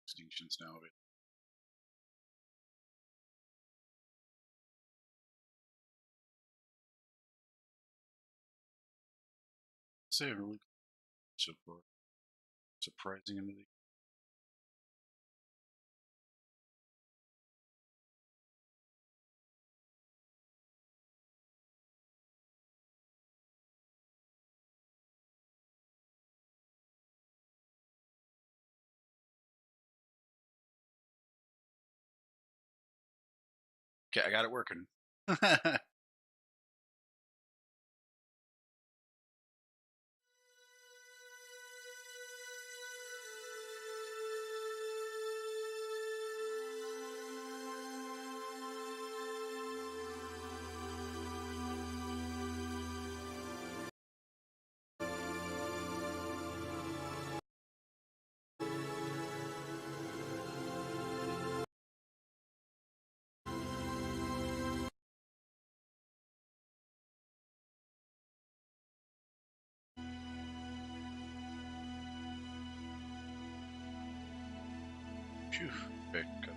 Extinctions now. Say really surprising into the. Okay, I got it working. Phew. Okay, good.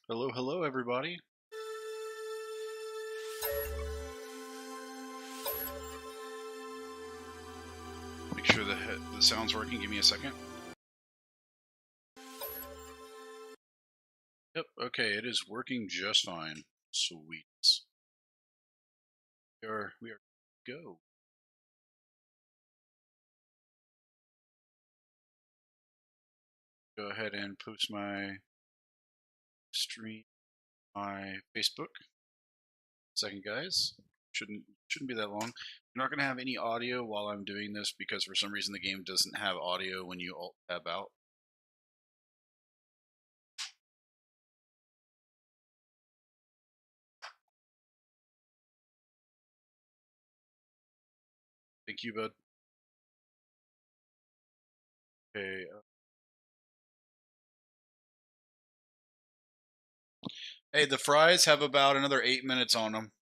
Hello, hello, everybody. Make sure the sound's working. Give me a second. Yep. Okay, it is working just fine. Sweet. We are go. Go ahead and post my stream, my Facebook. Second, guys. Shouldn't be that long. I'm not gonna have any audio while I'm doing this because for some reason the game doesn't have audio when you alt tab out. Thank you, bud. Okay. Hey, the fries have about another 8 minutes on them.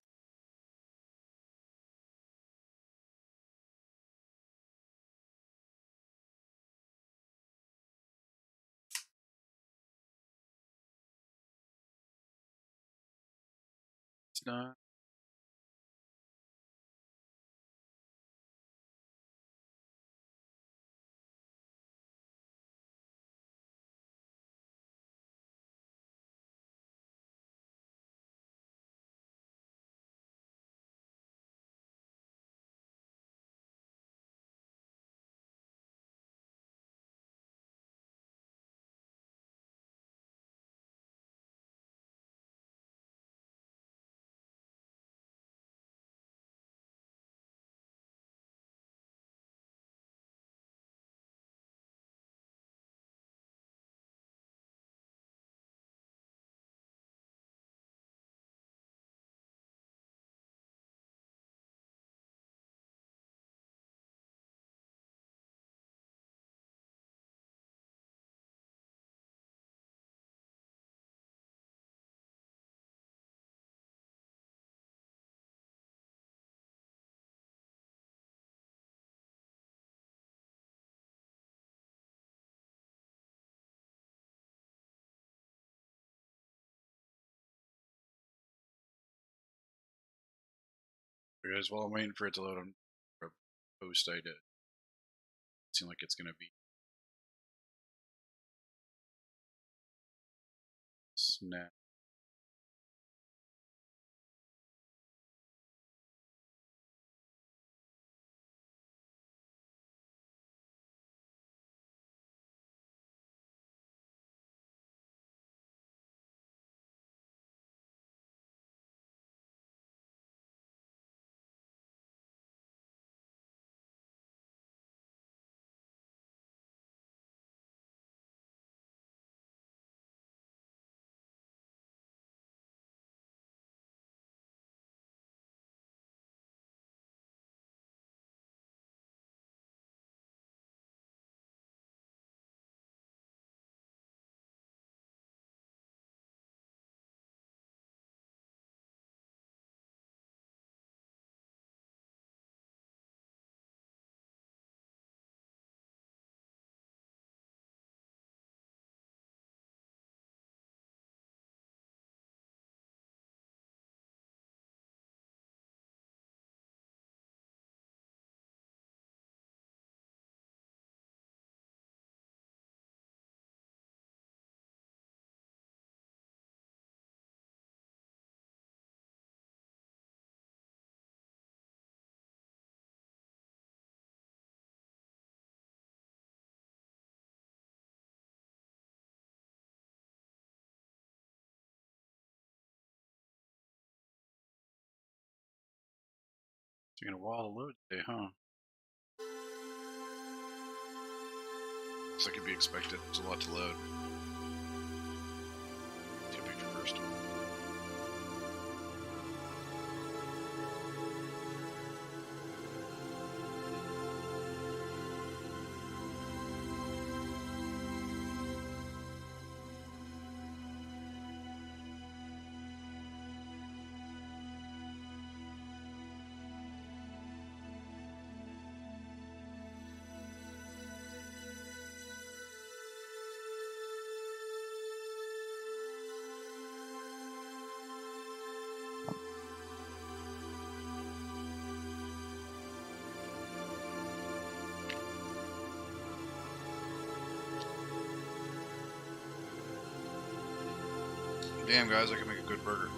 It's done. Guys, while I'm waiting for it to load on a post I did. Seems like it's gonna be snap. Taking a while to load today, huh? Looks like it'd be expected. There's a lot to load. Take a picture first. Damn, guys, I can make a good burger.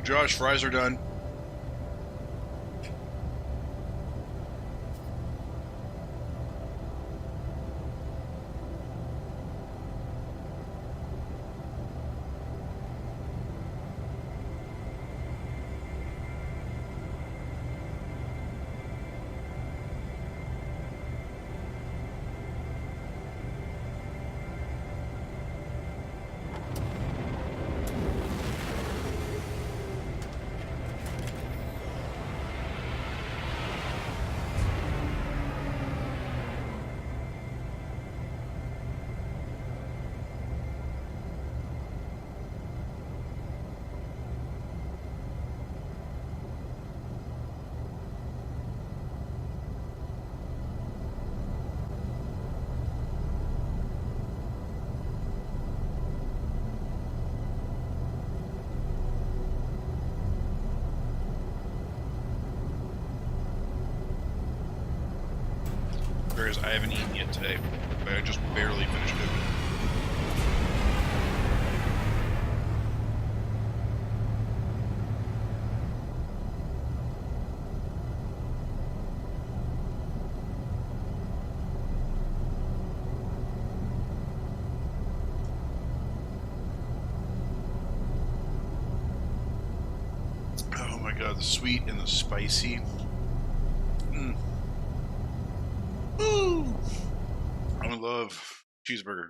Josh, fries are done. Whereas I haven't eaten yet today, but I just barely finished it. Oh my god, the sweet and the spicy. Ooh! I love cheeseburger.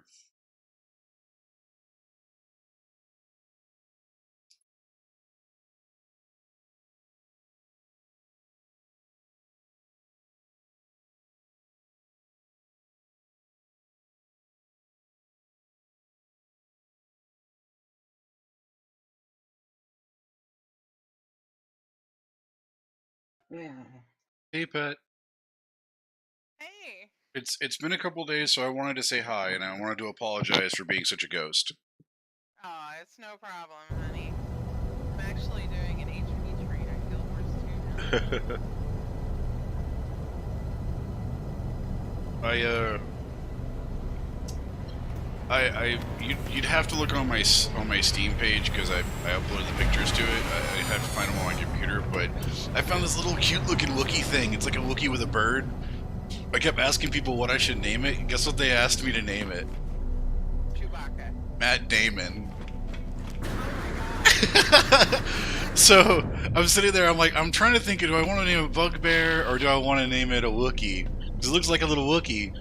Hey, Pet. Hey. It's been a couple days, so I wanted to say hi, and I wanted to apologize for being such a ghost. Oh, it's no problem, honey. I'm actually doing an HB treat. I feel worse too now. You'd have to look on my Steam page because I uploaded the pictures to it. I have to find them on my computer, but I found this little cute looking Wookiee thing. It's like a Wookiee with a bird. I kept asking people what I should name it. Guess what they asked me to name it? Chewbacca. Matt Damon. So I'm sitting there. I'm like, I'm trying to think. Do I want to name it Bugbear or do I want to name it a Wookiee? Because it looks like a little Wookiee,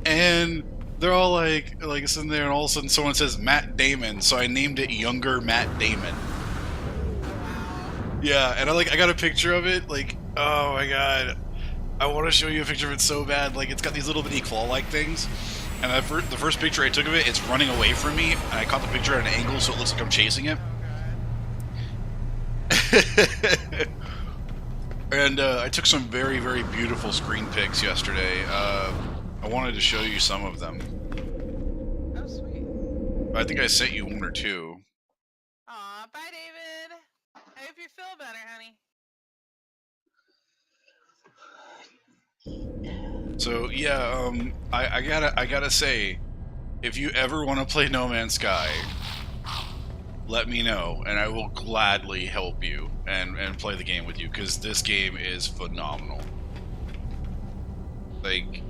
and they're all like sitting there, and all of a sudden someone says Matt Damon, so I named it Younger Matt Damon. Wow. Yeah, and I got a picture of it. Like, Oh my god. I want to show you a picture of it so bad. Like, it's got these little bitty claw-like things. And the first picture I took of it, it's running away from me. And I caught the picture at an angle so it looks like I'm chasing it. Oh, And I took some very, very beautiful screen pics yesterday. I wanted to show you some of them. God. Oh, sweet. I think I sent you one or two. Aw, bye, David. I hope you feel better, honey. So yeah, I gotta say, if you ever want to play No Man's Sky, let me know, and I will gladly help you and play the game with you, because this game is phenomenal. Like,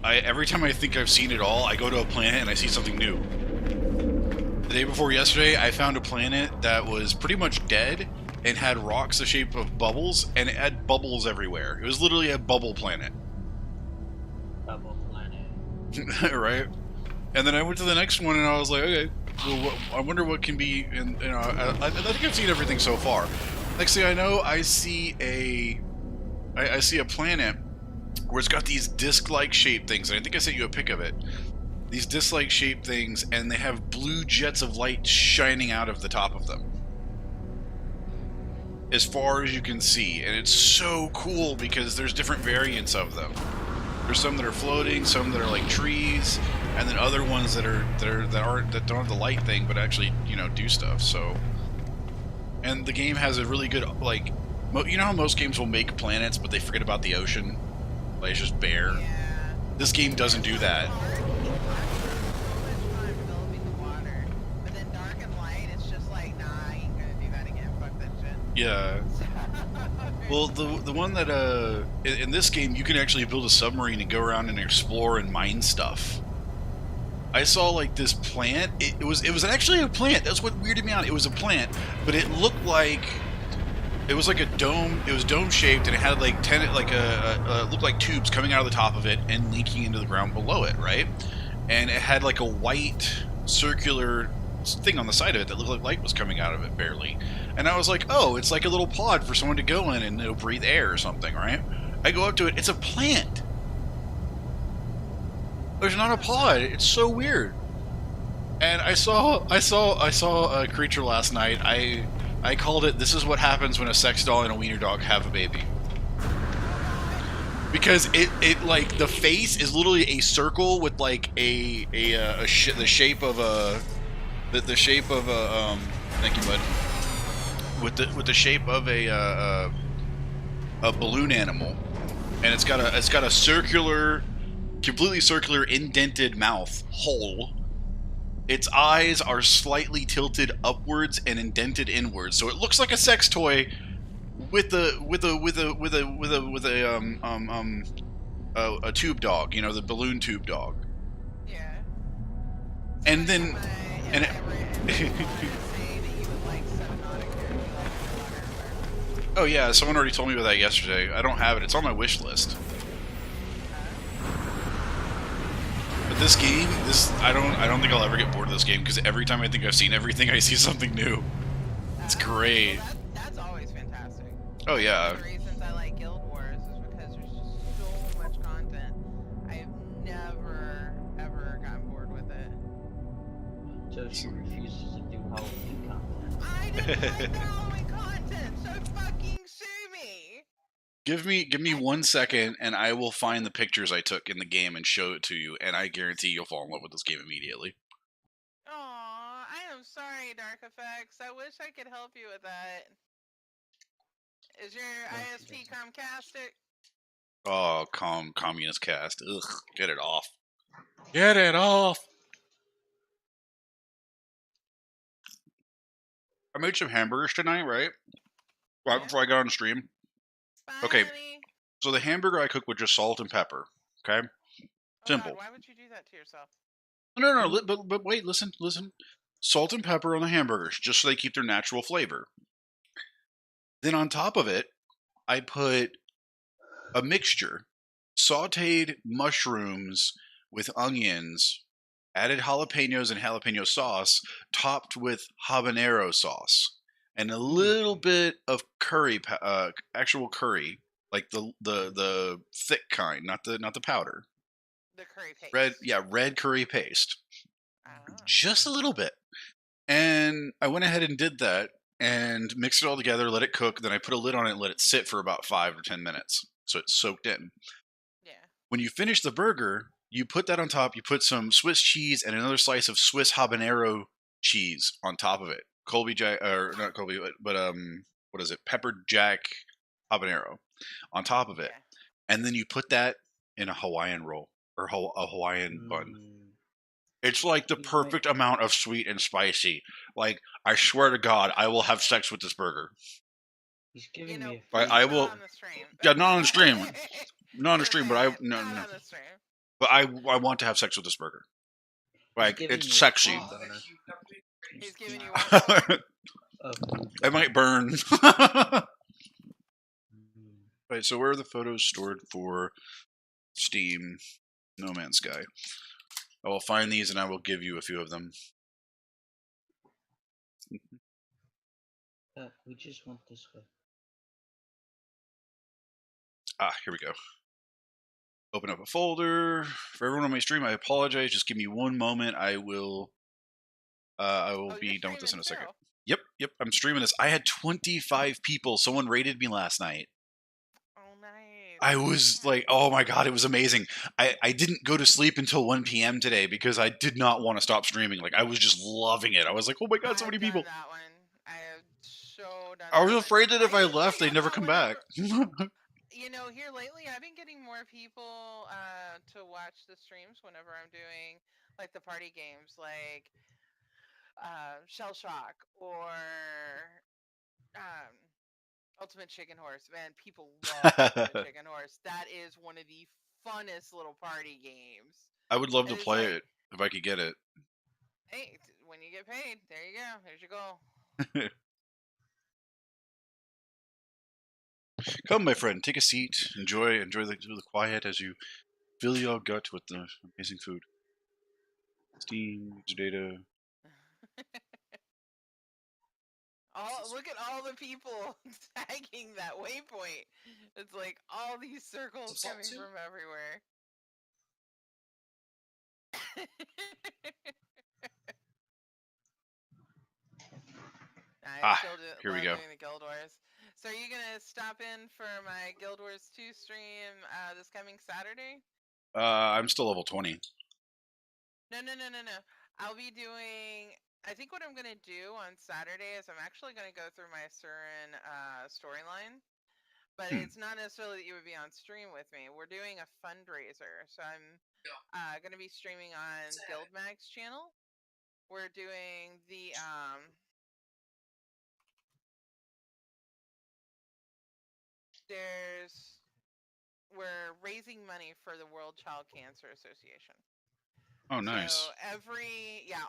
every time I think I've seen it all, I go to a planet and I see something new. The day before yesterday, I found a planet that was pretty much dead and had rocks the shape of bubbles, and it had bubbles everywhere. It was literally a bubble planet. Bubble planet. Right? And then I went to the next one and I was like, okay, well, I wonder what can be. And I think I've seen everything so far. Next thing I know, I see a planet where it's got these disc-like shaped things, and I think I sent you a pic of it. These disc-like shaped things, and they have blue jets of light shining out of the top of them, as far as you can see. And it's so cool because there's different variants of them. There's some that are floating, some that are like trees, and then other ones that don't have the light thing, but actually, you know, do stuff. So, and the game has a really good, like, you know how most games will make planets, but they forget about the ocean, like it's just bare. Yeah. This game doesn't do that. But then dark and light, it's just like, nah, I ain't gonna do that again. Fuck that shit. Yeah. Well, the one that in this game you can actually build a submarine and go around and explore and mine stuff. I saw like this plant. It was actually a plant. That's what weirded me out. It was a plant, but it looked like it was like a dome. It was dome shaped and it had like looked like tubes coming out of the top of it and leaking into the ground below it, right? And it had like a white circular thing on the side of it that looked like light was coming out of it barely. And I was like, oh, it's like a little pod for someone to go in and it'll breathe air or something, right? I go up to it, it's a plant. There's not a pod. It's so weird. And I saw a creature last night. I called it, this is what happens when a sex doll and a wiener dog have a baby. Because it like the face is literally a circle with like the shape of a thank you, bud. With the shape of a balloon animal, and it's got a circular, completely circular indented mouth hole. Its eyes are slightly tilted upwards and indented inwards, so it looks like a sex toy with a tube dog, you know, the balloon tube dog. Yeah. And then and it, oh yeah, someone already told me about that yesterday. I don't have it. It's on my wish list. But this game, I don't think I'll ever get bored of this game, because every time I think I've seen everything, I see something new. It's great. Well, that's always fantastic. Oh yeah. One of the reasons I like Guild Wars is because there's just so much content. I've never ever gotten bored with it. So she refuses to do Halloween content. I didn't like the Halloween content, so fucking sue me. Give me 1 second, and I will find the pictures I took in the game and show it to you, and I guarantee you'll fall in love with this game immediately. Aw, I am sorry, Dark Effects. I wish I could help you with that. Is your ISP Comcastic? Oh, communist cast. Ugh, get it off. Get it off. I made some hamburgers tonight, right? Right before I got on the stream. Bye, Okay. honey. So the hamburger I cooked with just salt and pepper. Okay? Oh, Simple. God, why would you do that to yourself? No, but wait, listen. Salt and pepper on the hamburgers, just so they keep their natural flavor. Then on top of it, I put a mixture, sauteed mushrooms with onions, added jalapenos and jalapeno sauce, topped with habanero sauce, and a little bit of curry, actual curry. like the thick kind, not the powder. The curry paste. Red curry paste, Ah. just a little bit. And I went ahead and did that and mixed it all together, let it cook. Then I put a lid on it and let it sit for about 5 or 10 minutes, so it's soaked in. Yeah. When you finish the burger, you put that on top. You put some Swiss cheese and another slice of Swiss habanero cheese on top of it. Colby Jack, or not Colby, but what is it? Pepper Jack habanero on top of it, Yeah. and then you put that in a Hawaiian roll or a Hawaiian bun. Mm. It's like the perfect amount of sweet and spicy. Like, I swear to God, I will have sex with this burger. He's giving me a I feeling. will- Not on the stream. Yeah, not on the stream. Not on the Just stream, but saying, no. not on the stream. But I want to have sex with this burger. Like, giving it's me a sexy. feeling, Donna. He's giving you one. It might burn. Mm. Right, so where are the photos stored for Steam No Man's Sky? I will find these and I will give you a few of them. We just went this way. Ah, here we go. Open up a folder. For everyone on my stream, I apologize. Just give me one moment. I will be done with this in a second. Yep. I'm streaming this. I had 25 people. Someone raided me last night. Oh, nice. I was like, oh my God, it was amazing. I didn't go to sleep until 1 p.m. today because I did not want to stop streaming. Like, I was just loving it. I was like, oh my God, so many people. That one. I have so done. I was that afraid one. that if I usually left, they'd get never that come whenever- back. You know, here lately, I've been getting more people to watch the streams whenever I'm doing like the party games, like Shell Shock or Ultimate Chicken Horse. Man, people love Ultimate Chicken Horse. That is one of the funnest little party games. I would love to It's play like- it if I could get it. Hey, when you get paid, there you go. There's your goal. Come, my friend, take a seat. Enjoy the quiet as you fill your gut with the amazing food. Steam, user data. Look at all the people tagging that waypoint. It's like all these circles coming from everywhere. Here we go. Doing the Guild Wars. So are you gonna stop in for my Guild Wars 2 stream this coming Saturday? I'm still level 20. No. I'll be doing. I think what I'm gonna do on Saturday is I'm actually gonna go through my Surin storyline, but it's not necessarily that you would be on stream with me. We're doing a fundraiser, so I'm gonna be streaming on Guildmag's channel. We're doing the we're raising money for the World Child Cancer Association. Oh, nice. So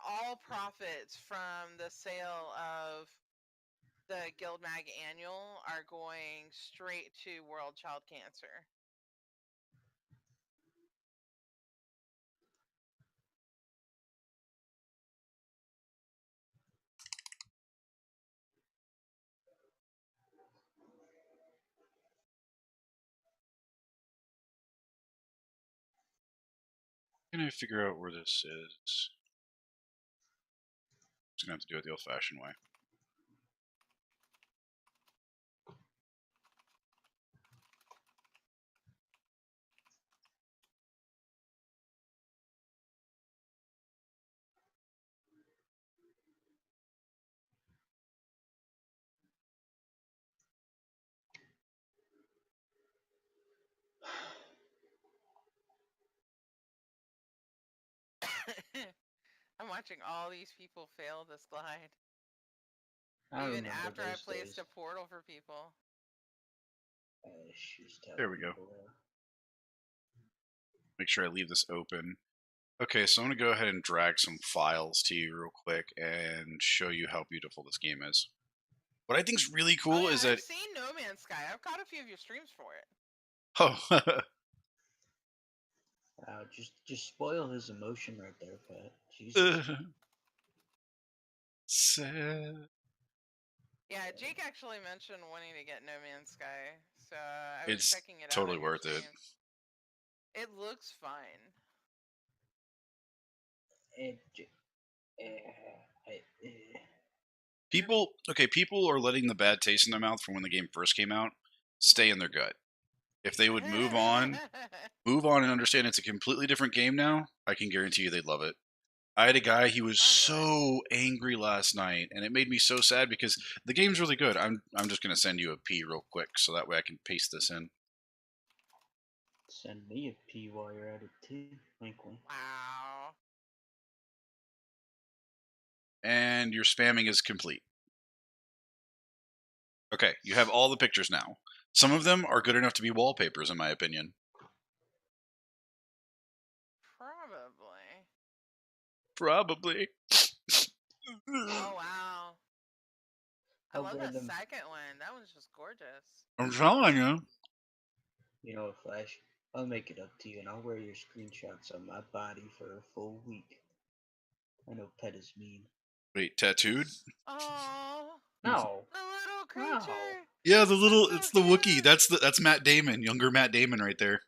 all profits from the sale of the Guildmag Annual are going straight to World Child Cancer. Can I figure out where this is? Just gonna have to do it the old-fashioned way. I'm watching all these people fail this glide. I Even remember after I those placed days. a portal for people. There we go. Make sure I leave this open. Okay, so I'm going to go ahead and drag some files to you real quick and show you how beautiful this game is. What I think is really cool is that... I've seen No Man's Sky. I've caught a few of your streams for it. Oh, Just spoil his emotion right there, Pat. Jesus. Sad. Yeah, Jake actually mentioned wanting to get No Man's Sky, so I was It's checking it out. totally on your worth it. stream. It looks fine. People are letting the bad taste in their mouth from when the game first came out stay in their gut. If they would move on and understand it's a completely different game now, I can guarantee you they'd love it. I had a guy, he was so angry last night, and it made me so sad because the game's really good. I'm just going to send you a P real quick so that way I can paste this in. Send me a P while you're at it too. Wink, wink. Wow. And your spamming is complete. Okay, you have all the pictures now. Some of them are good enough to be wallpapers, in my opinion. Probably. Oh wow. I love that Algorithm. second one. That one's just gorgeous. I'm telling you. You know what, Flash? I'll make it up to you, and I'll wear your screenshots on my body for a full week. I know pet is mean. Wait, tattooed? Oh. No. The little creature. Yeah, the little, so it's the Wookiee. cute. That's Matt Damon, younger Matt Damon right there.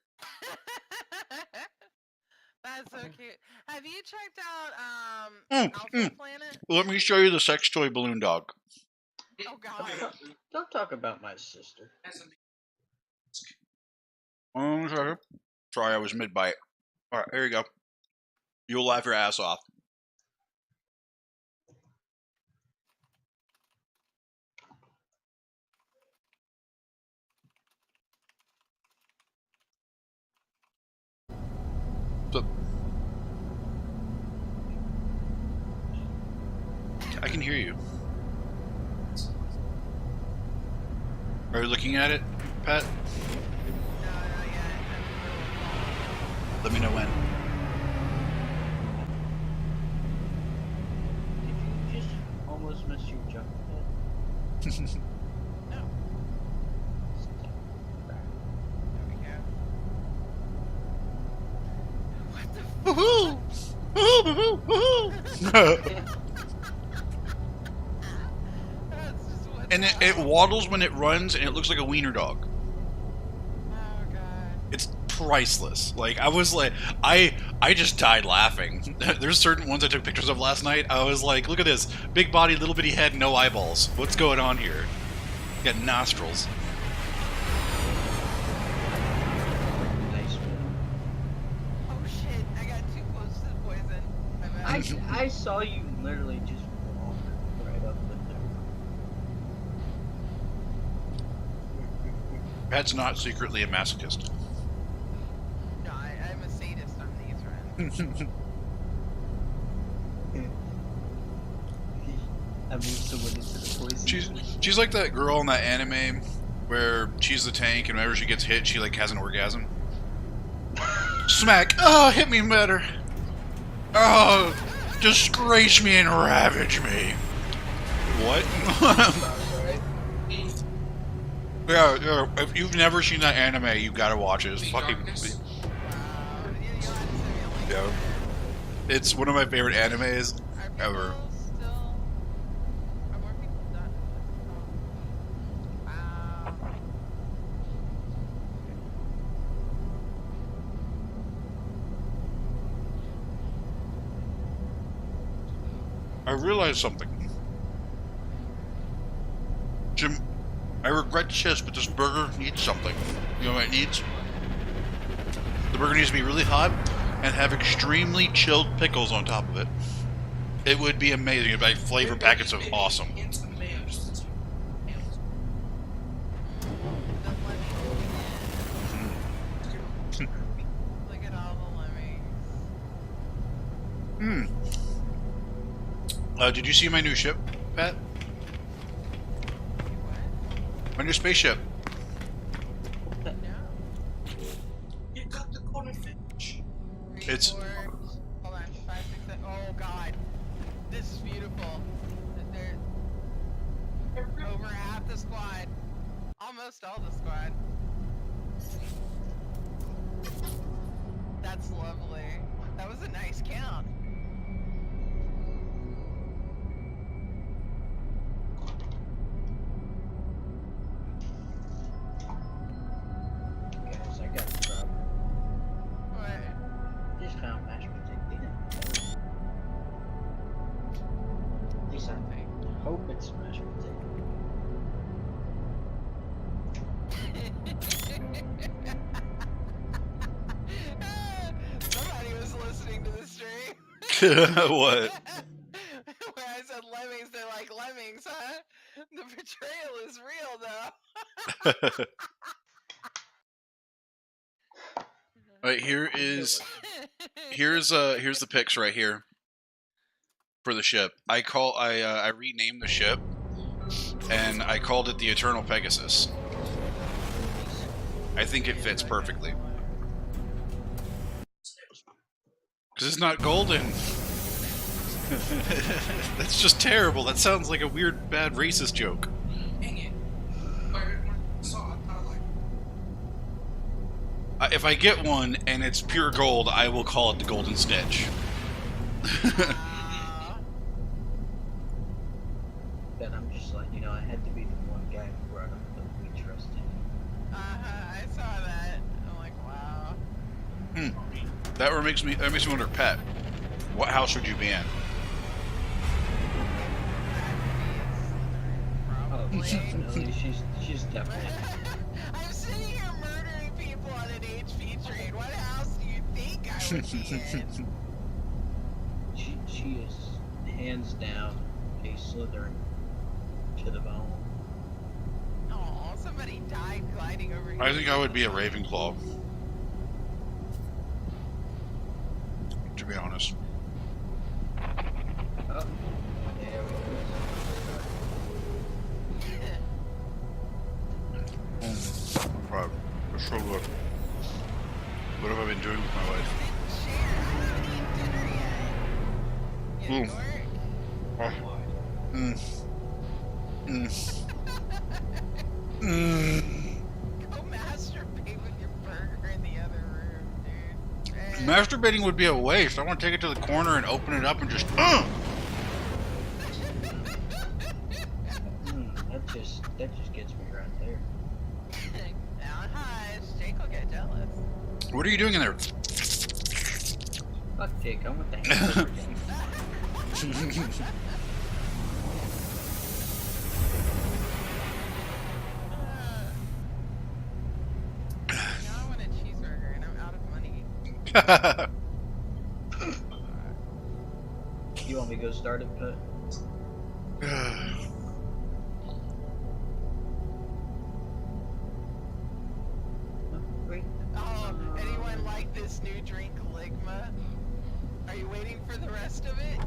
That's so cute. Have you checked out Mm, Alpha Planet? Let me show you the sex toy balloon dog. Oh god. Don't talk about my sister. Sorry. Sorry, I was mid-bite. Alright, here you go. You'll laugh your ass off. So, I can hear you. Are you looking at it, Pat? No, not yet. Let me know when. Did you just almost miss your jump pad? No. There we go. What the Woohoo! Woohoo! Woohoo! That's just what And it waddles when it runs, and it looks like a wiener dog. Oh god. It's priceless. Like, I was like, I just died laughing. There's certain ones I took pictures of last night. I was like, look at this. Big body, little bitty head, no eyeballs. What's going on here? Got nostrils. Nice one. Oh shit, I got too close to the poison. My bad. I saw you literally just walk right up with there. Pat's not secretly a masochist. No, I'm a sadist on these runs. I moved someone into the poison. She's like that girl in that anime where she's the tank, and whenever she gets hit, she like has an orgasm. Smack! Oh, hit me better. Oh, disgrace me and ravage me. What? Yeah, if you've never seen that anime, you gotta watch it. It's fucking. Wow. You'll have to send me a link. Yeah. It's one of my favorite animes Are ever. people still... Are more people done? Wow. I realized something. Jim, I regret to say this, but this burger needs something. You know what it needs? The burger needs to be really hot and have extremely chilled pickles on top of it. It would be amazing if I flavor packets of awesome. Look at all the lemmings. Did you see my new ship, Pat? What? My new spaceship. No. You got the corner fish. It's- 3, 4, hold on, 5, 6, 7. Oh god. This is beautiful. There's over half the squad. Almost all the squad. That's lovely. That was a nice count. hope it's mashed potato. Somebody was listening to the stream. What? When I said lemmings, they're like, lemmings, huh? The betrayal is real, though. Alright, here's the pics right here for the ship. I renamed the ship, and I called it the Eternal Pegasus. I think it fits perfectly. Because it's not golden. That's just terrible. That sounds like a weird, bad racist joke. Dang it. When I saw it, I was like, If I get one and it's pure gold, I will call it the Golden Snitch. Then I'm just like, I had to be the one guy who brought up that we trusted. I saw that. I'm like, wow. That makes me wonder, Pat, what house would you be in? Oh, Probably. she's definitely. I'm sitting here murdering people on an HP train. What house do you think I would be in? She is hands down a Slytherin to the bone. Oh, somebody died gliding over here. I think I would be a Ravenclaw. To be honest. Oh, there we Right. That's so good. What have I been doing with my life? Share. I haven't eaten dinner yet. Oh. Go masturbate with your burger in the other room, dude. Masturbating would be a waste. I want to take it to the corner and open it up and just. That just gets me right there. Now, hi, Jake will get jealous. What are you doing in there? Fuck Jake, I want the hamburger again. Now I want a cheeseburger and I'm out of money. You want me to go start it, Put? Oh, anyone like this new drink, Ligma? Are you waiting for the rest of it?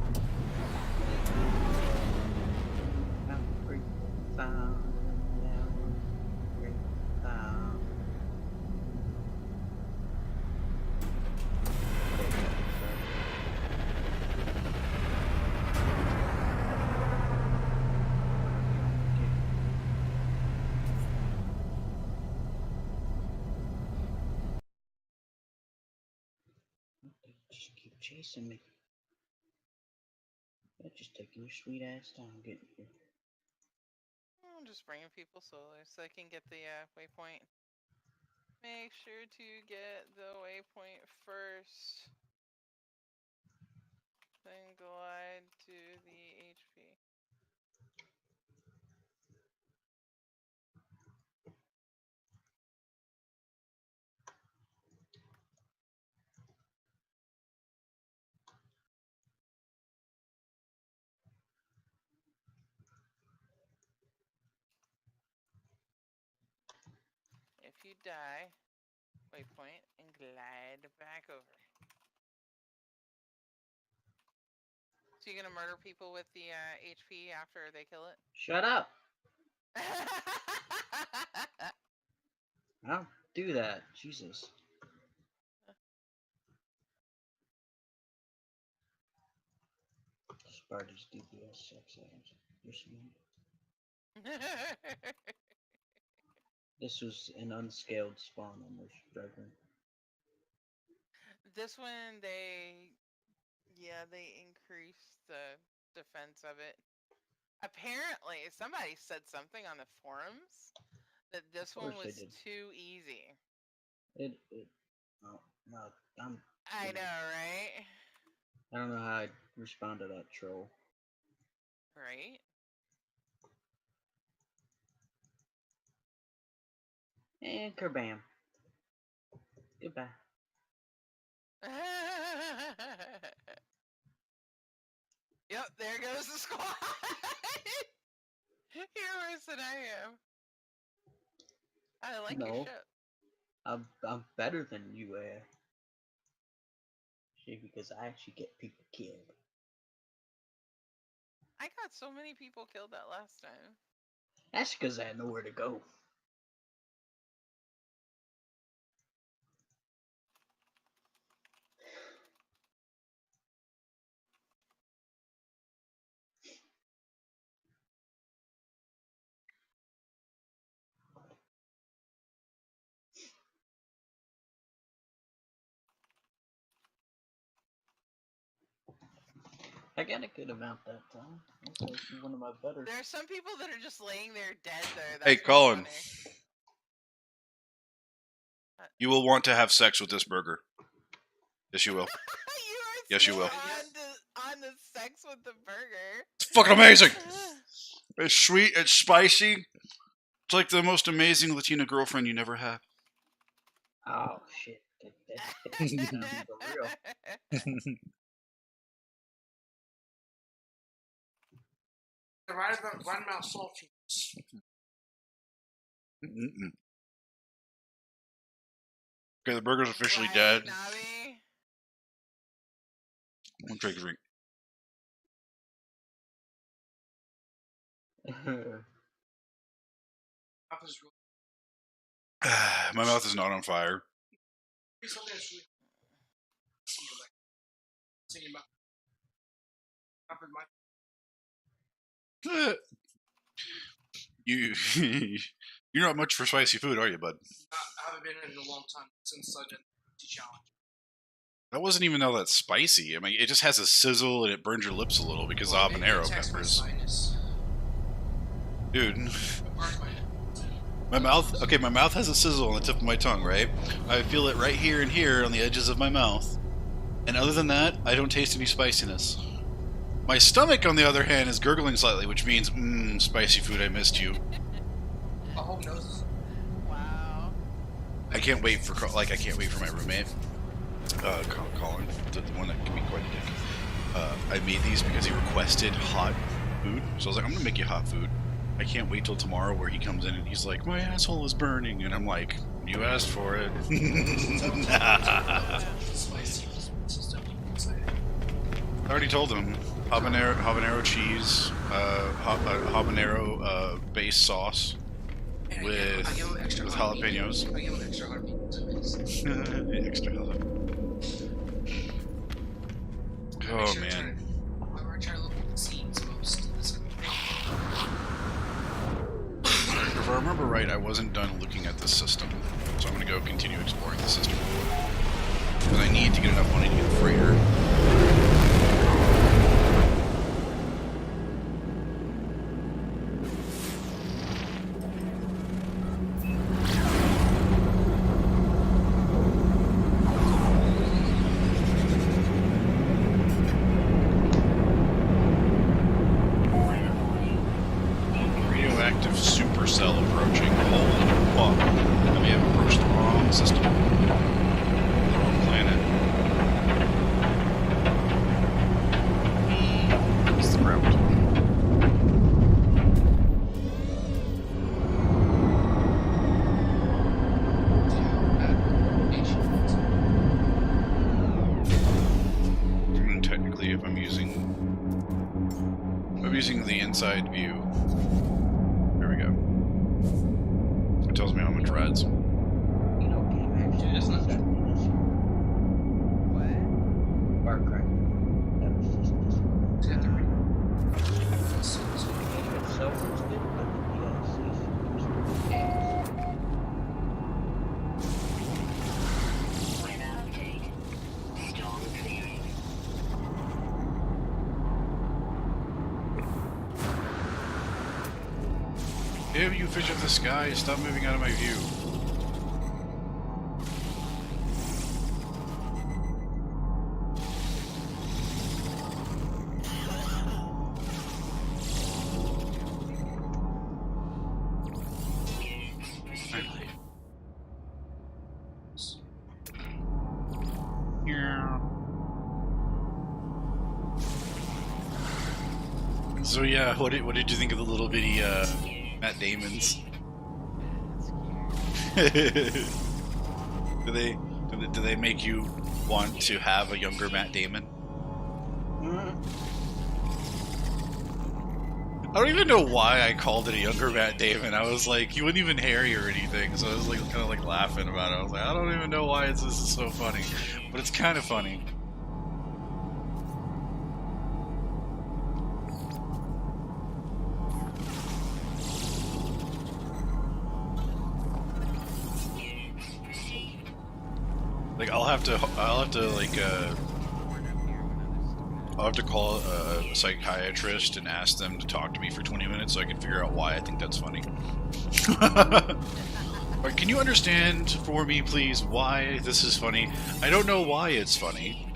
Just keep chasing me. You're just taking your sweet ass time getting here. I'm just bringing people slowly so I can get the waypoint. Make sure to get the waypoint first. Then glide to the HP. If you die, waypoint and glide back over. So you're gonna murder people with the HP after they kill it? Shut up! I don't do that. Jesus. Sparta's DPS sex items. You're smart. This was an unscaled spawn on this dragon. This one, they increased the defense of it. Apparently, somebody said something on the forums that this one course they was did. too easy. No, I know, right? I don't know how I'd respond to that troll. Right? And kerbam. Goodbye. Yep, there goes the squad. You're worse than I am. I like your No. ship. I'm better than you are. See, because I actually get people killed. I got so many people killed that last time. That's because I had nowhere to go. I got a good amount that time. That's actually one of my better. There are some people that are just laying there dead there. Hey, That's Colin. funny. You will want to have sex with this burger. Yes, you will. You are Yes, you so will. on the sex with the burger. It's fucking amazing. It's sweet. It's spicy. It's like the most amazing Latina girlfriend you never had. Oh shit! That's for real. Right about saltiness. Mm-mm. Okay, the burger's officially Right, dead. Navi? I'm gonna take a drink. My mouth is not on fire. Something that's really like thinking about upping my You you're not much for spicy food, are you, bud? I haven't been in a long time since I did the challenge. That wasn't even all that spicy. I mean, it just has a sizzle and it burns your lips a little because of Maybe habanero it attacks my peppers. sinus. Dude, It burns my head. my mouth. Okay, my mouth has a sizzle on the tip of my tongue, right? I feel it right here and here on the edges of my mouth. And other than that, I don't taste any spiciness. My stomach, on the other hand, is gurgling slightly, which means, spicy food, I missed you. My whole nose is Wow. I can't wait for I can't wait for my roommate, Colin, the one that can be quite a dick. I made these because he requested hot food, so I was like, I'm gonna make you hot food. I can't wait till tomorrow where he comes in and he's like, my asshole is burning, and I'm like, you asked for it. spicy. This is definitely exciting. I already told him habanero cheese, habanero base sauce And with I give him extra jalapenos. I give him extra jalapenos. Extra jalapeno. Oh man. I try to look at the scenes most. If I remember right, I wasn't done looking at this system, so I'm going to go continue exploring the system. Because I need to get enough money to get a freighter. Radioactive supercell approaching. Holy fuck. I may have approached the wrong system. The wrong planet. What's the ground? I mean, technically, if I'm using the inside view. There we go. It tells me how much rides. You know, game actually. Dude, that's not true. What? Far Cry. That was just this. It's got the The game itself was good, but the DLCs was ass. Ew, you fish of the sky, stop moving out of my view. So yeah, what did you think of the little bitty Matt Damons? do they make you want to have a younger Matt Damon? I don't even know why I called it a younger Matt Damon. I was like, he wasn't even hairy or anything, so I was like kind of like laughing about it. I was like, I don't even know why this is so funny, but it's kind of funny. Like I'll have to like I'll have to call a psychiatrist and ask them to talk to me for 20 minutes so I can figure out why I think that's funny. Or can you understand for me, please, why this is funny? I don't know why it's funny.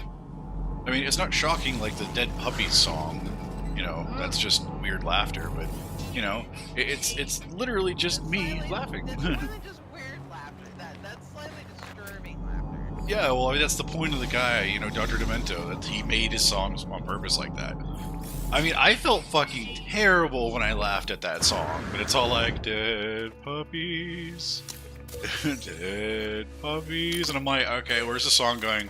I mean, it's not shocking like the Dead Puppies song, you know, that's just weird laughter, but, you know, it's literally just me laughing. It's more than just weird laughter. That's slightly disturbing laughter. Yeah, well, I mean, that's the point of the guy, you know, Dr. Demento, that he made his songs on purpose like that. I mean, I felt fucking terrible when I laughed at that song, but it's all like, dead puppies, dead puppies, and I'm like, okay, where's the song going?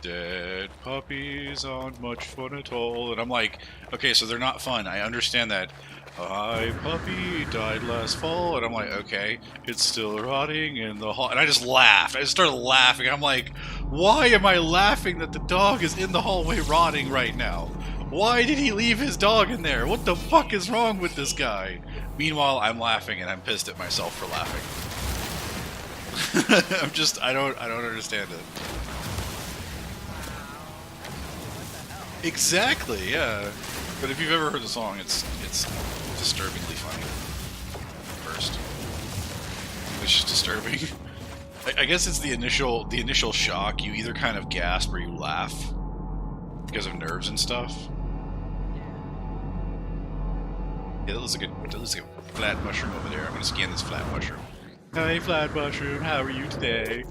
Dead puppies aren't much fun at all, and I'm like, okay, so they're not fun, I understand that. My puppy died last fall, and I'm like, okay, it's still rotting in the hall, and I just laughed. I just started laughing. I'm like, why am I laughing that the dog is in the hallway rotting right now? Why did he leave his dog in there? What the fuck is wrong with this guy? Meanwhile, I'm laughing, and I'm pissed at myself for laughing. I don't understand it. Exactly, yeah. But if you've ever heard the song, it's disturbingly funny. First, it's just disturbing. I guess it's the initial shock. You either kind of gasp or you laugh because of nerves and stuff. Yeah, that looks like a flat mushroom over there. I'm gonna scan this flat mushroom. Hey, flat mushroom, how are you today?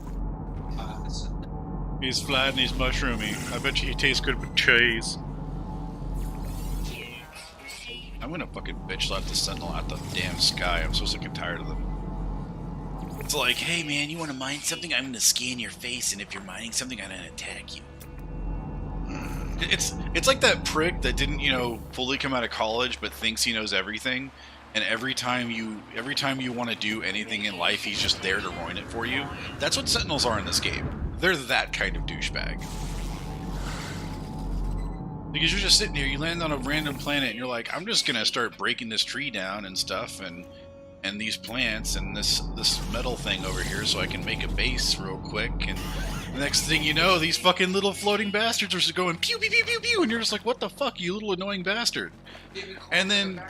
He's flat and he's mushroomy. I bet you he tastes good with cheese. I'm gonna fucking bitch slap the Sentinel at the damn sky. I'm so sick and tired of them. It's like, hey man, you wanna mine something? I'm gonna scan your face, and if you're mining something, I'm gonna attack you. It's like that prick that didn't, you know, fully come out of college but thinks he knows everything, and every time you want to do anything in life, he's just there to ruin it for you. That's what Sentinels are in this game. They're that kind of douchebag. Because you're just sitting here, you land on a random planet, and you're like, I'm just gonna start breaking this tree down and stuff, and these plants and this metal thing over here, so I can make a base real quick. And the next thing you know, these fucking little floating bastards are just going pew pew pew pew pew, and you're just like, what the fuck, you little annoying bastard? And then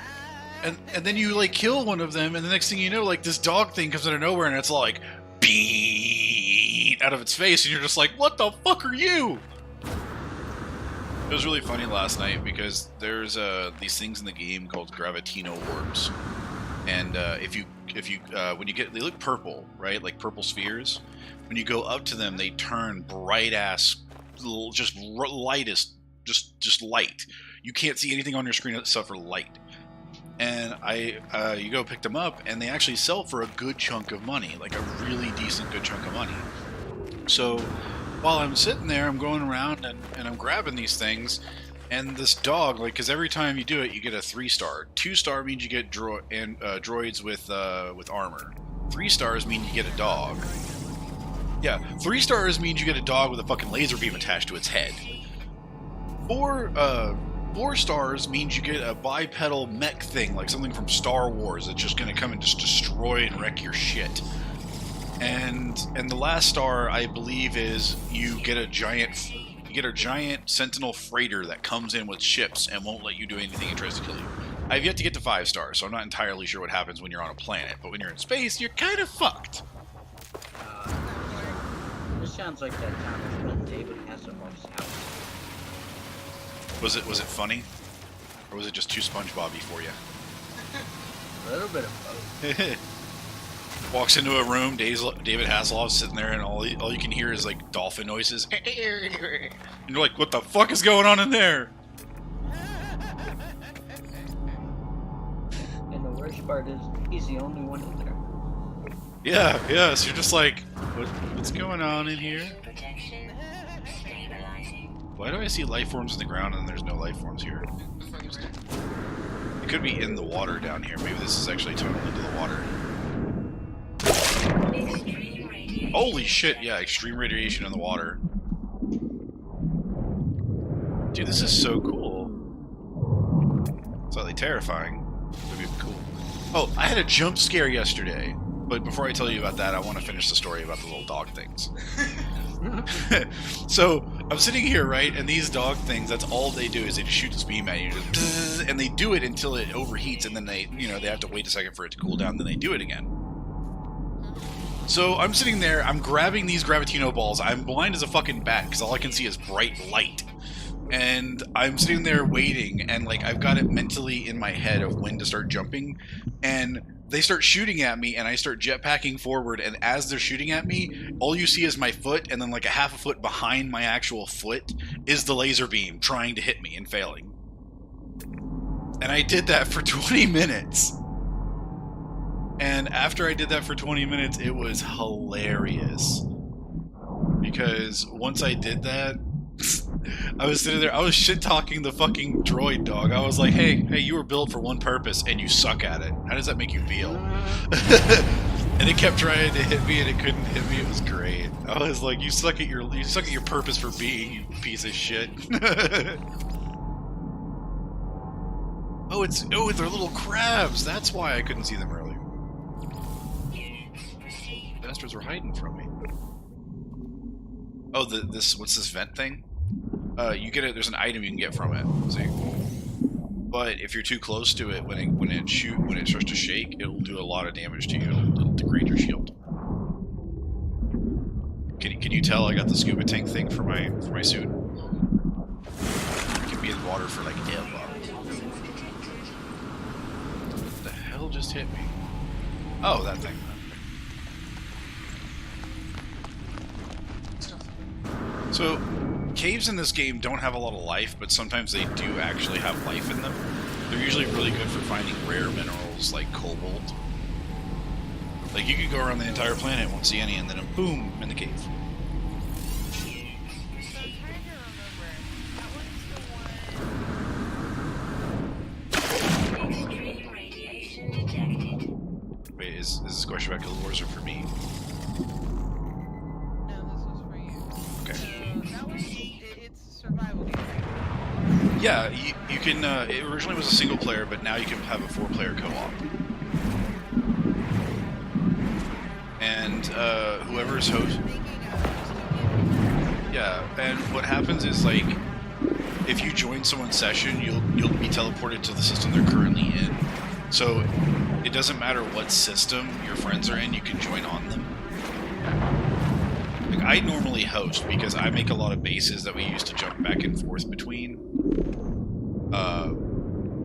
you like kill one of them, and the next thing you know, like this dog thing comes out of nowhere, and it's like beat out of its face, and you're just like, what the fuck are you? It was really funny last night because there's these things in the game called Gravitino orbs, and when you get, they look purple, right? Like purple spheres. When you go up to them, they turn bright ass, just lightest, just light. You can't see anything on your screen except for light. And you go pick them up, and they actually sell for a good chunk of money, like a really decent good chunk of money. So while I'm sitting there, I'm going around and I'm grabbing these things, and this dog, like, because every time you do it, you get a 3-star. 2-star means you get droids with armor. 3 stars mean you get a dog. Yeah, 3 stars means you get a dog with a fucking laser beam attached to its head. 4 stars means you get a bipedal mech thing, like something from Star Wars that's just gonna come and just destroy and wreck your shit. And the last star, I believe, is you get a giant Sentinel freighter that comes in with ships and won't let you do anything and tries to kill you. I've yet to get to 5 stars, so I'm not entirely sure what happens when you're on a planet. But when you're in space, you're kind of fucked. This sounds like that time I spent David Hasselhoff's house. Was it funny, or was it just too SpongeBob-y for you? A little bit of both. Walks into a room, David Hasselhoff's sitting there, and all you can hear is like dolphin noises. And you're like, what the fuck is going on in there? worst part is he's the only one in there. Yeah, so you're just like, what's going on in here? Why do I see life forms in the ground and there's no life forms here? It could be in the water down here. Maybe this is actually tunneled into the water. Holy shit, yeah, extreme radiation in the water. Dude, this is so cool. Slightly terrifying. It'd be cool. Oh, I had a jump scare yesterday. But before I tell you about that, I want to finish the story about the little dog things. So, I'm sitting here, right, and these dog things, that's all they do is they just shoot this beam at you, just, and they do it until it overheats, and then they have to wait a second for it to cool down, then they do it again. So, I'm sitting there, I'm grabbing these Gravitino balls, I'm blind as a fucking bat, because all I can see is bright light. And I'm sitting there waiting, and like I've got it mentally in my head of when to start jumping, and they start shooting at me, and I start jetpacking forward, and as they're shooting at me, all you see is my foot, and then like a half a foot behind my actual foot is the laser beam trying to hit me and failing. And I did that for 20 minutes. And after I did that for 20 minutes, it was hilarious. Because once I did that, I was sitting there, I was shit-talking the fucking droid, dog. I was like, hey, you were built for one purpose, and you suck at it. How does that make you feel? And it kept trying to hit me, and it couldn't hit me. It was great. I was like, you suck at your purpose for being, you piece of shit. Oh, they're little crabs. That's why I couldn't see them earlier. Bastards were hiding from me. Oh, what's this vent thing? You get it. There's an item you can get from it. See? But if you're too close to it, when it starts to shake, it'll do a lot of damage to you. It'll degrade your shield. Can you tell I got the scuba tank thing for my suit? I can be in water for like ever. What the hell just hit me? Oh, that thing. So, caves in this game don't have a lot of life, but sometimes they do actually have life in them. They're usually really good for finding rare minerals like cobalt. Like, you could go around the entire planet, won't see any, and then boom, in the cave. Wait, is this question about Guild Wars or for me? Yeah, you can, it originally was a single player, but now you can have a 4-player co-op. And, whoever's host... Yeah, and what happens is, like, if you join someone's session, you'll be teleported to the system they're currently in. So, it doesn't matter what system your friends are in, you can join on them. Like, I normally host, because I make a lot of bases that we use to jump back and forth between.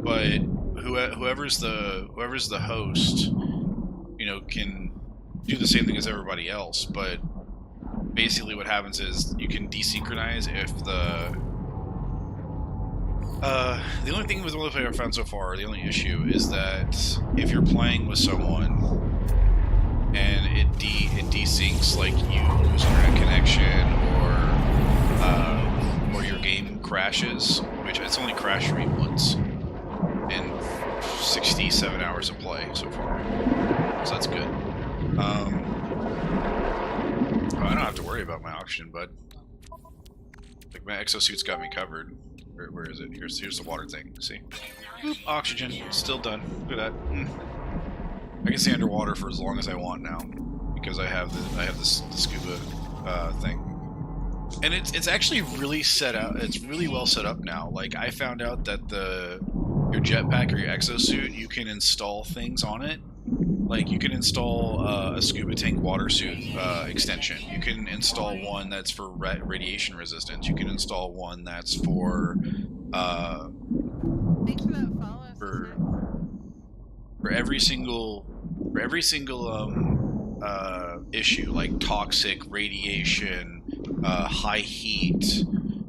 But whoever's the host, you know, can do the same thing as everybody else. But basically, what happens is you can desynchronize if the only thing with multiplayer I've found so far, the only issue is that if you're playing with someone and it desyncs, like you lose internet connection or your game crashes, which it's only crashed me once in 67 hours of play so far, so that's good. I don't have to worry about my oxygen, bud. Like, my exosuit's got me covered. Where is it? Here's the water thing. See? Boop, oxygen. Still done. Look at that. I can stay underwater for as long as I want now because I have this scuba thing. And it's actually really set out. It's really well set up now. Like, I found out that your jetpack or your exosuit, you can install things on it. Like, you can install a scuba tank water suit extension. You can install one that's for radiation resistance. You can install one that's for Thanks for that follow. For every single issue, like toxic, radiation, high heat,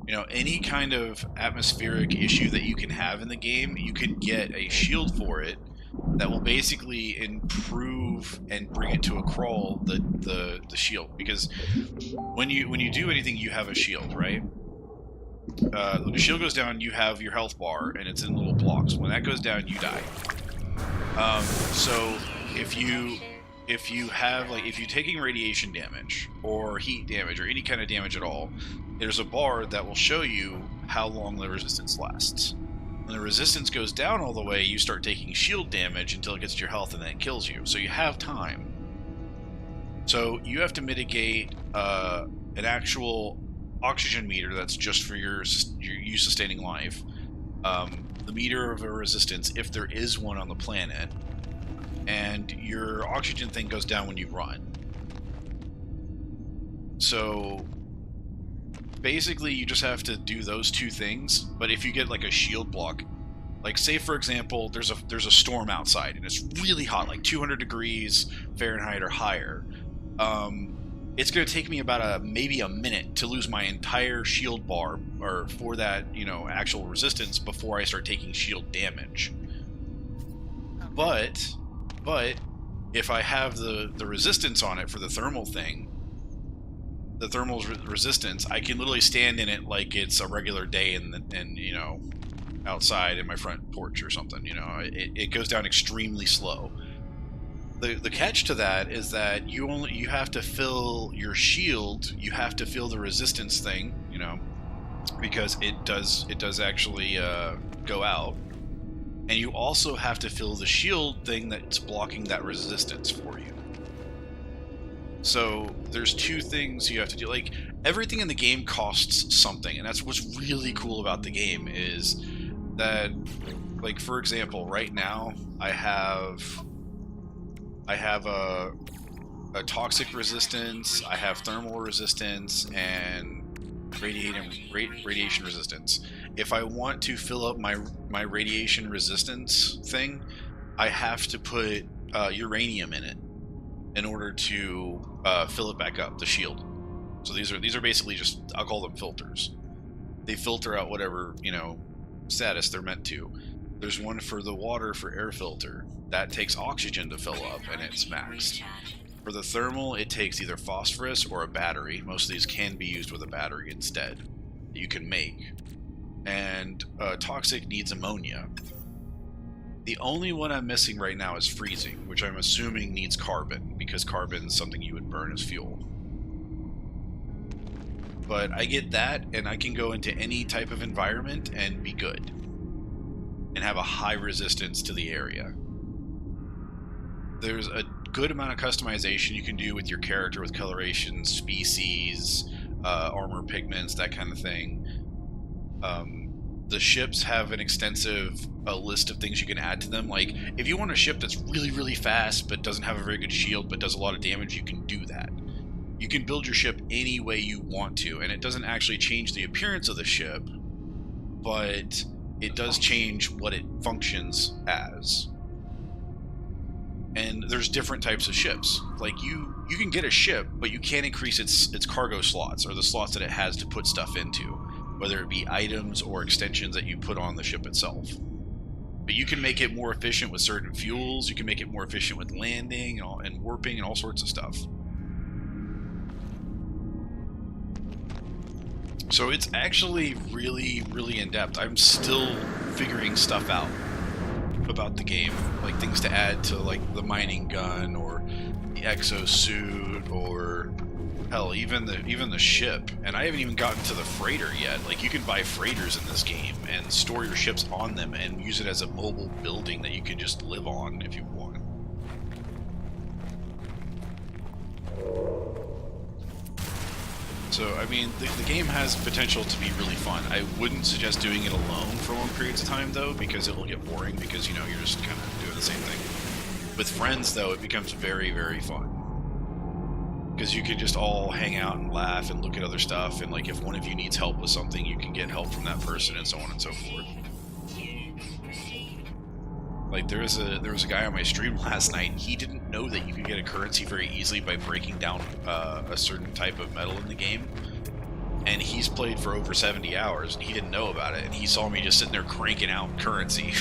you know, any kind of atmospheric issue that you can have in the game, you can get a shield for it that will basically improve and bring it to a crawl the shield. Because when you do anything, you have a shield, right? When the shield goes down, you have your health bar, and it's in little blocks. When that goes down, you die. So if you're taking radiation damage or heat damage or any kind of damage at all, there's a bar that will show you how long the resistance lasts. When the resistance goes down all the way, you start taking shield damage until it gets to your health and then it kills you. So you have time. So you have to mitigate an actual oxygen meter that's just for you sustaining life. The meter of a resistance, if there is one on the planet, and your oxygen thing goes down when you run. So basically you just have to do those two things, but if you get like a shield block, like say for example there's a storm outside and it's really hot, like 200 degrees Fahrenheit or higher, it's going to take me about maybe a minute to lose my entire shield bar or for that, actual resistance before I start taking shield damage. But if I have the resistance on it for the thermal thing, the thermal resistance, I can literally stand in it like it's a regular day outside in my front porch or something. It goes down extremely slow. The catch to that is that you have to fill your shield, you have to fill the resistance thing, because it does actually go out, and you also have to fill the shield thing that's blocking that resistance for you. So there's two things you have to do. Like, everything in the game costs something, and that's what's really cool about the game is that, like, for example, right now I have a toxic resistance, I have thermal resistance, and radiation resistance. If I want to fill up my radiation resistance thing, I have to put uranium in it in order to fill it back up, the shield. So these are basically just, I'll call them filters. They filter out whatever, status they're meant to. There's one for the water for air filter. That takes oxygen to fill up, and it's maxed. For the thermal, it takes either phosphorus or a battery. Most of these can be used with a battery instead that you can make. And toxic needs ammonia. The only one I'm missing right now is freezing, which I'm assuming needs carbon, because carbon is something you would burn as fuel. But I get that, and I can go into any type of environment and be good. And have a high resistance to the area. There's a good amount of customization you can do with your character, with coloration, species, armor pigments, that kind of thing. The ships have an extensive list of things you can add to them. Like, if you want a ship that's really, really fast, but doesn't have a very good shield, but does a lot of damage, you can do that. You can build your ship any way you want to, and it doesn't actually change the appearance of the ship, but it does change what it functions as. And there's different types of ships. Like, you can get a ship, but you can't increase its cargo slots, or the slots that it has to put stuff into, whether it be items or extensions that you put on the ship itself. But you can make it more efficient with certain fuels, you can make it more efficient with landing and warping and all sorts of stuff. So it's actually really, really in-depth. I'm still figuring stuff out about the game, like things to add to, like, the mining gun or the exosuit, or hell, even the ship. And I haven't even gotten to the freighter yet. Like, you can buy freighters in this game and store your ships on them and use it as a mobile building that you can just live on if you want. So, I mean, the game has potential to be really fun. I wouldn't suggest doing it alone for long periods of time, though, because it will get boring, because, you're just kind of doing the same thing. With friends, though, it becomes very, very fun. Because you can just all hang out and laugh and look at other stuff, and, like, if one of you needs help with something, you can get help from that person, and so on and so forth. Like, there was a guy on my stream last night, he didn't know that you could get a currency very easily by breaking down a certain type of metal in the game. And he's played for over 70 hours, and he didn't know about it, and he saw me just sitting there cranking out currency.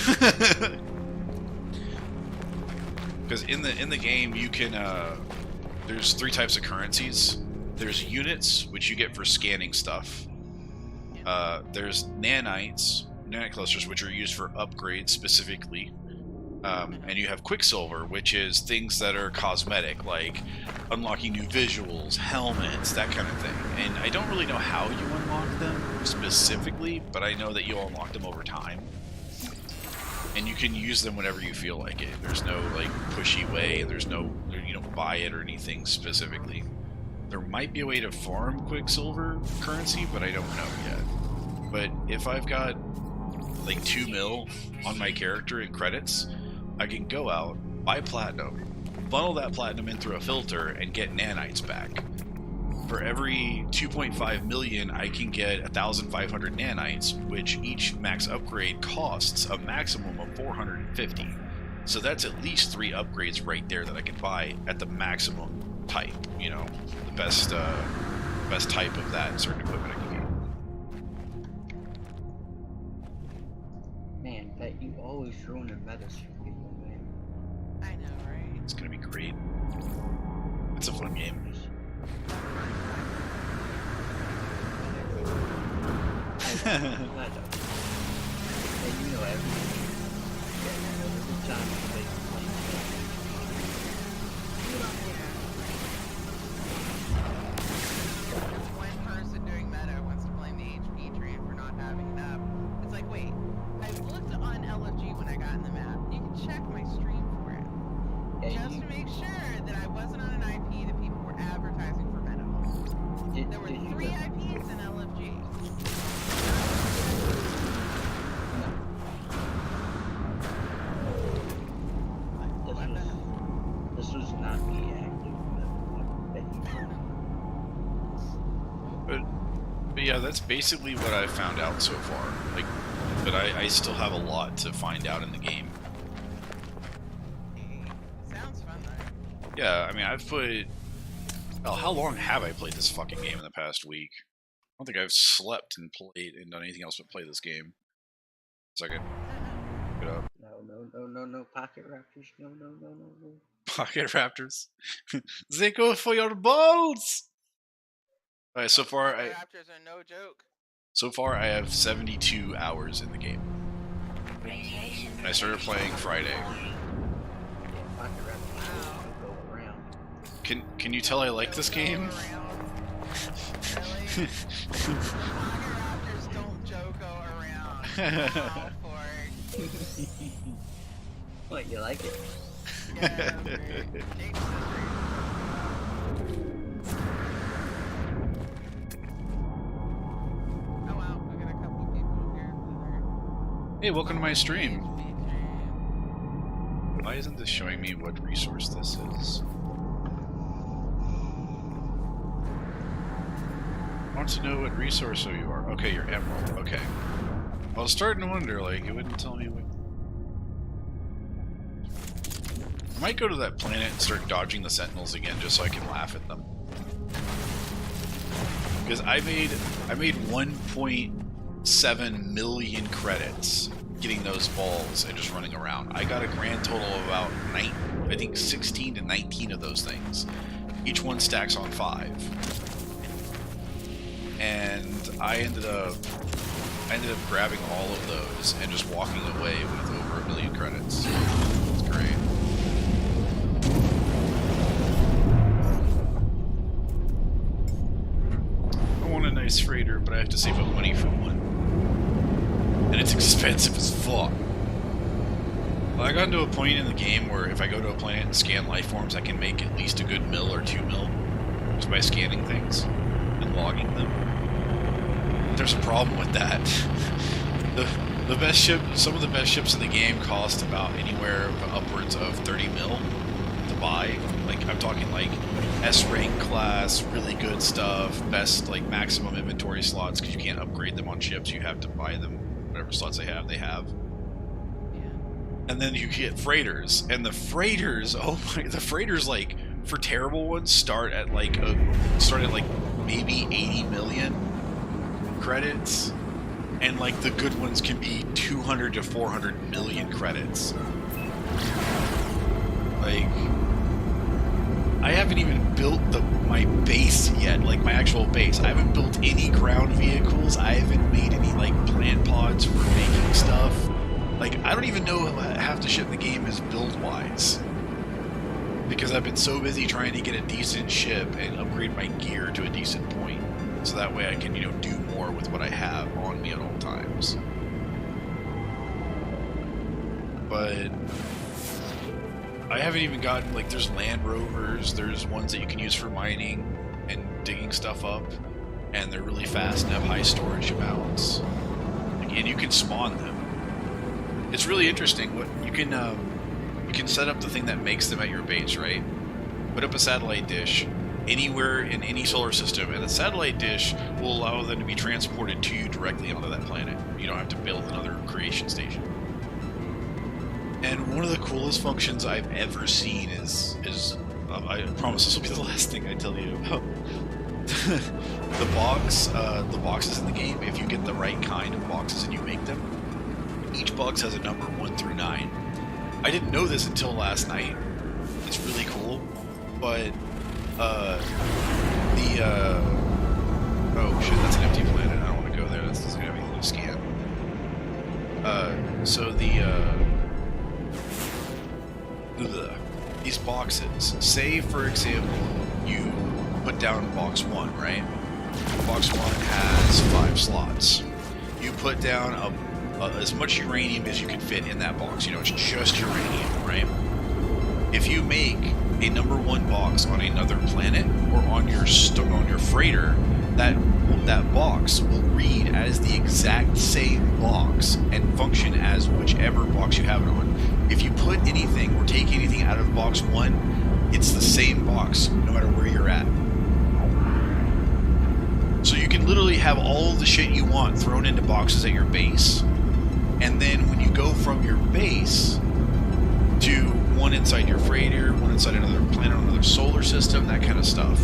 Because in the game you can there's 3 types of currencies. There's units, which you get for scanning stuff. There's nanite clusters, which are used for upgrades specifically. And you have Quicksilver, which is things that are cosmetic, like unlocking new visuals, helmets, that kind of thing. And I don't really know how you unlock them specifically, but I know that you'll unlock them over time. And you can use them whenever you feel like it. There's no like pushy way, there's no, you don't buy it or anything specifically. There might be a way to farm Quicksilver currency, but I don't know yet. But if I've got like 2 mil on my character in credits, I can go out, buy platinum, funnel that platinum in through a filter, and get nanites back. For every 2.5 million, I can get 1,500 nanites, which each max upgrade costs a maximum of 450. So that's at least 3 upgrades right there that I can buy at the maximum type. You know, the best type of that certain equipment I can get. Man, Pet, you always ruining metas for people, man. I know, right? It's gonna be great. It's a fun game. I know. And you know everything. Yeah, I know there's a time to play One person doing meta wants to blame the HP train for not having enough. It's like, wait, I looked on LFG when I got in the map. You can check my stream for it. Yeah, Just to make sure that I wasn't on an IP that people were advertising for meta. There were 3 IPs in LFG. This was not me active. But yeah, that's basically what I've found out so far. Like, but I still have a lot to find out in the game. Sounds fun though. Yeah, I mean, I've put... Hell, how long have I played this fucking game in the past week? I don't think I've slept and played and done anything else but play this game. Second. Get up. No, Pocket Raptors. No. Pocket Raptors. They go for your balls! Alright, so far Raptors are no joke. So far I have 72 hours in the game. And I started playing Friday. Pocket Raptors don't go around. Can you tell I like this game? Really? Pocket Raptors don't joke around. Wow, Fork. What, you like it? Yeah, dude. Jake's sister. Oh wow, we got a couple of people here that are Hey, welcome to my stream. PhD. Why isn't this showing me what resource this is? I want to know what resource you are. Okay, you're Emerald. Okay. I was starting to wonder, like, it wouldn't tell me what... I might go to that planet and start dodging the Sentinels again just so I can laugh at them. Because I made 1.7 million credits getting those balls and just running around. I got a grand total of about 16 to 19 of those things. Each one stacks on 5. And I ended up grabbing all of those and just walking away with over 1 million credits. It's great. I want a nice freighter, but I have to save up money for one. And it's expensive as fuck. Well, I got to a point in the game where if I go to a planet and scan life forms, I can make at least a good mil or 2 mil just by scanning things and logging them. There's a problem with that. The best ship, some of the best ships in the game cost about anywhere upwards of 30 mil to buy. Like, I'm talking like S-rank class, really good stuff, best like maximum inventory slots, because you can't upgrade them on ships, you have to buy them, whatever slots they have. And then you get freighters, and the freighters, the freighters, like, for terrible ones, start at like maybe 80 million credits, and like the good ones can be 200 to 400 million credits. Like, I haven't even built my base yet, like my actual base. I haven't built any ground vehicles. I haven't made any like plant pods for making stuff. Like, I don't even know half the shit in the game is build-wise. Because I've been so busy trying to get a decent ship and upgrade my gear to a decent point. So that way I can, you know, do more with what I have on me at all times. But I haven't even gotten, like, there's Land Rovers, there's ones that you can use for mining and digging stuff up. And they're really fast and have high storage amounts. And you can spawn them. It's really interesting. What you can set up the thing that makes them at your base, right? Put up a satellite dish anywhere in any solar system, and the satellite dish will allow them to be transported to you directly onto that planet. You don't have to build another creation station. And one of the coolest functions I've ever seen is I promise this will be the last thing I tell you about. the boxes in the game. If you get the right kind of boxes and you make them. Each box has a number 1 through 9. I didn't know this until last night. It's really cool, but oh shit, that's an empty planet. I don't want to go there. That's gonna have anything to scan. So these boxes. Say, for example, you put down box 1, right? Box 1 has 5 slots. You put down as much uranium as you can fit in that box. You know, it's just uranium, right? If you make a number 1 box on another planet or on your freighter, that box will read as the exact same box and function as whichever box you have it on. If you put anything or take anything out of box 1, it's the same box no matter where you're at. So you can literally have all the shit you want thrown into boxes at your base. And then when you go from your base to one inside your freighter, one inside another planet, another solar system, that kind of stuff,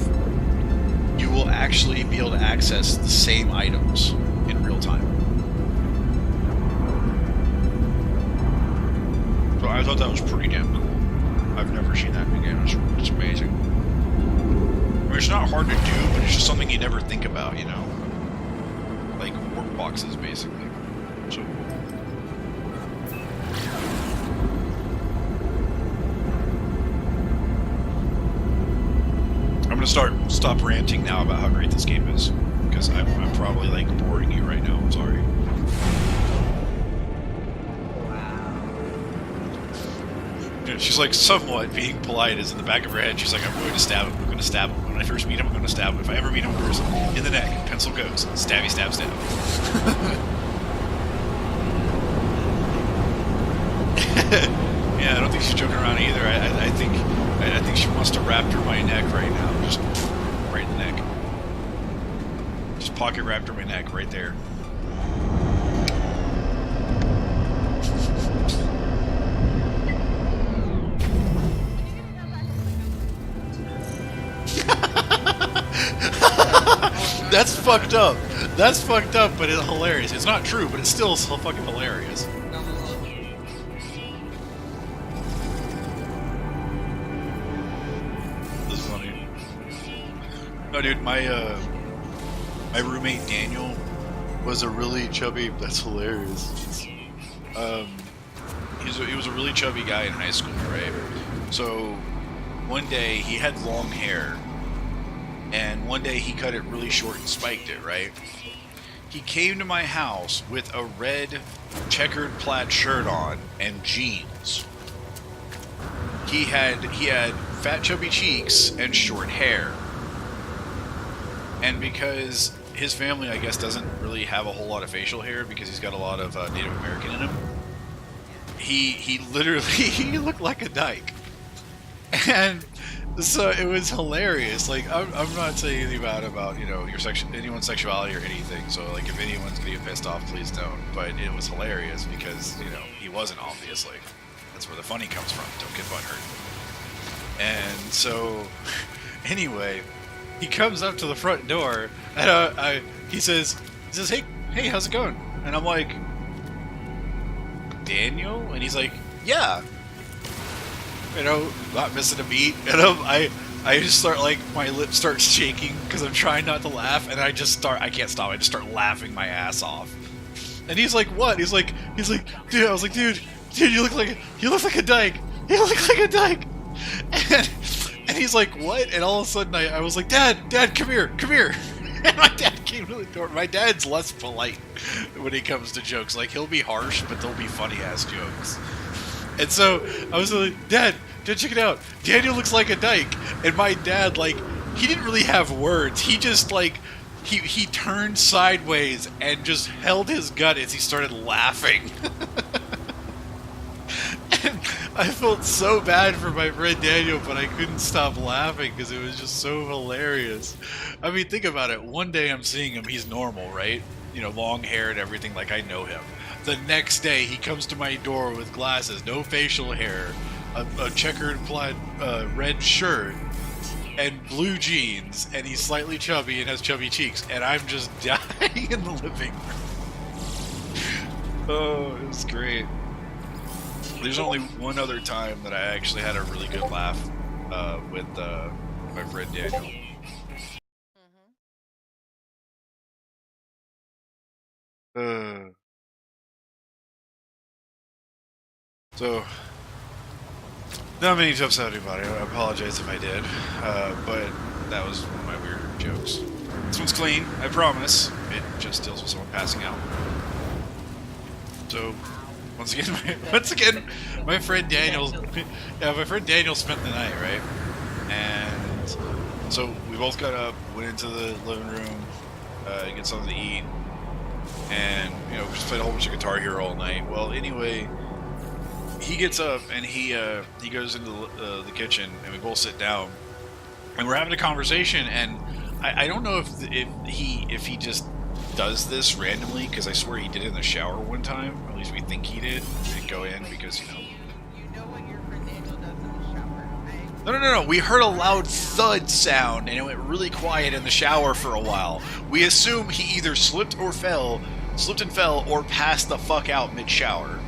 you will actually be able to access the same items in real time. So I thought that was pretty damn cool. I've never seen that in a game. It's amazing. I mean, it's not hard to do, but it's just something you never think about, you know? Like work boxes, basically. So cool. I'm gonna stop ranting now about how great this game is, because I'm probably like boring you right now. I'm sorry. Yeah, she's like somewhat being polite, is in the back of her head. She's like, I'm going to stab him. I'm going to stab him. When I first meet him, I'm going to stab him. If I ever meet him in person, in the neck, pencil goes, stabby, stab, stab. Yeah, I don't think she's joking around either. I think she wants to raptor my neck right now. Just right in the neck. Just pocket raptor my neck right there. That's fucked up. That's fucked up, but it's hilarious. It's not true, but it's still so fucking hilarious. No, dude, my roommate Daniel was a really chubby. That's hilarious. He was a really chubby guy in high school, right? So one day he had long hair, and one day he cut it really short and spiked it, right? He came to my house with a red checkered plaid shirt on and jeans. He had fat chubby cheeks and short hair. And because his family, I guess, doesn't really have a whole lot of facial hair because he's got a lot of Native American in him, he literally, he looked like a dyke. And so it was hilarious. Like, I'm not saying anything bad about, you know, anyone's sexuality or anything. So, like, if anyone's gonna get pissed off, please don't. But it was hilarious because, you know, he wasn't, obviously. That's where the funny comes from. Don't get butthurt. And so, anyway, he comes up to the front door, and he says, hey, how's it going? And I'm like, Daniel? And he's like, yeah. not missing a beat. And I just start like my lips start shaking because I'm trying not to laugh, and I can't stop. I just start laughing my ass off. And he's like, "What?" He's like, "Dude," I was like, "Dude, you look like a dyke. You look like a dyke." And he's like, "What?" And all of a sudden I was like, Dad, come here." And my dad came to the door. My dad's less polite when it comes to jokes. Like, he'll be harsh, but they'll be funny ass jokes. And so I was like, Dad, check it out. Daniel looks like a dyke. And my dad, like, he didn't really have words. He just, like, he turned sideways and just held his gut as he started laughing. And I felt so bad for my friend Daniel, but I couldn't stop laughing because it was just so hilarious. I mean, think about it. One day I'm seeing him, he's normal, right? You know, long hair and everything, like I know him. The next day, he comes to my door with glasses, no facial hair, a checkered plaid red shirt, and blue jeans, and he's slightly chubby and has chubby cheeks, and I'm just dying in the living room. Oh, it was great. There's only one other time that I actually had a really good laugh with my friend Daniel. So, not many to upset anybody. I apologize if I did, but that was one of my weird jokes. This one's clean, I promise. It just deals with someone passing out. So, once again, my friend Daniel, my friend Daniel spent the night, right? And so we both got up, went into the living room, get something to eat, and just played a whole bunch of Guitar Hero all night. Well, anyway, he gets up and he goes into the kitchen, and we both sit down, and we're having a conversation. And I don't know if he just does this randomly, because I swear he did it in the shower one time. Or at least we think he did. He didn't go in because You know what your friend Daniel does in the shower, right? No. We heard a loud thud sound, and it went really quiet in the shower for a while. We assume he either slipped and fell, or passed the fuck out mid-shower.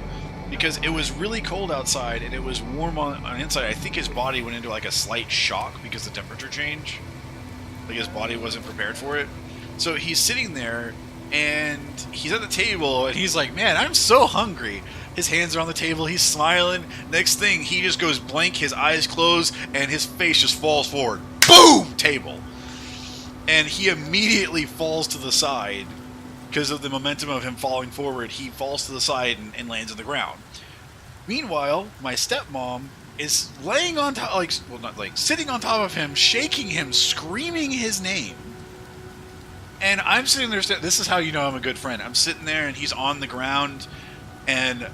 Because it was really cold outside, and it was warm on inside. I think his body went into like a slight shock because the temperature change. Like his body wasn't prepared for it. So he's sitting there, and he's at the table, and he's like, "Man, I'm so hungry." His hands are on the table, he's smiling. Next thing, he just goes blank, his eyes close, and his face just falls forward. Boom! Table. And he immediately falls to the side. Because of the momentum of him falling forward, he falls to the side and lands on the ground. Meanwhile, my stepmom is laying on top, sitting on top of him, shaking him, screaming his name. And I'm sitting there, this is how you know I'm a good friend. I'm sitting there, and he's on the ground, and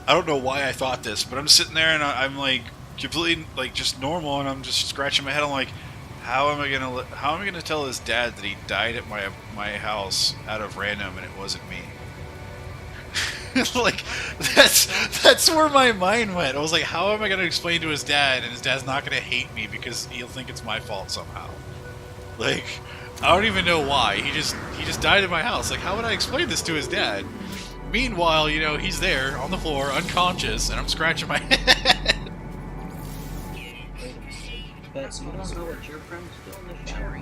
I don't know why I thought this, but I'm sitting there, and I'm like, completely, like, just normal, and I'm just scratching my head. I'm like, how am I gonna tell his dad that he died at my house out of random and it wasn't me? Like, that's where my mind went. I was like, how am I gonna explain to his dad, and his dad's not gonna hate me because he'll think it's my fault somehow? Like, I don't even know why. He just died at my house. Like, how would I explain this to his dad? Meanwhile, he's there on the floor, unconscious, and I'm scratching my head. But you don't know what your friends do in the shower.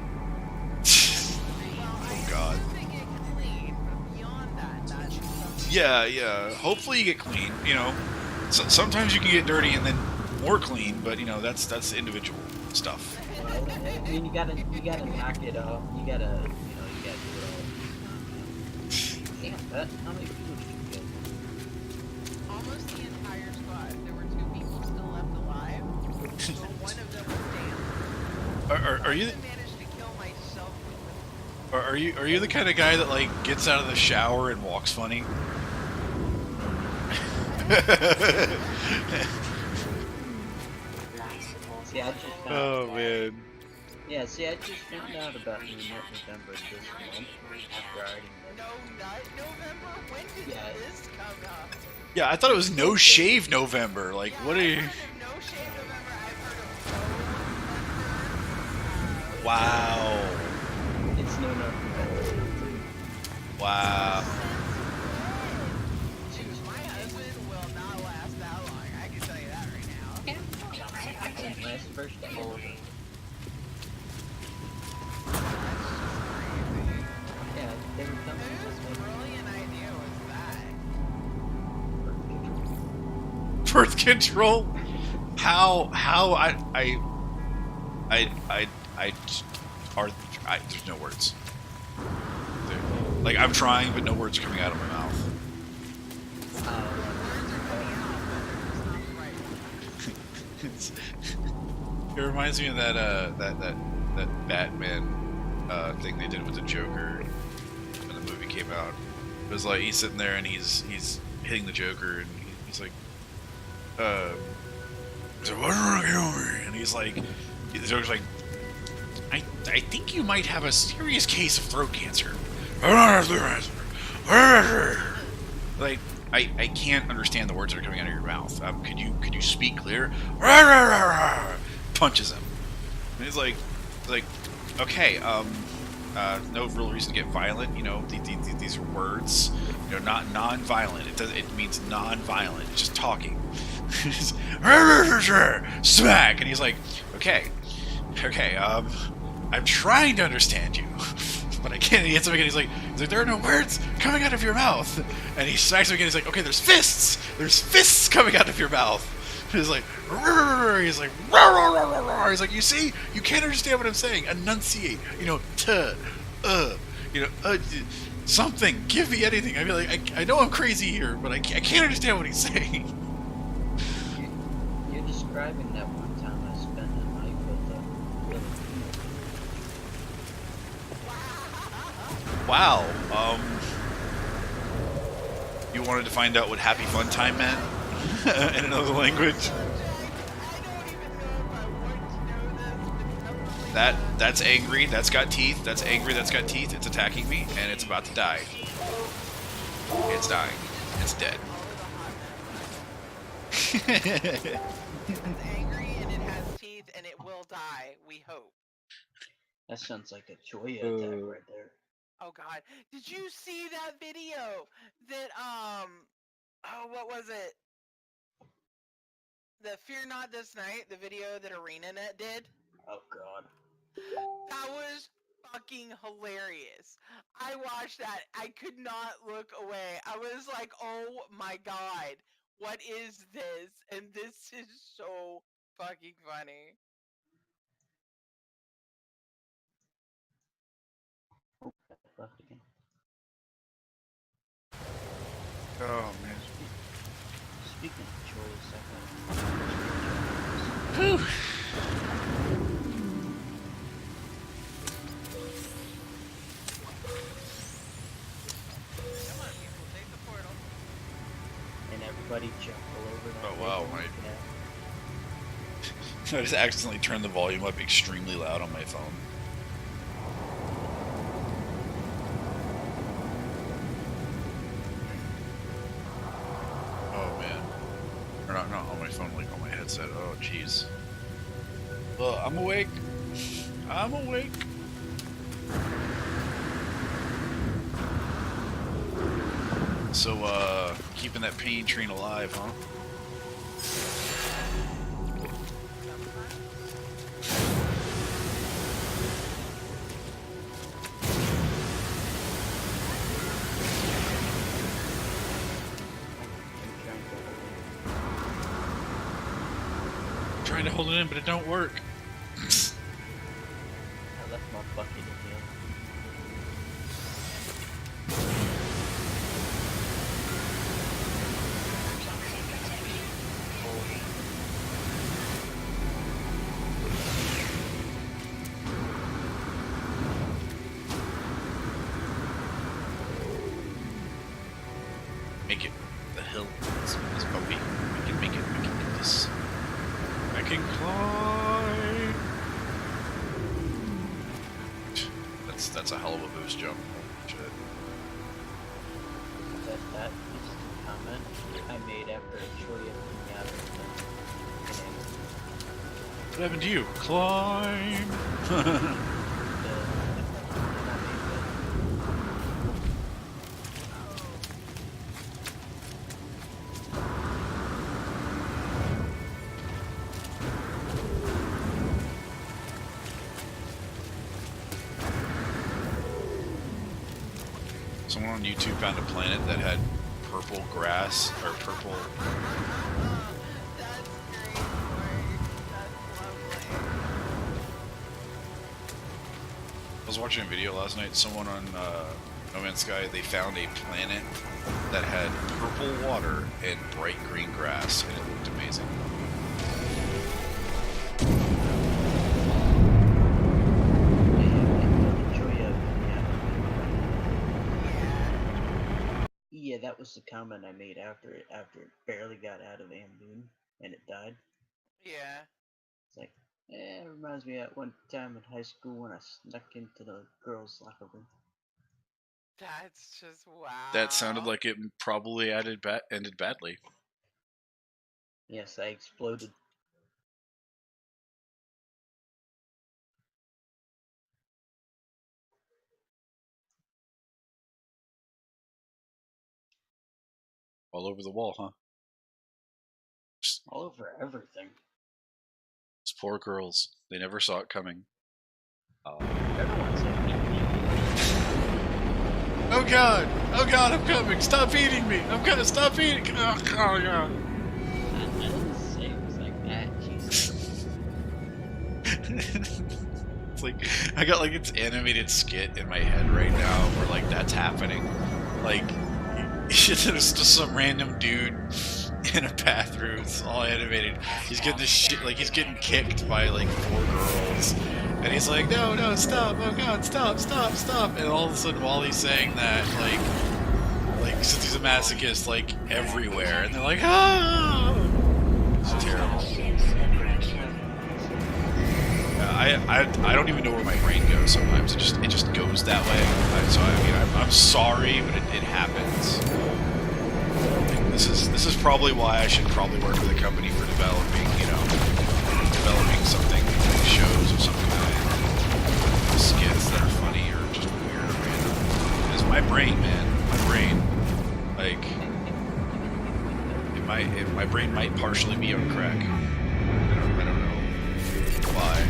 Oh God. Yeah. Hopefully you get clean. Sometimes you can get dirty and then more clean, but that's individual stuff. I mean, you gotta knock it off. You gotta do it all. Damn, how many people did you get? Almost the entire squad. There were 2 people still left alive. So one of them was down. Are you? I managed to kill myself. Are you the kind of guy that like gets out of the shower and walks funny? See, I just found Oh man. Yeah, see, I just found out about New Nut November this month after I already No Nut November? When did Yeah. this come up? Yeah, I thought it was No Shave November. Like, what are you? No Shave November. I've heard of Wow. It's No Nut November. Wow. My husband will not last that long. I can tell you that right now. birth control. How there's no words. Like, I'm trying, but no words are coming out of my mouth. It reminds me of that Batman thing they did with the Joker when the movie came out. It was like he's sitting there and he's hitting the Joker and he's like, and he's like, the Joker's like, I think you might have a serious case of throat cancer. Like, I can't understand the words that are coming out of your mouth. Could you speak clear? Punches him. And he's like, okay, no real reason to get violent. You know, these are words. You know, not non-violent. It means non-violent. It's just talking. Smack, and he's like, okay, I'm trying to understand you, but I can't. He hits him again. He's like, there are no words coming out of your mouth. And he smacks him again. He's like, okay, there's fists coming out of your mouth. He's like, he's like, you see, you can't understand what I'm saying. Enunciate, you know, you know, something. Give me anything. I mean, like, I know I'm crazy here, but I can't understand what he's saying. You're describing that one time I spent a night with a Filipino. Wow. You wanted to find out what happy fun time meant in another language? That's angry. That's got teeth. That's angry. That's got teeth. It's attacking me, and it's about to die. It's dying. It's dead. It's angry and it has teeth and it will die. We hope. That sounds like a joy attack right there. Oh God! Did you see that video? That oh, what was it? The Fear Not This Night, the video that ArenaNet did. Oh God. That was fucking hilarious. I watched that. I could not look away. I was like, oh my God, what is this? And this is so fucking funny. Left again. Oh man. Speaking of joyous, Whew. Come on, people, take the portal. and everybody jump all over that. Oh, wow, big my- I just accidentally turned the volume up extremely loud on my phone. Oh man. Or not on my phone, like on my headset. Oh jeez. Well, I'm awake. I'm awake. So, keeping that pain train alive, huh? Trying to hold it in, but it don't work. I left my bucket in here. Make it. The hill is bumpy. We can make it. We can do this. I can climb. That's a hell of a boost jump. Shit. That is the comment I made after Choya came out of the What happened to you? Climb. Someone on YouTube found a planet that had purple grass or purple was watching a video last night. Someone on No Man's Sky, they found a planet that had purple water and bright green grass, and it looked amazing. Yeah, that was the comment I made after it barely got out of Amboon and it died. Yeah. It's like, it reminds me of one time in high school when I snuck into the girls' locker room. That's just wow. That sounded like it probably ended badly. Yes, I exploded. All over the wall, huh? Just All over everything. those poor girls. They never saw it coming. Everyone's happy. Oh god! Oh god, I'm coming! Stop eating me! I'm gonna stop eating! Oh god! I didn't say it was like that, Jesus. It's like, I got like its animated skit in my head right now where like that's happening. Like, there's just some random dude in a bathroom, it's all animated. He's getting this shit, like he's getting kicked by like 4 girls. And he's like, no, no, stop, oh god, stop, stop, stop. And all of a sudden while he's saying that, like since he's a masochist, like everywhere. And they're like, ah! It's terrible. I don't even know where my brain goes sometimes. It just goes that way. So I mean, I'm sorry, but it happens. This is probably why I should probably work with a company for developing something, like shows of some kind, skits that are funny or just weird or random. Because my brain, man, like my brain might partially be on crack. I don't know why.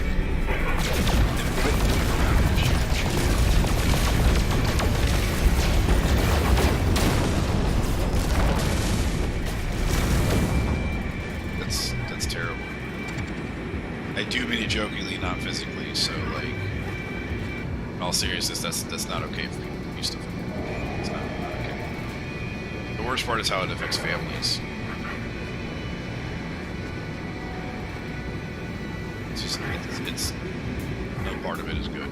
That's terrible. I do mean it jokingly, not physically. So, like, in all seriousness, that's not okay for people to do stuff like that. It's not okay. The worst part is how it affects families. It's just it's no part of it is good.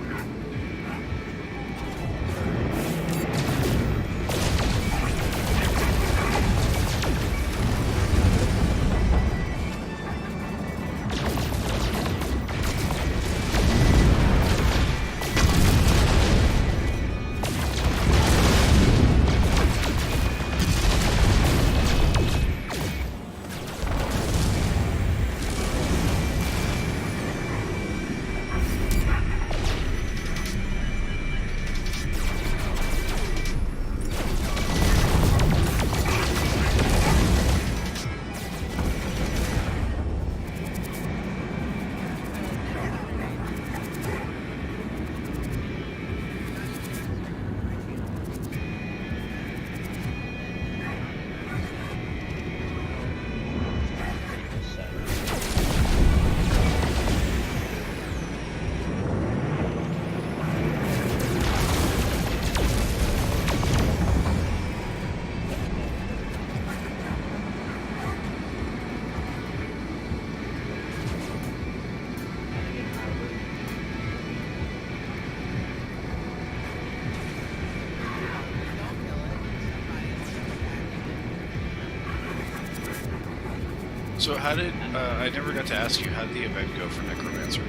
So how did, I never got to ask you, how did the event go for Necromancer?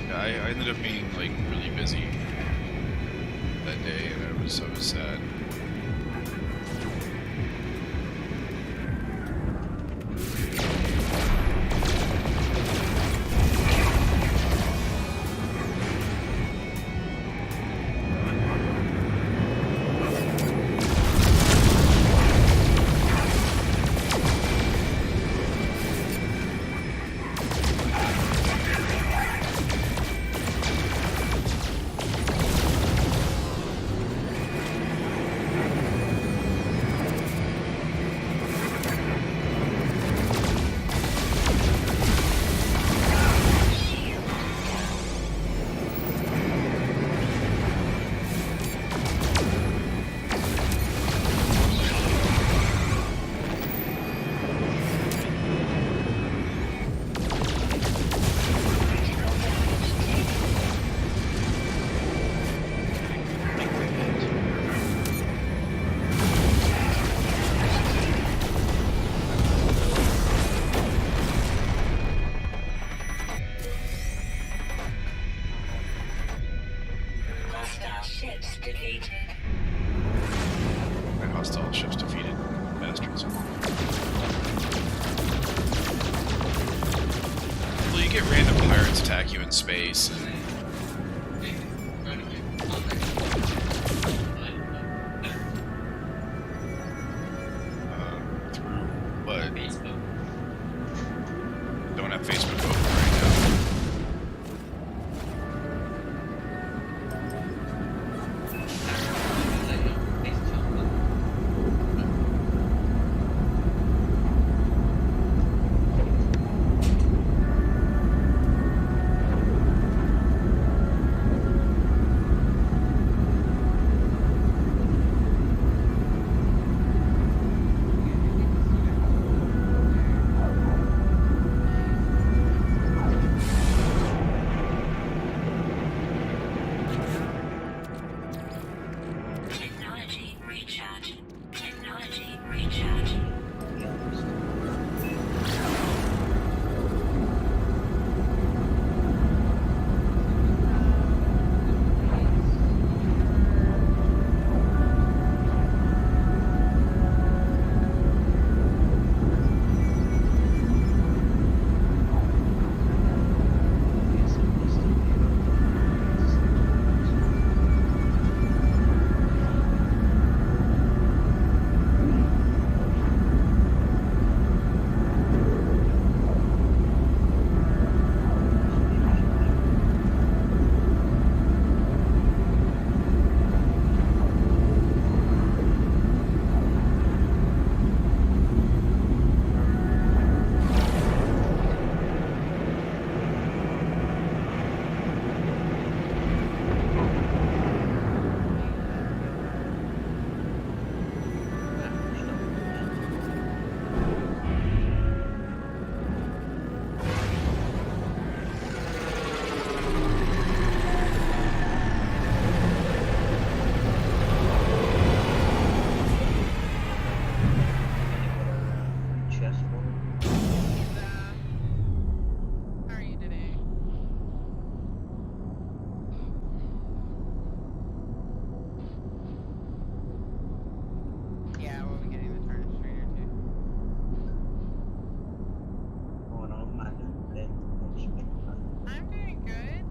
Yeah, I ended up being like really busy that day and I was sad. defeated. My hostile ships defeated. Bastards. Well, you get random pirates attack you in space. And through, but don't have Facebook open right now. Technology recharge. Technology recharge. How are you today? Yeah, we'll be getting the turn straighter too. Going on my bed. I'm doing good.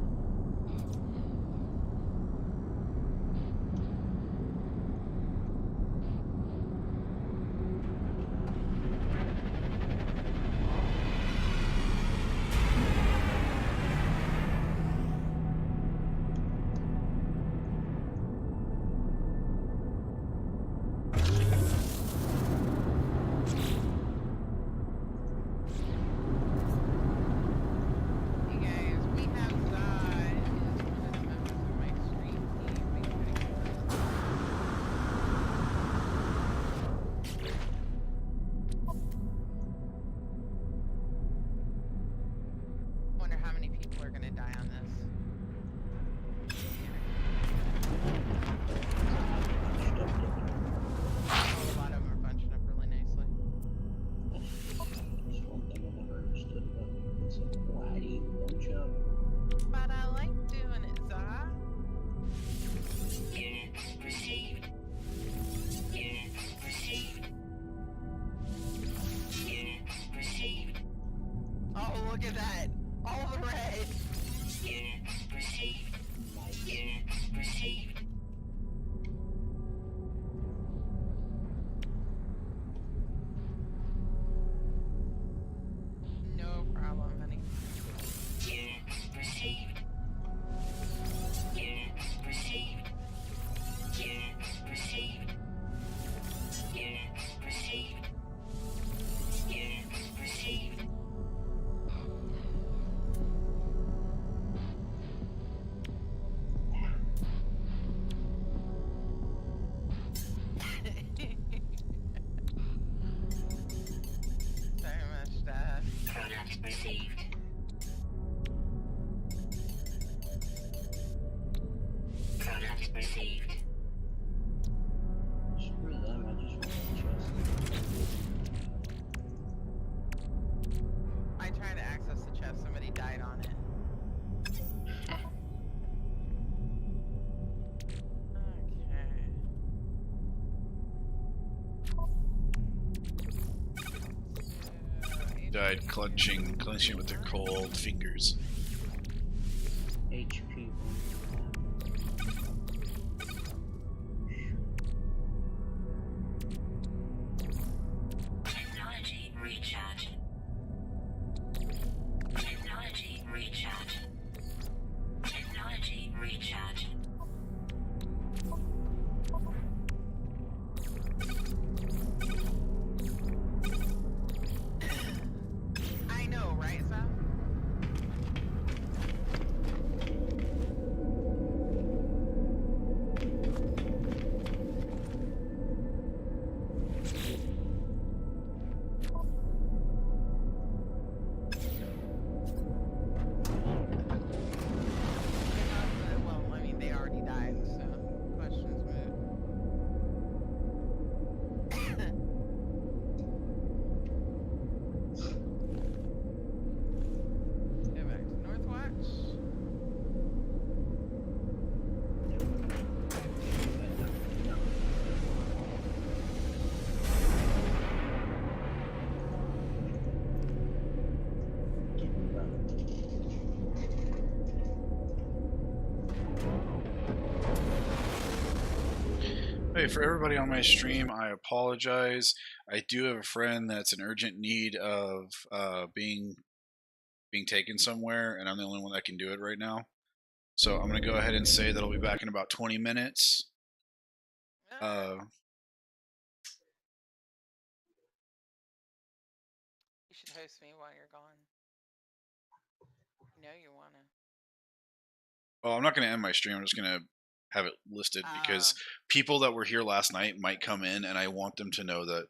Hey guys, we have Zod is one of the members of my stream team. Thanks for the gift. Wonder how many people are gonna die on this. Oh, a lot of them are bunching up really nicely. There's one thing I never understood about it. It's like, why do you bunch up? But I like doing it, Zod. Units received. Units received. Units received. Oh, look at that! All the red! Units received. Nice. Units received. No problem, honey. Units received. Units received. Units received. Units received. Units received. Very much, Dad. Product received. Product received. Screw them, I just want the chest. I tried to access the chest, somebody died on it. died clenching with their cold fingers. HP. Technology recharge. Technology recharge. Technology recharge. I know, right, Sam? Well, I mean, they already died, so questions moot. Go back to Northwatch. Hey, for everybody on my stream, I apologize. I do have a friend that's in urgent need of being taken somewhere, and I'm the only one that can do it right now. So I'm gonna go ahead and say that I'll be back in about 20 minutes. You should host me while you're gone. You know you wanna. Oh, I'm not gonna end my stream. I'm just gonna have it listed because people that were here last night might come in, and I want them to know that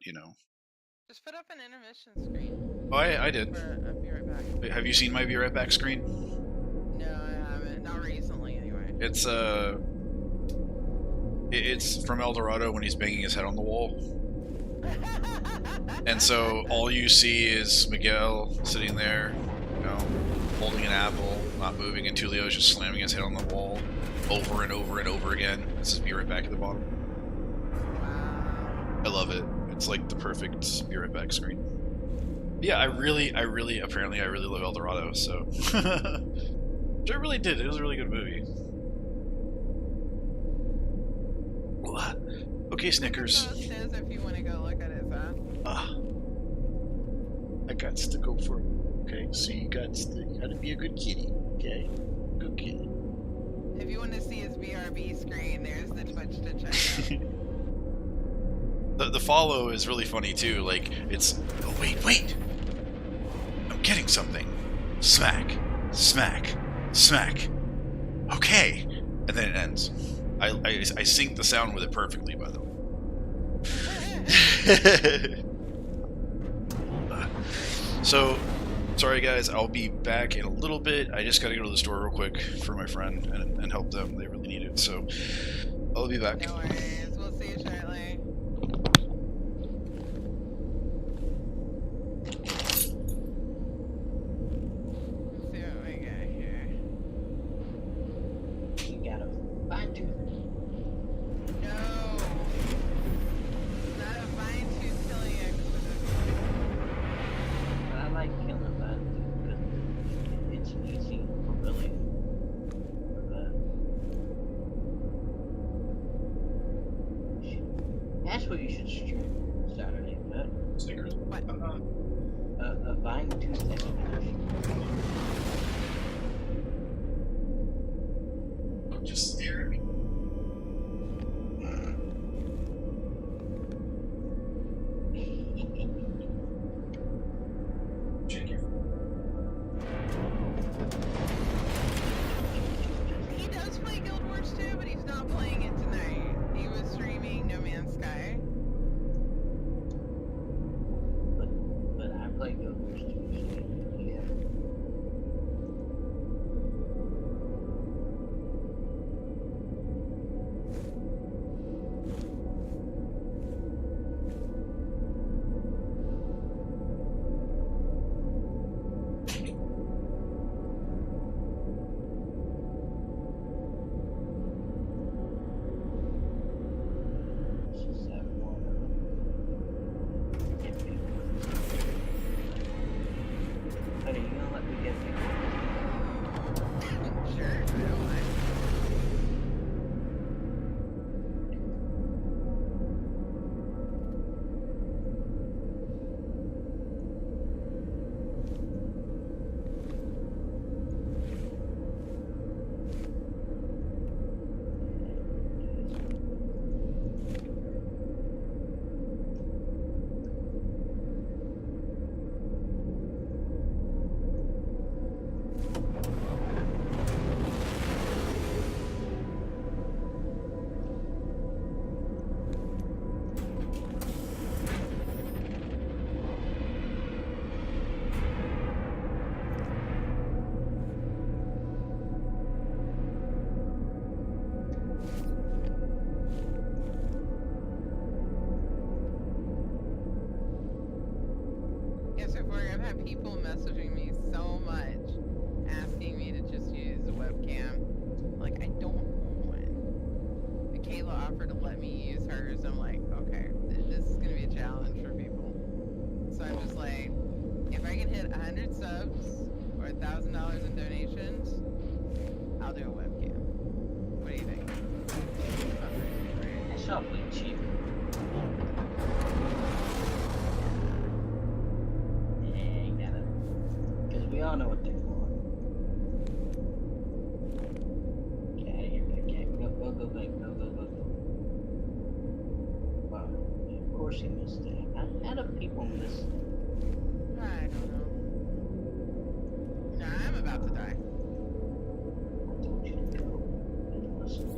Just put up an intermission screen. Oh, I did. I'll be right back. Have you seen my Be Right Back screen? No, I haven't. Not recently, anyway. It's it's from El Dorado when he's banging his head on the wall. And so all you see is Miguel sitting there, holding an apple, not moving, and Tulio's just slamming his head on the wall over and over and over again. This is Be Right Back at the bottom. Wow. I love it. It's like the perfect Be Right Back screen. Yeah, I really love El Dorado, so. Which I really did. It was a really good movie. Okay, Snickers. Upstairs if you want to go look at it, Zach. I got to go for it. Okay, so you got to be a good kitty. Okay, good kitty. If you want to see his BRB screen, there's the Twitch to check out. The follow is really funny too. Like it's wait, I'm getting something. Smack, smack, smack. Okay, and then it ends. I sync the sound with it perfectly, by the way. So, sorry guys, I'll be back in a little bit. I just gotta go to the store real quick for my friend and help them. They really need it. So, I'll be back. No worries. We'll see you shortly. Let's see what we got here. You got a fine-tooth. No. Not a fine-tooth killing expedition. I like killing fine-tooth because it's easy for really. That's what you should stream Saturday, Matt. Snickers. What? A fine-tooth expedition. Just stare at me. Check your He does play Guild Wars 2, but he's not playing it tonight. He was streaming No Man's Sky. But I play Guild Wars 2, so yeah. got people messaging me so much, asking me to just use a webcam. Like, I don't own one. Michaela offered to let me use hers. I'm like, okay, this is gonna be a challenge for people. So I'm just like, if I can hit 100 subs or $1,000 in donations, I'll do a webcam. What do you think? It's awfully cheap. Yeah, you gotta. Because we all know what they want. Get out of here, okay? Go back. Go. Wow. Of course he missed it. How do people miss it? I don't know. No, I'm about to die. I told you to go. And listen.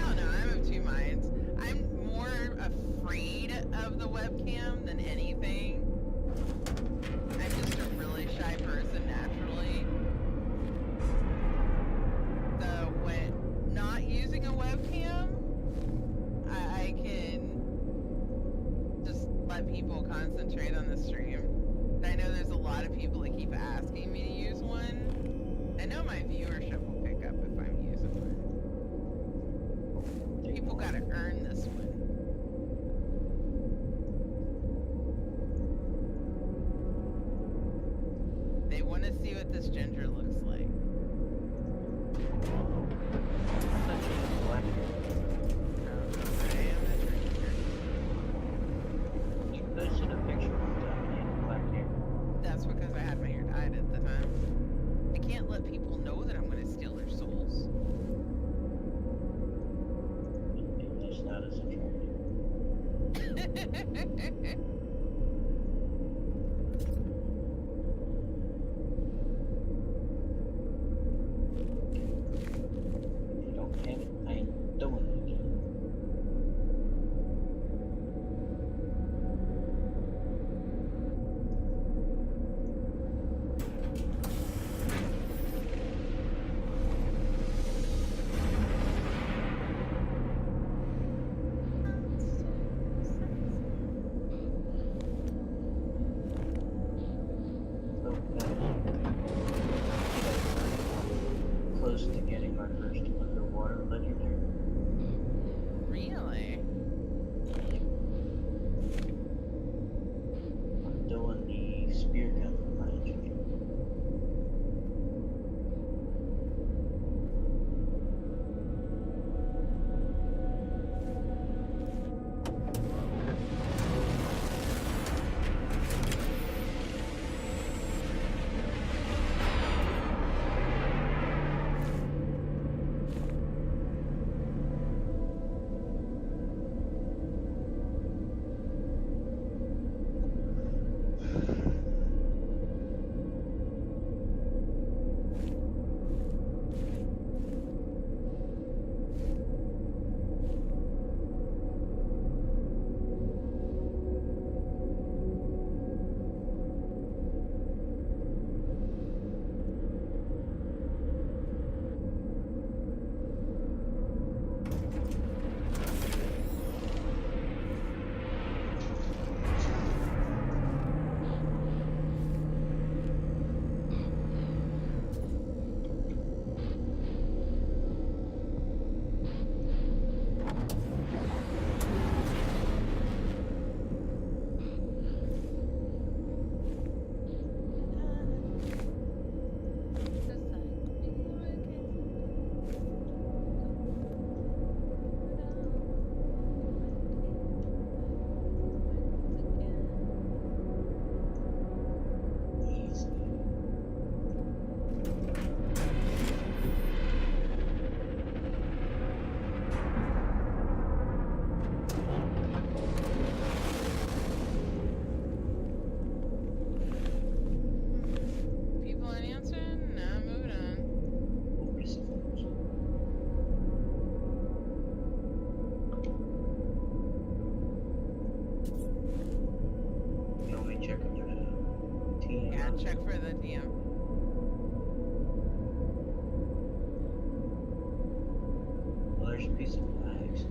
I don't know, I'm of two minds. I'm more afraid of the webcam than anything. I'm just a really shy person naturally. So when not using a webcam, I can just let people concentrate on the stream. And I know there's a lot of people that keep asking me to use one. I know my viewership will pick up if I'm using one. People gotta earn this one. They wanna see what this ginger looks like. I thought you had black hair. I am a ginger. You posted a picture one time and you had black hair. That's because I had my hair dyed at the time. I can't let people know that I'm gonna steal their souls. You're just not as attractive. If you don't have it, I ain't doing it again. Oh, close to getting my first underwater legendary. Really? I'm doing the spear gun for my engineer. check for the TM. Well, there's a piece of flags.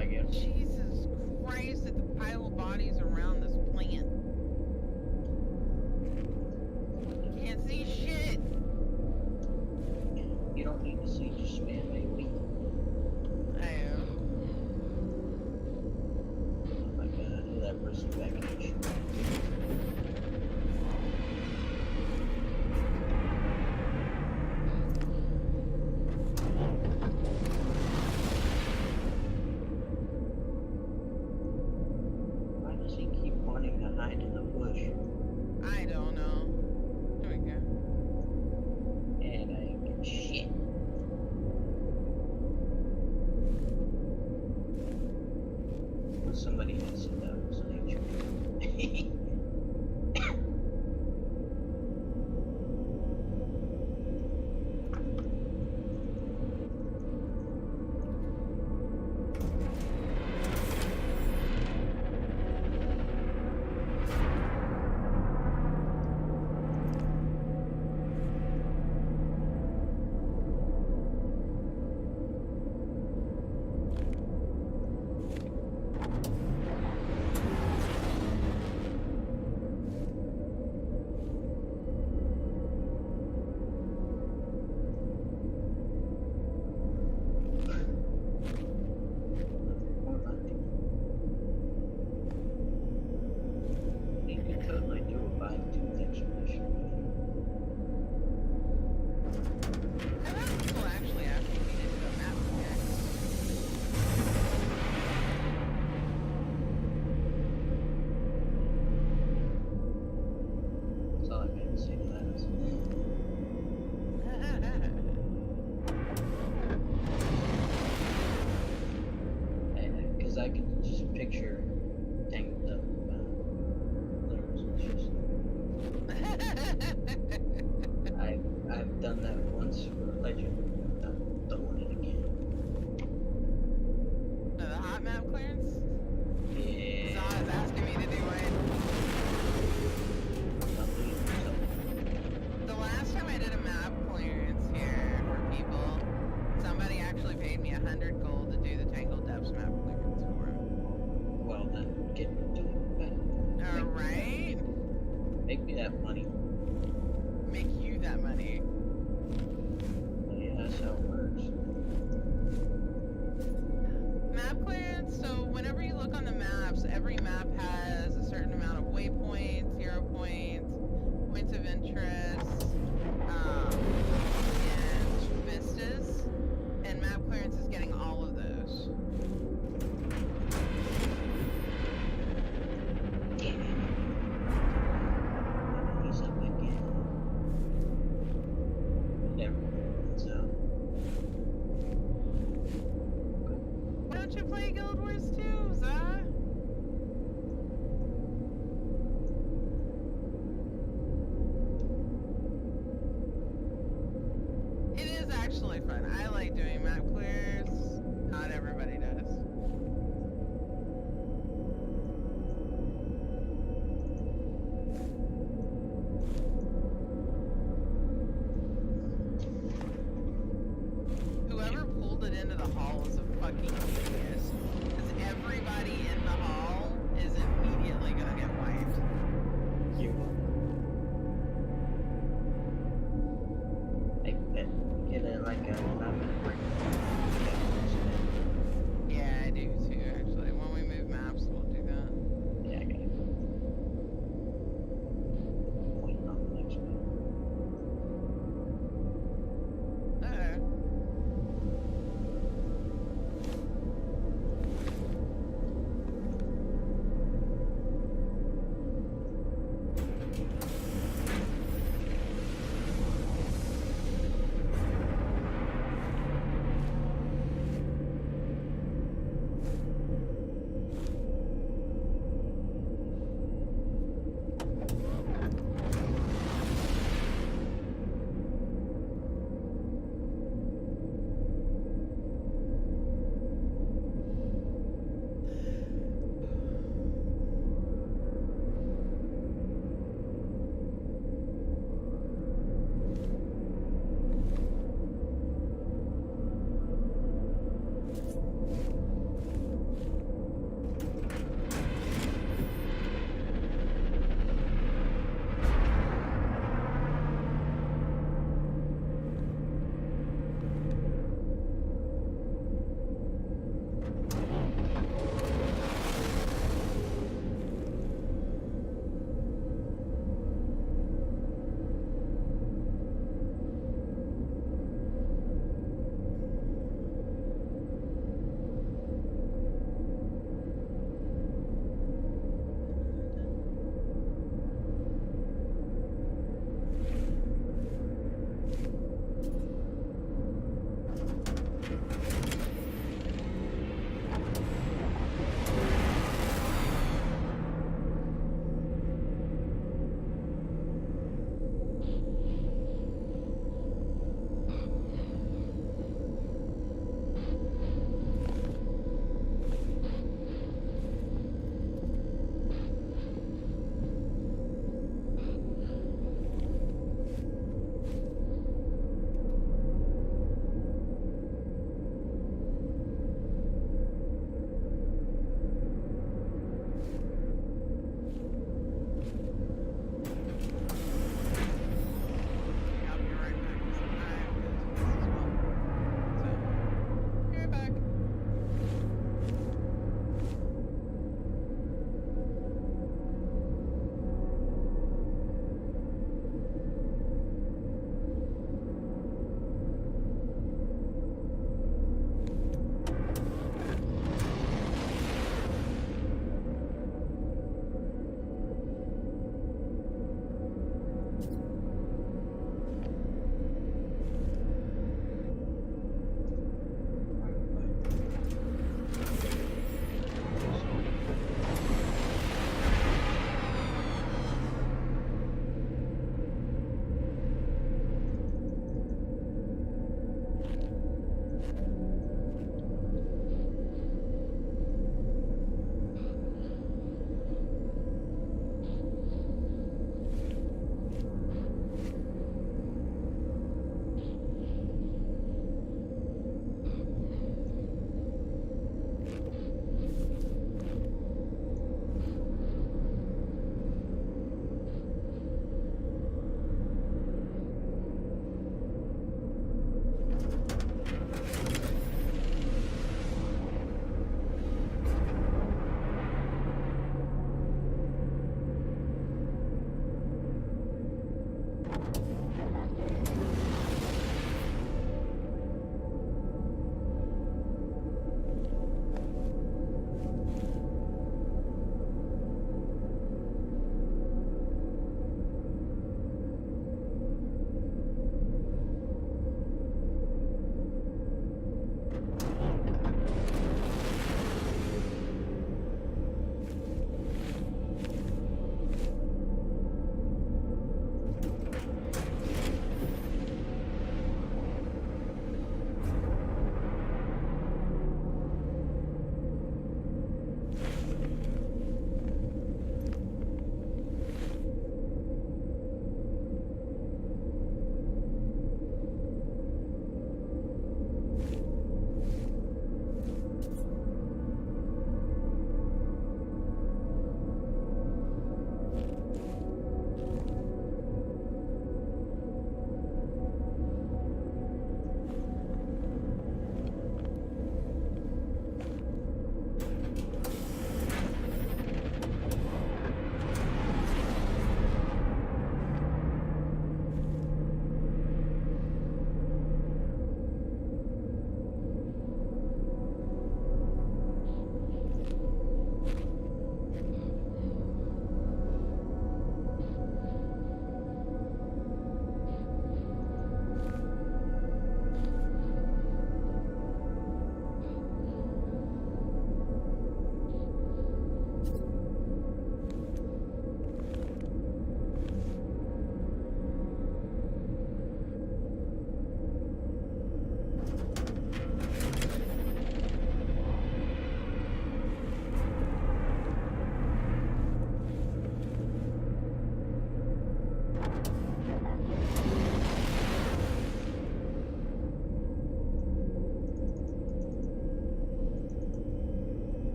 I get 'em. Jesus Christ, at the pile of bodies around this plant. Can't see shit. You don't need to see, just spam AoE. I am. Oh my god, I know that person's back in the shoot. Why does he keep wanting to hide in the bush? I don't know. Here we go. And I ain't get shit. Well, somebody has said that was an HP. Or nothing. You could totally do a 5-2 expedition. I've had people actually asking me to do a map here. That's all I got to say to that. Because I can just picture tangled up lyrics. It's just, I've done that once for Legend. I'm doing it again. The hot map clearance? Yeah. Zah's asking me to do it. I'm doing something. The last time I did a map clearance here for people, somebody actually paid me 100 gold to do the Tangled Depths map clearance for him. Well, then get to it. Alright? Make me that money. Make you that money. Yeah, that's how it works. Map clearance, so whenever you look on the maps, every map has a certain amount of waypoints, hero points, points of interest, and vistas. And map clearance is getting all of those. Yeah. He's up again. Never. So. Why don't you play Guild Wars 2, Zah? It is actually fun. I like doing map clears. Not everybody does. Whoever pulled it into the hall is a fucking genius. Because everybody in the hall is immediately gonna get wiped. You. Like, get a 5-minute break.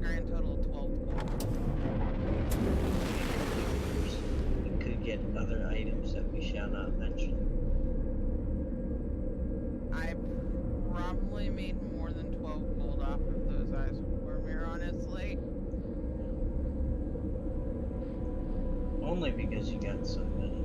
grand total of 12 gold. You could get other items that we shall not mention. I probably made more than 12 gold off of those Eyes of Vormir, honestly. Only because you got so many.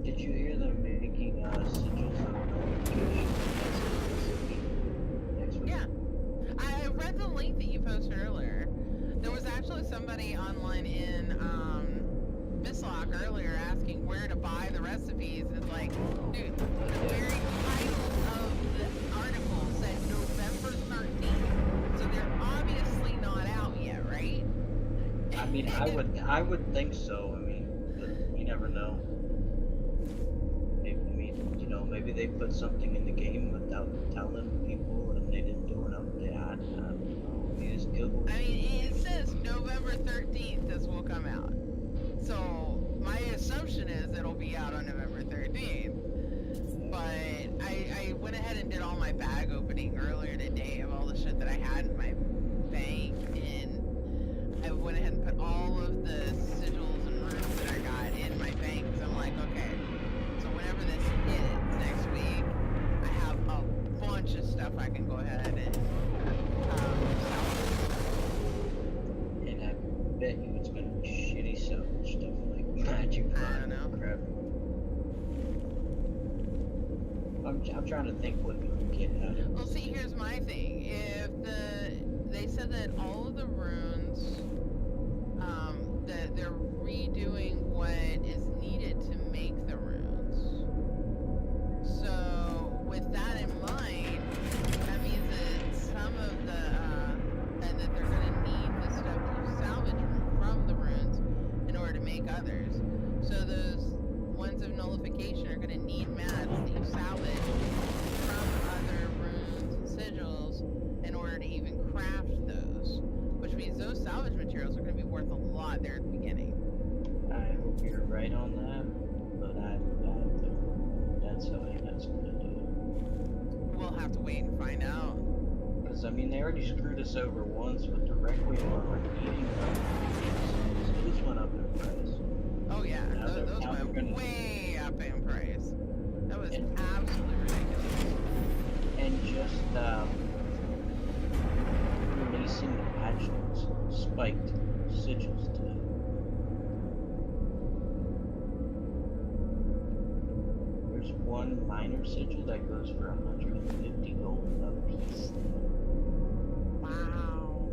Did you hear they're making sigils of notification next week? Yeah. I read the link that you posted earlier. There was actually somebody online in Mistlock earlier asking where to buy the recipes. It's like, dude, the very title of the article said November 13th. So they're obviously not out yet, right? I mean, I would think so. I mean, but you never know. Maybe they put something in the game without telling people, and they didn't do an update. I don't know. You just Google. I mean, it says November 13th this will come out. So my assumption is it'll be out on November 13th. But I went ahead and did all my bag opening earlier today of all the shit that I had in my bank, and I went ahead and put all of the sigils and runes that I got in my bank. So I'm like, okay, so whenever this hits next week, I have a bunch of stuff I can go ahead and sell. And I bet you it's gonna be shitty selling stuff like magic I don't know. crap. I'm trying to think what you can get out of it. Well, see, here's my thing. They said that all of the runes, that they're redoing what is needed to make the runes. So, with that in mind, that means that some of the, and that they're gonna need the stuff that you salvage from the runes in order to make others. So those ones of nullification are gonna need mats that you salvage from other runes and sigils in order to even craft those. Which means those salvage materials are gonna be worth a lot there at the beginning. I hope you're right on that, but that's how that's gonna do it. We'll have to wait and find out. Because I mean, they already screwed us over once with the Requiem armor eating them. So this went up in price. Oh yeah, Now those now went gonna- way up in price. That was And- absolutely ridiculous. And just releasing the patch notes spiked sigils today. There's one minor sigil that goes for 150 gold a piece. Wow.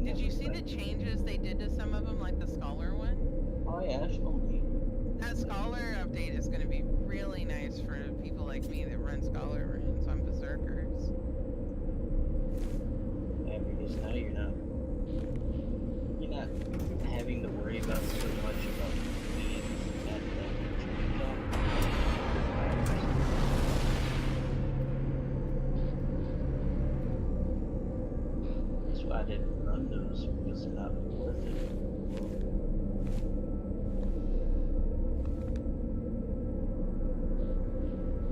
Did you see the changes they did to some of them, like the Scholar one? Oh yeah, show me. That Scholar update is going to be really nice for people like me that run Scholar runes on Berserk. workers. Yeah, because now you're not having to worry about so much about being at that training camp. That's why I didn't run those, because they're not worth it.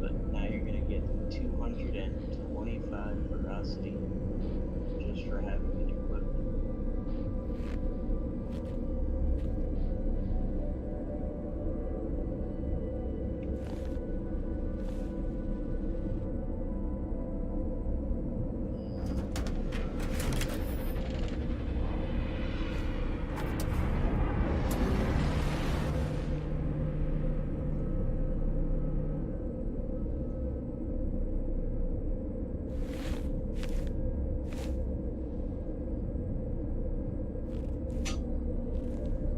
But now you're gonna get 225 ferocity just for having it equipped.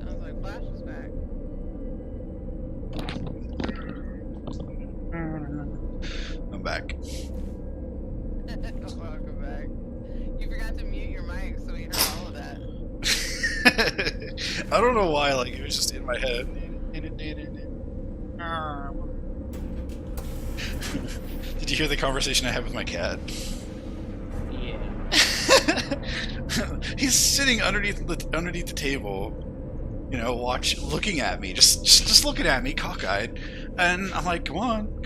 Sounds like Flash is back. I'm back. Welcome back. You forgot to mute your mic, so we heard all of that. I don't know why, like, it was just in my head. Did you hear the conversation I had with my cat? Yeah. He's sitting underneath the table, you know, looking at me, just looking at me, cockeyed, and I'm like, come on.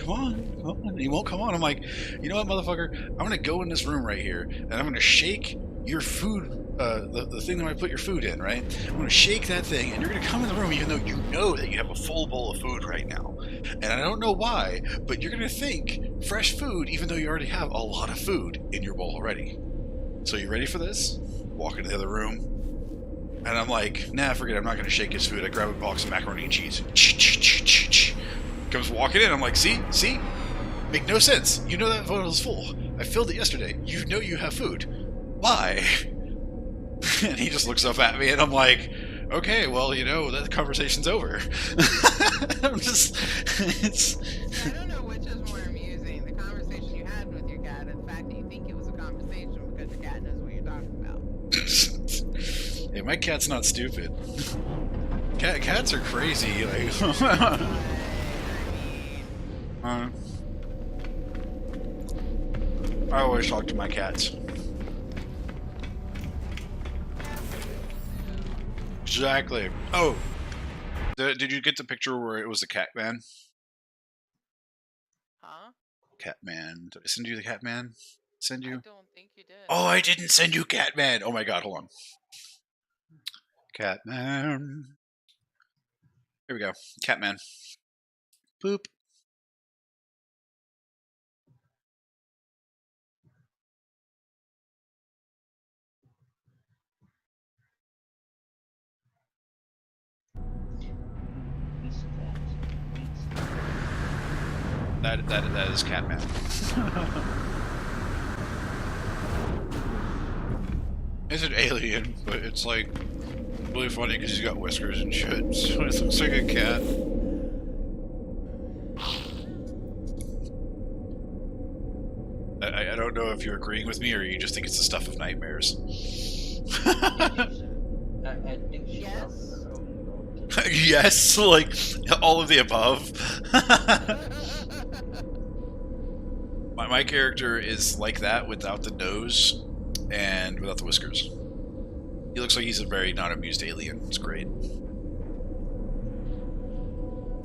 And he won't come on. I'm like, you know what, motherfucker? I'm gonna go in this room right here, and I'm gonna shake your food, the thing that I put your food in, right? I'm gonna shake that thing, and you're gonna come in the room, even though you know that you have a full bowl of food right now, and I don't know why, but you're gonna think fresh food, even though you already have a lot of food in your bowl already. So you ready for this? Walk into the other room, and I'm like, nah, forget it. I'm not gonna shake his food. I grab a box of macaroni and cheese. Comes walking in. I'm like, see, make no sense. You know that bottle's full. I filled it yesterday. You know you have food. Why? And he just looks up at me, and I'm like, okay, well, you know, that conversation's over. I'm just, it's. I don't know which is more amusing, the conversation you had with your cat, and the fact that you think it was a conversation because your cat knows what you're talking about. Hey, my cat's not stupid. Cats are crazy. Like, I mean, I always talk to my cats. Exactly. Oh, did you get the picture where it was the cat man? huh? Cat man. Did I send you the cat man? Send I you? don't think you did. Oh, I didn't send you cat man. Oh my god, hold on. Cat man. Here we go. Cat man. Boop. That is cat man. It's an alien, but it's like really funny because he's got whiskers and shit, so it looks like a cat. I don't know if you're agreeing with me or you just think it's the stuff of nightmares. I think she's Yes. out in her own world. Yes, like all of the above. My character is like that without the nose and without the whiskers. He looks like he's a very not amused alien. It's great.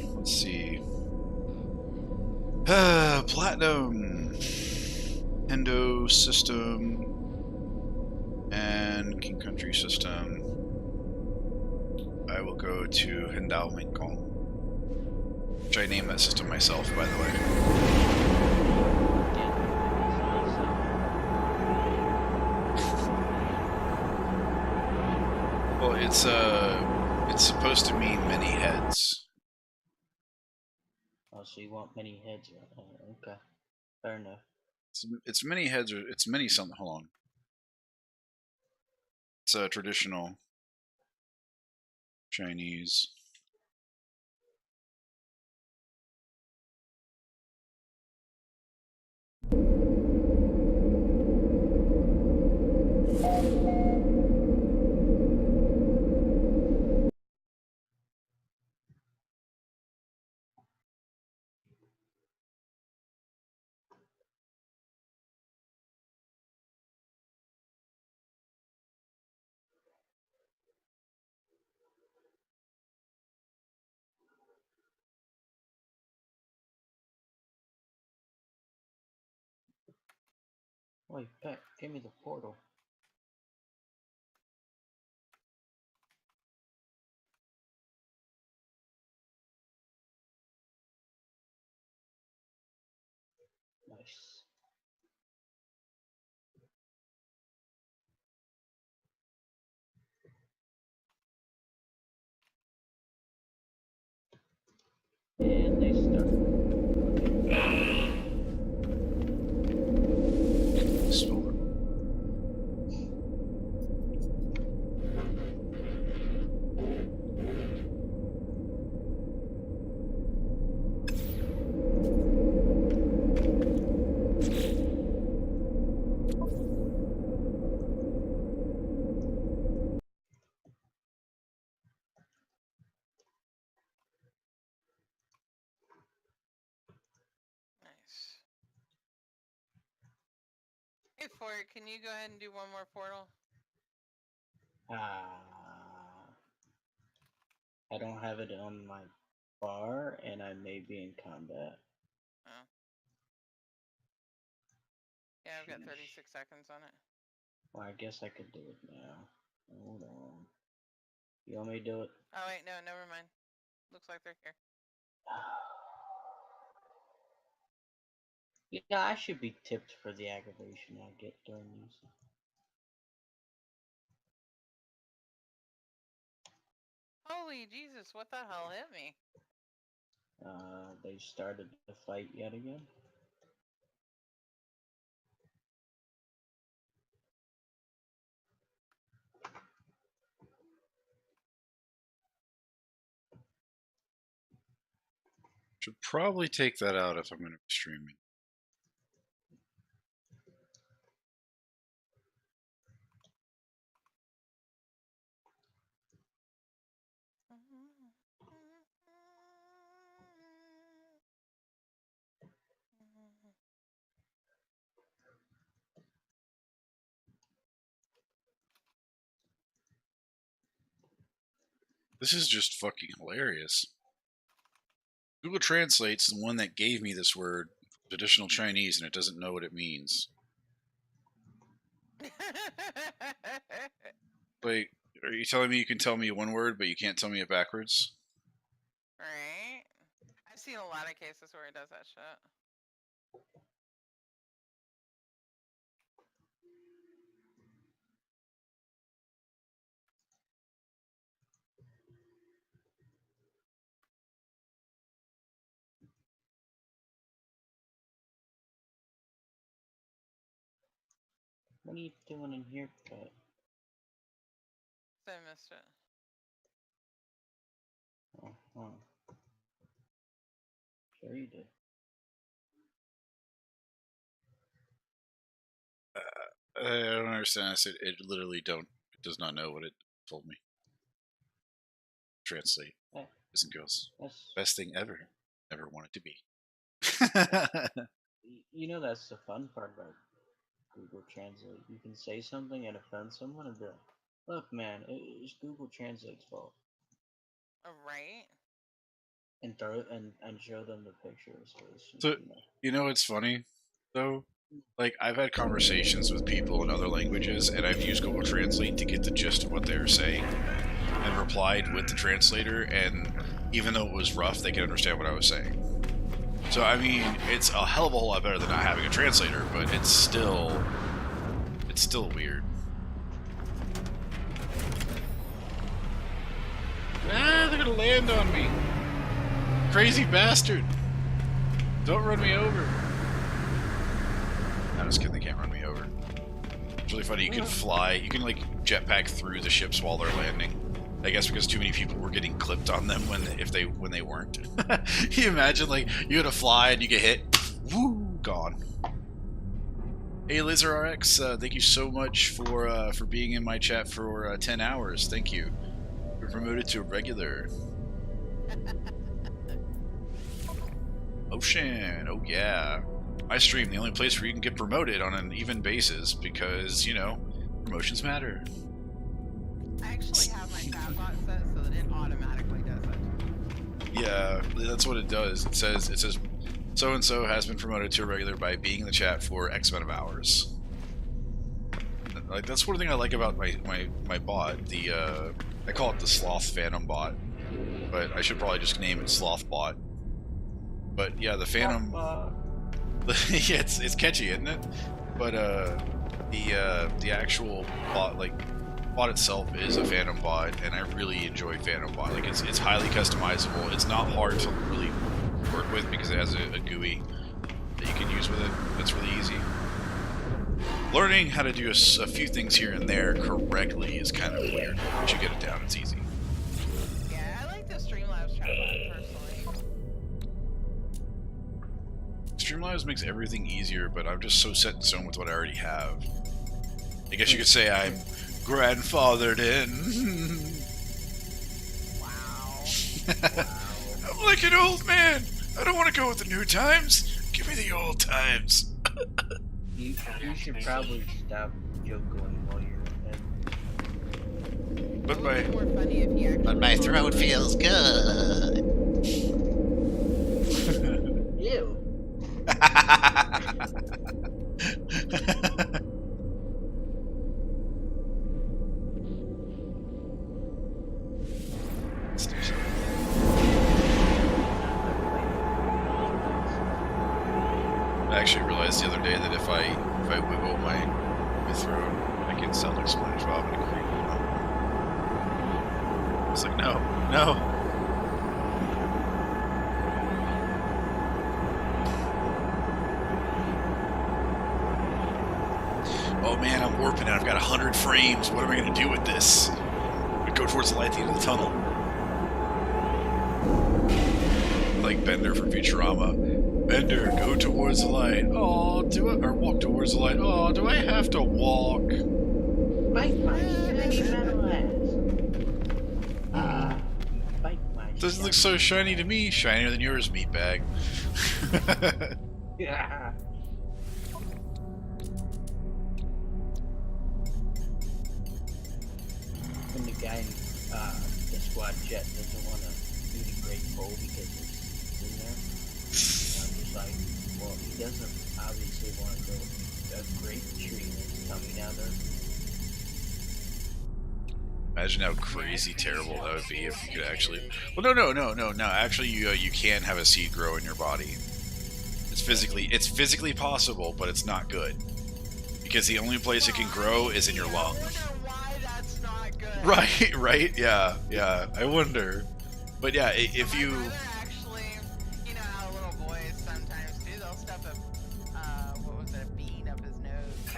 Let's see. Platinum, Nintendo system, and King Country system. I will go to Hindao Minkong, which I named that system myself, by the way. Well, it's supposed to mean many heads. Oh, so you want many heads, right? Oh, okay, fair enough. It's many heads, or it's many something. Hold on. It's a traditional Chinese. Wait, Pet, give me the portal. Nice. And they start. Spilled it. Nice. Hey, Fort, can you go ahead and do one more portal? I don't have it on my bar, and I may be in combat. Oh. Yeah, I've got Sheesh. 36 seconds on it. Well, I guess I could do it now. Hold on. You want me to do it? Oh, wait, no, never mind. Looks like they're here. Yeah, I should be tipped for the aggravation I get during these. Holy Jesus, what the hell hit me? They started the fight yet again. Should probably take that out if I'm going to be streaming. This is just fucking hilarious. Google Translate's the one that gave me this word, traditional Chinese, and it doesn't know what it means. Like, are you telling me you can tell me one word, but you can't tell me it backwards? Right? I've seen a lot of cases where it does that shit. What are you doing in here, Pet? So I missed it. Uh-huh. Sure you did. I don't understand. I said it literally don't. It does not know what it told me. Translate. Eh, Boys and girls. That's Best thing ever. Never wanted to be. you know that's the fun part about Google Translate. You can say something and offend someone and be like, "Look, man, it's Google Translate's fault," Right? and throw it and show them the pictures. So it's just, So- you know. You know what's funny, though? Like, I've had conversations with people in other languages, and I've used Google Translate to get the gist of what they were saying, and replied with the translator, and even though it was rough, they could understand what I was saying. So, I mean, it's a hell of a whole lot better than not having a translator, but it's still weird. Ah, they're gonna land on me. Crazy bastard. Don't run me over. I'm just kidding, they can't run me over. It's really funny, you can fly, you can like jetpack through the ships while they're landing. I guess because too many people were getting clipped on them when they weren't. Can you imagine, like, you had to fly and you get hit, woo, gone. Hey LaserRx, thank you so much for being in my chat for 10 hours. Thank you. You're promoted to a regular. Ocean, oh yeah. I stream the only place where you can get promoted on an even basis because, you know, promotions matter. I actually have my chatbot set so that it automatically does it. Yeah, that's what it does. It says so and so has been promoted to a regular by being in the chat for X amount of hours. like that's one thing I like about my bot. The I call it the Sloth Phantom bot, but I should probably just name it Sloth Bot. But yeah, the Phantom. Yeah, it's catchy, isn't it? But the actual bot itself is a Phantom bot, and I really enjoy Phantom bot. Like it's highly customizable. It's not hard to really work with because it has a GUI that you can use with it. That's really easy. Learning how to do a few things here and there correctly is kind of weird. Once you get it down, it's easy. Yeah, I like the Streamlabs chatbot personally. Streamlabs makes everything easier, but I'm just so set in stone with what I already have. I guess you could say I'm grandfathered in. Wow. I'm like an old man. I don't want to go with the new times. Give me the old times. You should probably stop joke going while you're in bed. But It would be more funny if he actually But my throat recorded. feels good. Ew. I actually realized the other day that if I wiggle my throat, I can sound like SpongeBob and creep. I was like, no. Oh man, I'm warping and I've got 100 frames. What am I going to do with this? I'm gonna go towards the light at the end of the tunnel. Like Bender from Futurama. Bender, go towards the light. Oh, or walk towards the light. Oh, do I have to walk? Bite my shiny metal ass. Bite my Doesn't look so shiny to me. Shinier than yours, meatbag. Yeah. When the guy in the squad jet doesn't want to eat a great pole because it's in there, I'm just like, well, he doesn't obviously want to grow a great tree that's coming down there. Imagine how crazy terrible that would be if you could actually. Well, no. Actually, you can have a seed grow in your body. It's physically possible, but it's not good because the only place it can grow is in your lung. I wonder why that's not good. Right, yeah. I wonder, but yeah, if My you. brother actually, you know how little boys sometimes do, they'll stuff a bean up his nose.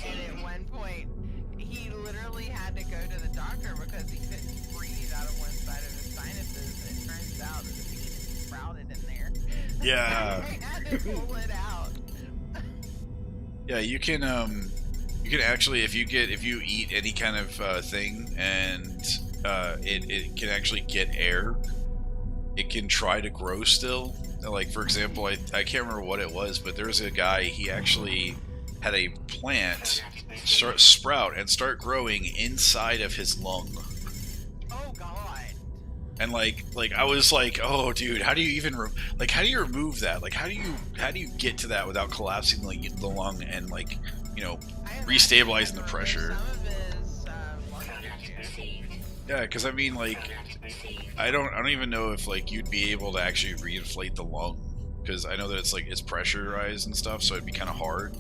And at one point, he literally had to go to the doctor because he couldn't breathe out of one side of his sinuses. And it turns out that the bean is sprouted in there. Yeah. They had to pull it out. Yeah, you can actually if you eat any kind of thing and it can actually get air, it can try to grow still. Like for example, I can't remember what it was, but there's a guy, he actually had a plant sprout and start growing inside of his lung. Oh god. And like I was like, oh dude, how do you even how do you remove that? Like how do you get to that without collapsing the lung and I imagine restabilizing the that pressure? Some of his lung tissue. Yeah, because I mean I don't even know if you'd be able to actually reinflate the lung, because I know that it's pressurized and stuff, so it'd be kind of hard.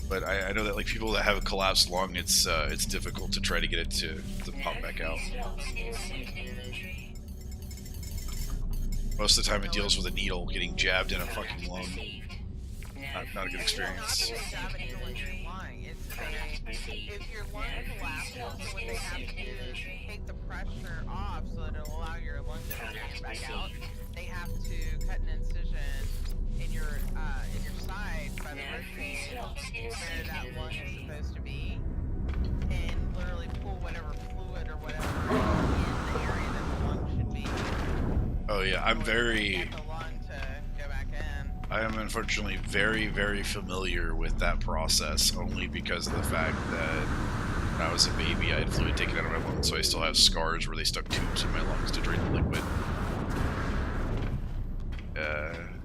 But I know that people that have a collapsed lung, it's difficult to try to get it to pop back out. Most of the time it deals with a needle getting jabbed in a fucking lung. Not a good experience. If your lung collapses, what they have to do is take the pressure off so that it'll allow your lung to expand back out. They have to cut an incision in your side by the ribcage where that lung is supposed to be, and literally pull whatever fluid or whatever in the area that the lung should be. Oh yeah, I'm very. Get the lung to go back in. I am unfortunately very, very familiar with that process, only because of the fact that when I was a baby, I had fluid taken out of my lungs, so I still have scars where they stuck tubes in my lungs to drain the liquid.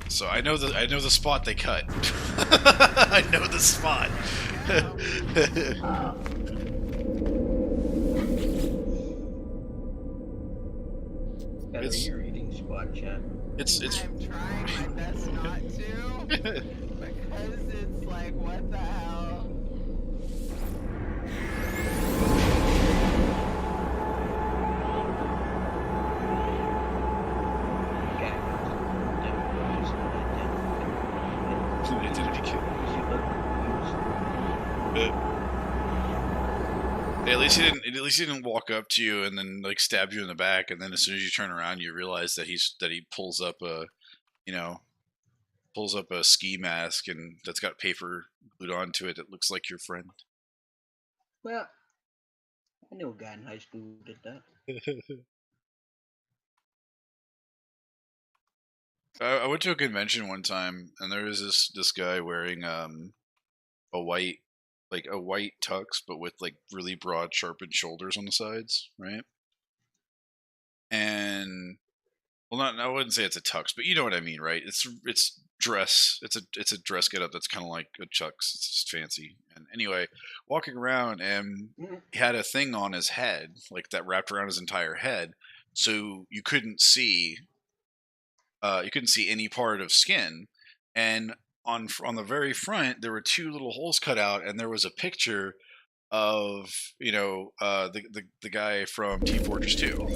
So I know the spot they cut. I know the spot. Better It's- you're eating squad chat. it's I'm trying my best not to, because it's like, what the hell? Okay. At least he didn't. At least he didn't walk up to you and then like stab you in the back, and then as soon as you turn around, you realize that he pulls up a, pulls up a ski mask and that's got paper glued onto it that looks like your friend. Well, I knew a guy in high school who did that. I went to a convention one time, and there was this guy wearing a white tux, but with like really broad, sharpened shoulders on the sides, right? And well, I wouldn't say it's a tux, but you know what I mean, right? It's dress. It's a dress getup that's kind of like a tux. It's just fancy. And anyway, walking around, and he had a thing on his head, like that wrapped around his entire head, so you couldn't see any part of skin. And on the very front, there were two little holes cut out, and there was a picture of the guy from Team Fortress 2.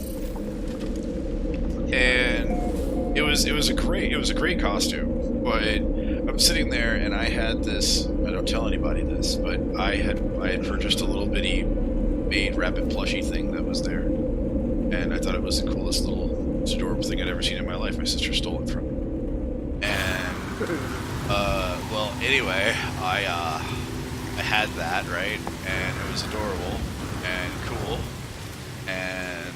And it was a great costume. But I'm sitting there, and I had this. I don't tell anybody this, but I had purchased a little bitty made Rapid plushie thing that was there, and I thought it was the coolest little adorable thing I'd ever seen in my life. My sister stole it from me. And well, anyway, I had that, right, and it was adorable and cool, and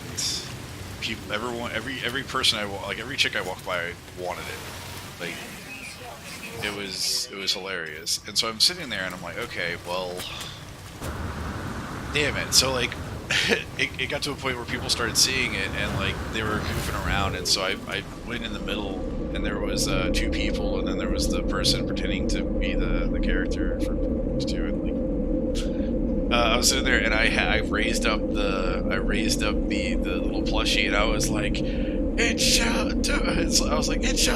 every person every chick I walked by wanted it. Like, it was hilarious. And so I'm sitting there and I'm like, okay, well, damn it. So like it got to a point where people started seeing it, and like they were goofing around, and so I went in the middle, and there was two people, and then there was the person pretending to be the character from two, and like I was sitting there, and I raised up the little plushie, and I was like, it shall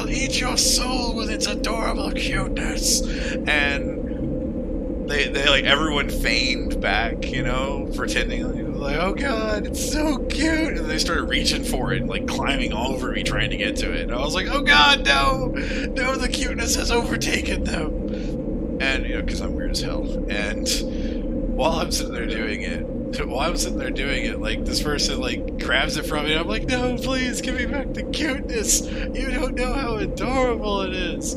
eat your soul with its adorable cuteness. And they like, everyone feigned back, pretending like, oh god, it's so cute, and they started reaching for it, and like climbing all over me trying to get to it, and I was like, oh god, no, the cuteness has overtaken them. And because I'm weird as hell, and while I'm sitting there doing it, like, this person like grabs it from me, and I'm like, no, please give me back the cuteness. You don't know how adorable it is.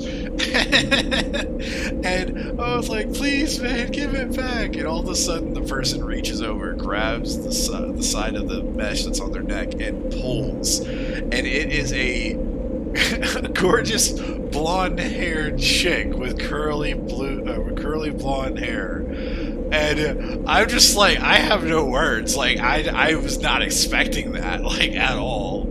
And I was like, please, man, give it back. And all of a sudden, the person reaches over, grabs the side of the mesh that's on their neck, and pulls. And it is a gorgeous blonde-haired chick with curly blonde hair. And I'm just like, I have no words. Like, I was not expecting that, like, at all.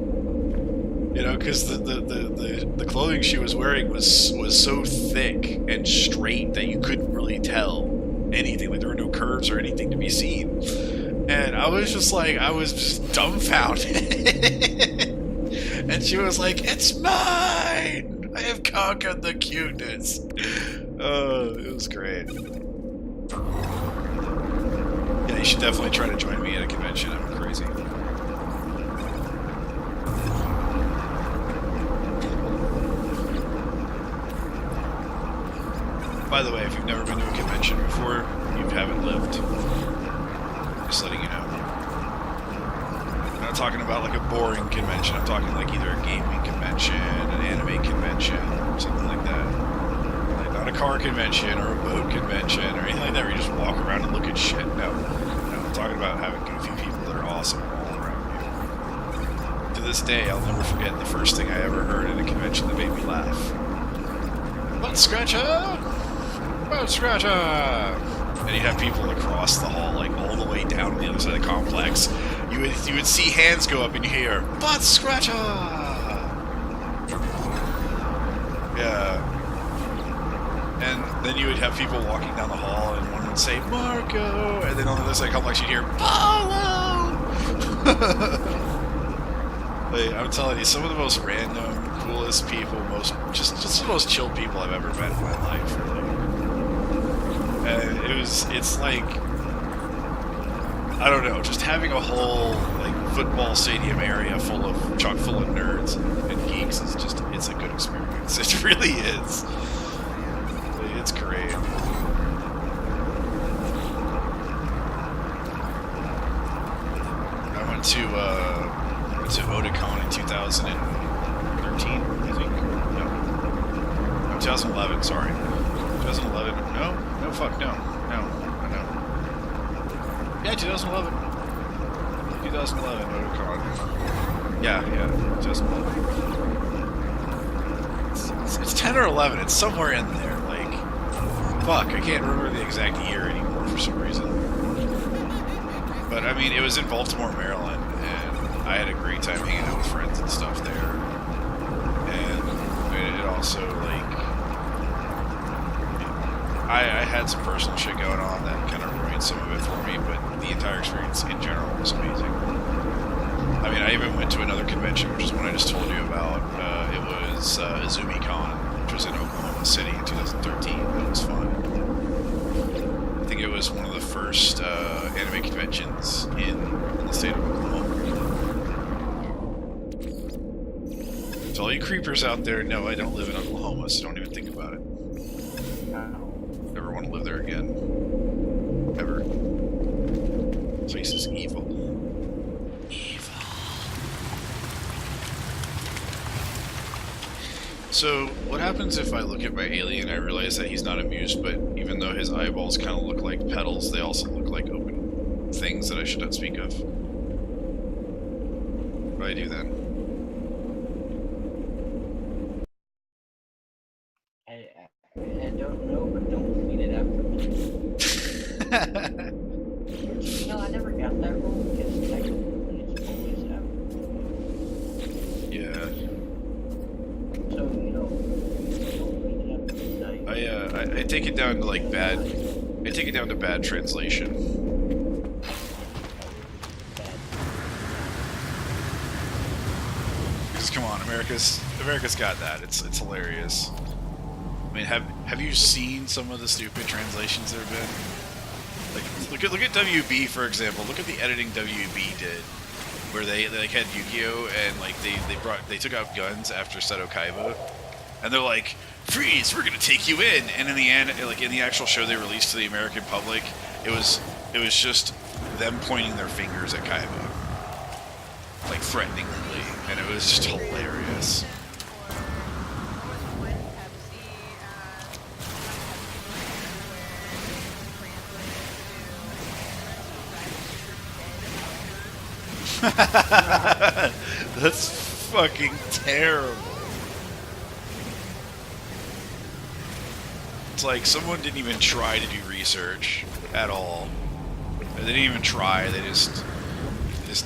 Because the clothing she was wearing was so thick and straight that you couldn't really tell anything. Like, there were no curves or anything to be seen. And I was just dumbfounded. And she was like, it's mine! I have conquered the cuteness. It was great. Yeah, you should definitely try to join me at a convention. I'm crazy. By the way, if you've never been to a convention before, you haven't lived. Just letting you know. I'm not talking about like a boring convention. I'm talking like either a gaming convention, an anime convention, something like that. Like, not a car convention or a boat convention or anything like that where you just walk around and look at shit. No. I'm talking about having goofy people that are awesome all around you. To this day, I'll never forget the first thing I ever heard at a convention that made me laugh. Butt scratcher! Butt scratcher! And you'd have people across the hall, like all the way down to the other side of the complex. You would see hands go up and you hear, butt scratcher! Yeah. And then you would have people walking down the hall, and one and say Marco, and then on the other side, like you hear Paulo. Like, I'm telling you, some of the most random, coolest people, just the most chill people I've ever met in my life. Really. And it's like, I don't know, just having a whole like football stadium area chock full of nerds and geeks is it's a good experience. It really is. It's great. I went to Otakon in 2013, I think. No, 2011. Sorry, 2011. No, fuck, no. Yeah, 2011. 2011 Otakon. Yeah, 2011. It's 10 or 11. It's somewhere in there. Like, fuck, I can't remember the exact year anymore for some reason. But I mean, it was in Baltimore, Maryland, and I had a great time hanging out with friends and stuff there. And it also, like, I had some personal shit going on that kind of ruined some of it for me, but the entire experience in general was amazing. I mean, I even went to another convention, which is one I just told you about. It was AzumiCon, which was in Oklahoma City in 2013. That was fun. I think it was one of the first anime conventions in the state of Oklahoma. To all you creepers out there, no, I don't live in Oklahoma, so don't even think about it. Never want to live there again. Ever. This place is evil. So, what happens if I look at my alien and I realize that he's not amused, but even though his eyeballs kind of look like petals, they also look like open things that I should not speak of? What do I do then? I don't know, but don't feed it after me. You know, I never got that rule because technically it's always after. Yeah. So, you know, don't feed it after midnight. I take it down to like bad. I take it down to bad translation. Because come on, America's got that. It's hilarious. I mean, have you seen some of the stupid translations there have been? Like, look at WB for example. Look at the editing WB did, where they like had Yu-Gi-Oh and like they took out guns after Seto Kaiba, and they're like, freeze, we're gonna take you in. And in the end, like in the actual show they released to the American public, it was just them pointing their fingers at Kaiba, like threateningly, and it was just hilarious. That's fucking terrible. It's like someone didn't even try to do research at all. They didn't even try. They just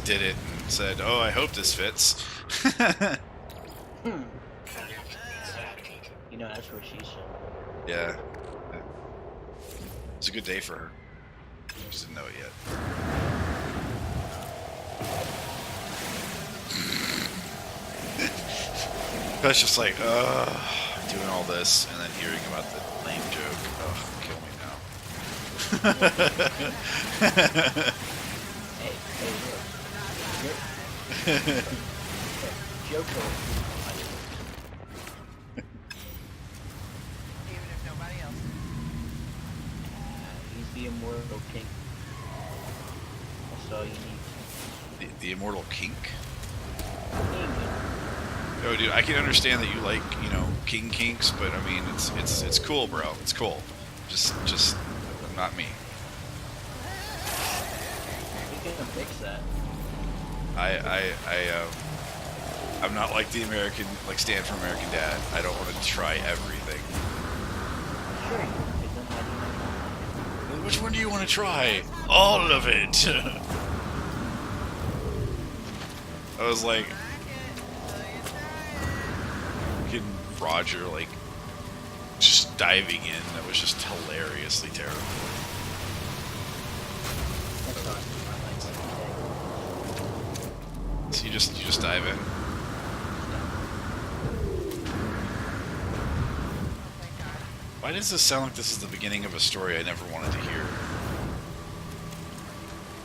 did it and said, "Oh, I hope this fits." You know, that's what she said. Yeah. It's a good day for her. Just didn't know it yet. That's just like, doing all this and then hearing about the lame joke. Kill me now. Hey, look. Joko. Even if nobody else. He's the immortal king. That's all you need. The immortal kink? King. Oh, dude, I can understand that you like, you know, king kinks, but I mean, it's cool, bro. It's cool. Just not me. We can fix that. I'm not like the American, like Stan from American Dad. I don't want to try everything. Sure, you can fix them. How do you know? Which one do you want to try? All of it. I was like, fucking Roger, like, just diving in. That was just hilariously terrible. So you just dive in. Oh my god. Why does this sound like this is the beginning of a story I never wanted to hear?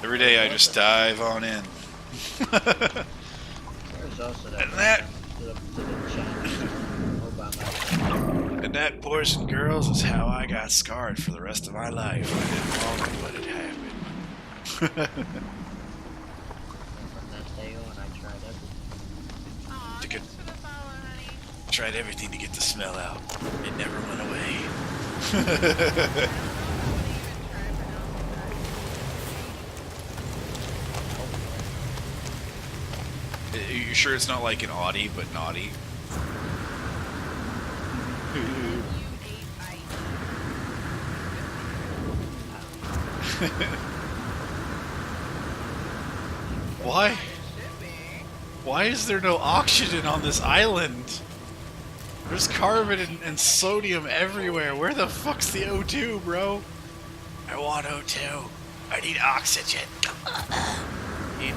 Every day I just dive on in. There's also that. And that- to the channel. And that, boys and girls, is how I got scarred for the rest of my life. I didn't want to let it happen. From that day on, I tried everything. Aw, To get- thanks for the follow, honey. Tried everything to get the smell out. It never went away. I don't know if I would even try pronouncing that. Are you sure it's not like an Audi, but naughty? Why? Should be. Why is there no oxygen on this island? There's carbon and sodium everywhere. Where the fuck's the O2, bro? I want O2. I need oxygen. Need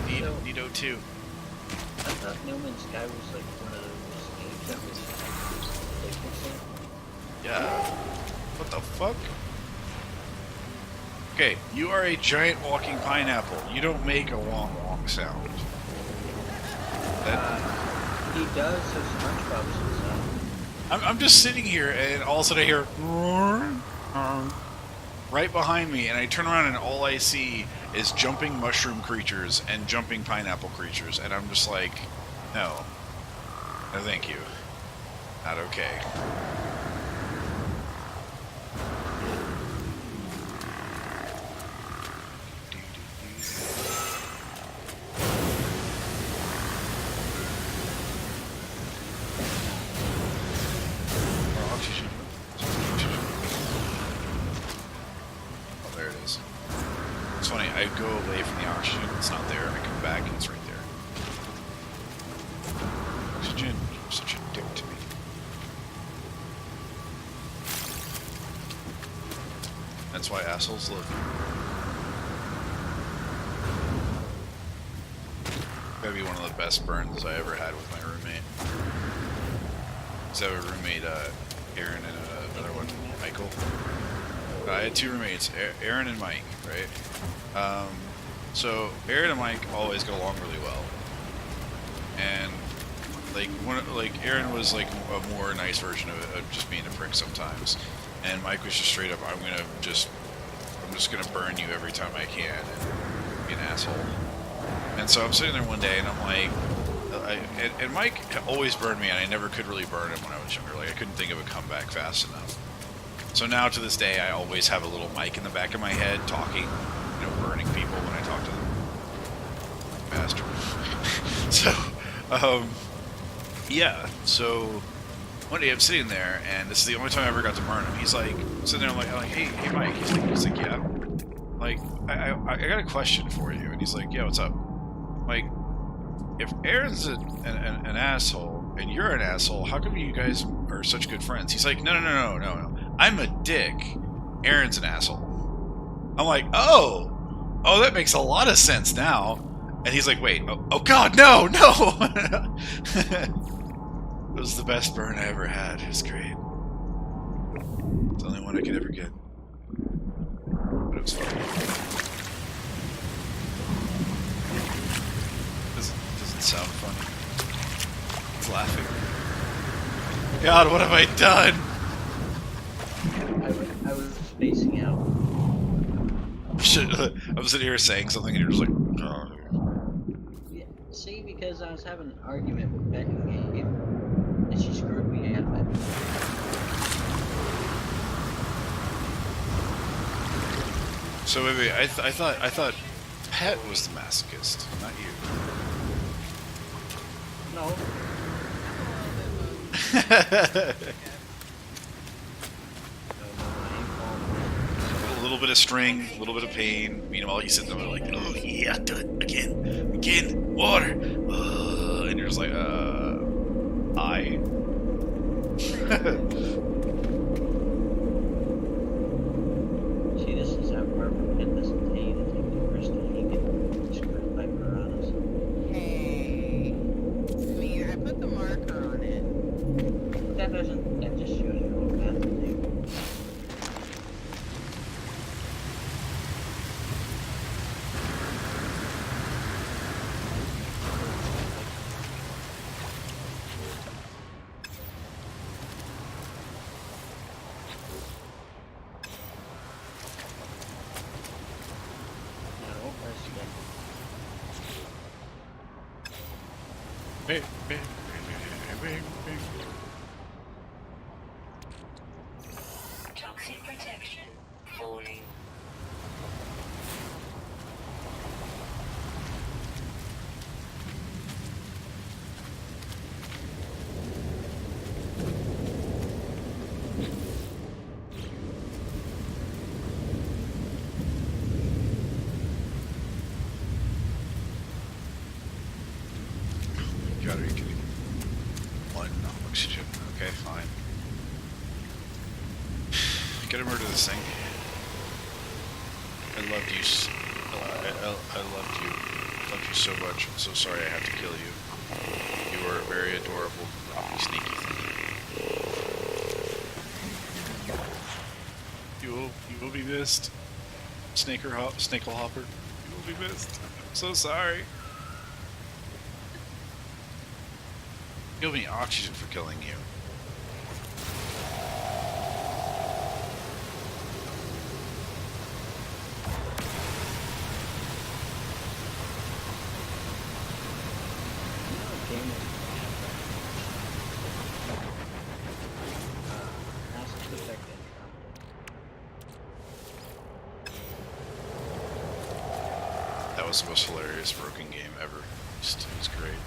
O2. I thought No Man's Sky was like one of those games that was addictive. Yeah. What the fuck? Okay, you are a giant walking pineapple. You don't make a wong wong sound. That, He does, so SpongeBob should sound. I'm just sitting here and all of a sudden I hear right behind me, and I turn around and all I see is jumping mushroom creatures and jumping pineapple creatures, and I'm just like, no, thank you, not okay. Oxygen. Oh, there it is. It's funny, I go away from the oxygen, it's not there, I come back and it's right there. Oxygen, you're such a dick to me. That's why assholes love you. Gotta be one of the best burns I ever had with my roommate. So I have a roommate, Aaron, and another one, Michael. I had two roommates, Aaron and Mike, right? So Aaron and Mike always get along really well, and like Aaron was like a more nice version of just being a prick sometimes, and Mike was just straight up, I'm just gonna burn you every time I can and be an asshole. And so I'm sitting there one day and I'm like, and Mike always burned me, and I never could really burn him when I was younger. Like I couldn't think of a comeback fast enough. So now to this day, I always have a little mic in the back of my head talking, burning people when I talk to them. Bastard. So, yeah. So one day I'm sitting there, and this is the only time I ever got to burn him. He's like sitting there, I'm like, hey, Mike. He's like, yeah. Like, I got a question for you, and he's like, yeah, what's up? Like, if Aaron's an asshole and you're an asshole, how come you guys are such good friends? He's like, no. I'm a dick. Aaron's an asshole. I'm like, oh, that makes a lot of sense now. And he's like, wait, oh God, no. It was the best burn I ever had. It was great. It's the only one I could ever get. But it was fun. Doesn't sound funny. It's laughing. God, what have I done? I was spacing out. I'm sitting here saying something and you're just like, oh. Yeah, see, because I was having an argument with Becky game, and she screwed me out of it. So wait, I thought Pet was the masochist, not you. No, A little bit of string, a little bit of pain. Meanwhile, he's sitting there like, oh yeah, do it again, water, and you're just like, I. see, this is how Barbara Pitt doesn't tell you to take the crystal. He get screwed by piranhas. Hey. that doesn't. That just shows you all that thing. Now don't press again. Bing, bing, bing, bing. Toxic protection falling. God, are you kidding me? One oxygen. Okay, fine. Gotta murder this thing. I loved you. I loved you. Loved you so much. I'm so sorry I had to kill you. You were a very adorable, sneaky thing. You will be missed. Snakel Hopper. You will be missed. I'm so sorry. Give me oxygen for killing you. That was the most hilarious broken game ever. It was great.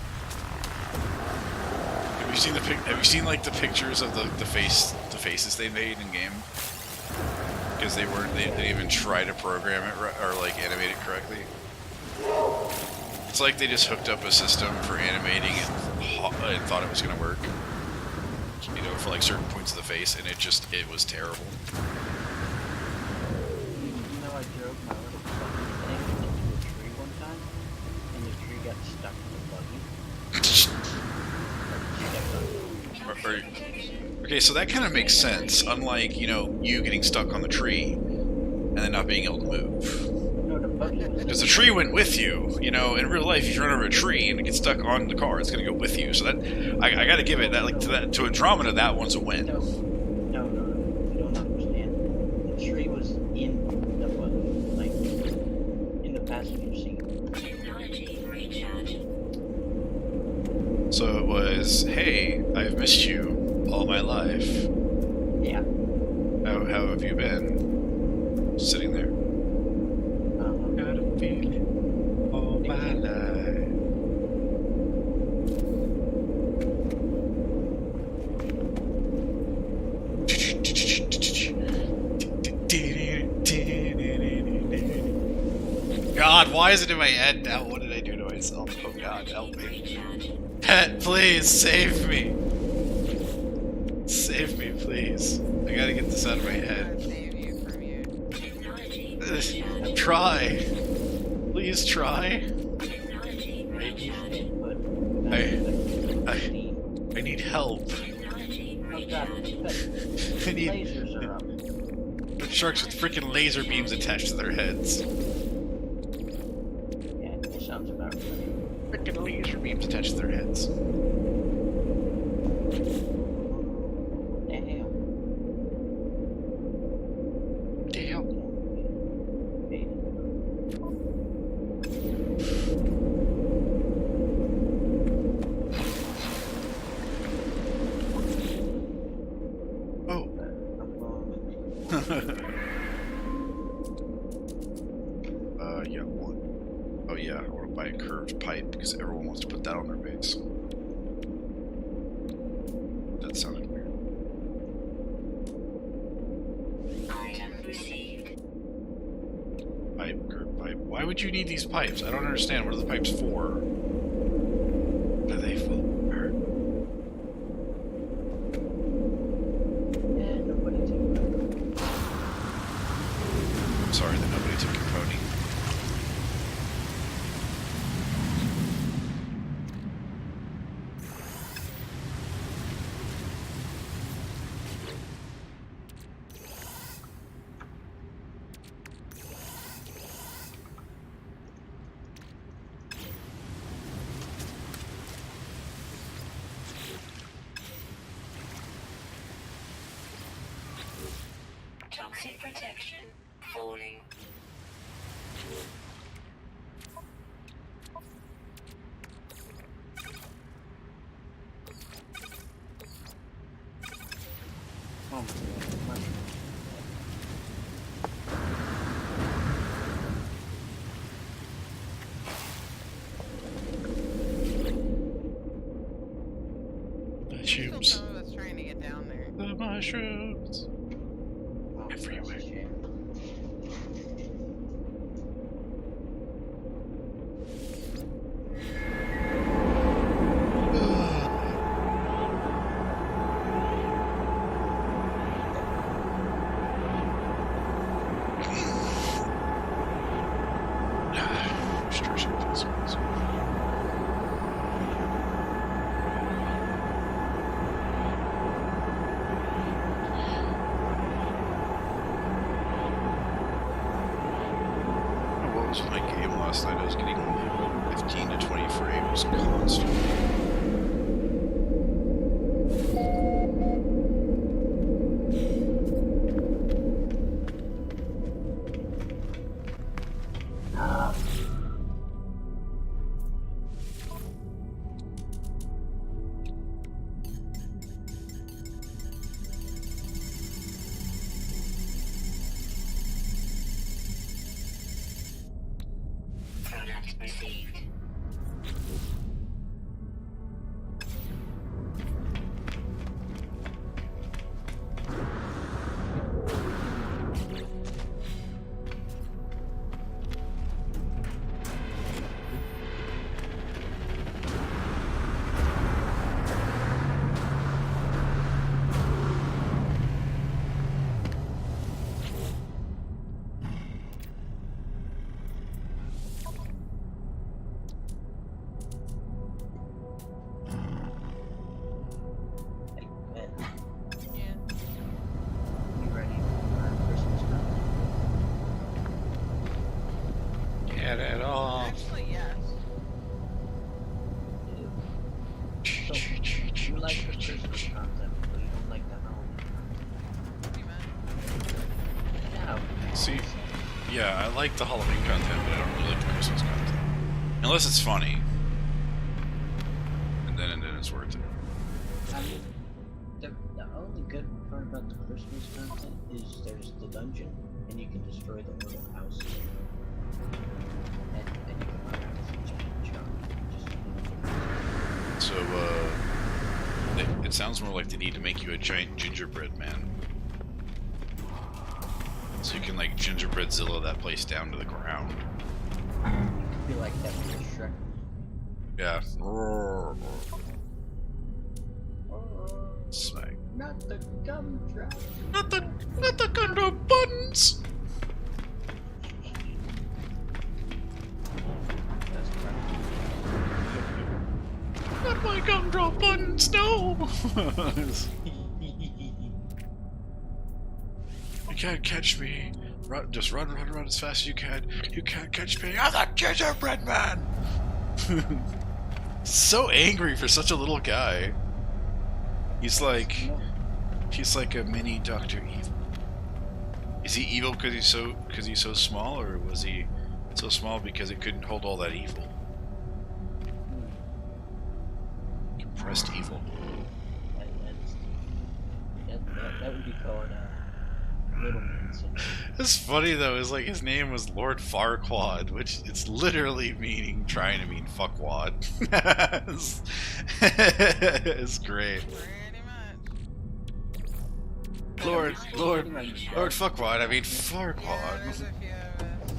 Have you seen like the pictures of the faces they made in game? Because they didn't even try to program it or like animate it correctly. It's like they just hooked up a system for animating and thought it was gonna work. You know, for like certain points of the face, and it was terrible. You know, I drove my little buggy thing into a tree one time, and the tree got stuck in the buggy. Okay, so that kind of makes sense. Unlike, you know, you getting stuck on the tree and then not being able to move. No, the buggy was Because the tree went with you. You know, in real life, if you run over a tree and it gets stuck on the car, it's gonna go with you. So that I gotta give it that, like, to Andromeda, that one's a win. No, you don't understand. The tree was in the buggy, like in the passenger seat. Technology recharge. So it was, hey, I've missed you all my life. Yeah. How have you been? Sitting there. Got a feeling all my life. God, why is it in my head now? What did I do to myself? Oh God, help me. Pet, please, save me. Save me, please. I gotta get this out of my I'm head. gonna save you from you. Technology recharge. Try. Please try. Technology recharge. But I need help. Technology oh god, recharge. I need lasers are up. sharks with freaking laser beams attached to their heads. Yeah, that sounds about right. Freaking laser beams attached to their heads. Damn. Damn. Oh. Yeah, one. Oh yeah, I want to buy a curved pipe because everyone wants to put that on their base. That sounded weird. Item received. Pipe, curved pipe. Why would you need these pipes? I don't understand. What are the pipes for? What are they for? Yeah, nobody took it. I'm sorry that nobody took your pony. Toxic protection falling. Oh, my God. The Still tubes. some of us trying to get down there. The mushrooms. Oh, Everywhere. that's a shame. Restriction feels good. What was my game last night? I was getting 15 to 20 frames constantly. Product received. Hey, man, Yeah. you ready for Christmas now? Get it off. Actually, yes. So, you like the Christmas content, but you don't like the Halloween Pretty much. content. Yeah. See, yeah, I like the Halloween content, but I don't really like the Christmas content. Unless it's funny. And then it's worth it. I mean, the only good part about the Christmas content is there's the dungeon, and you can destroy the little houses. And you can run out of chunk. So, it sounds more like they need to make you a giant gingerbread man. So you can, like, gingerbreadzilla that place down to the ground. You could be like that with Shrek. Yeah. Smack. Not the gumdrop. Not the gumdrop buttons! That's Not my gumdrop buttons, no! You can't catch me. Just run as fast as you can. You can't catch me. I'm the gingerbread man! So angry for such a little guy. He's like a mini Dr. Evil. Is he evil because he's so small, or was he so small because it couldn't hold all that evil? Compressed evil. That would be called Little Man syndrome. It's funny though, is like his name was Lord Farquaad, which it's literally trying to mean fuckwad. It's great. Pretty much. Lord Fuckwad, I mean Yeah, Farquaad. there's a few of us.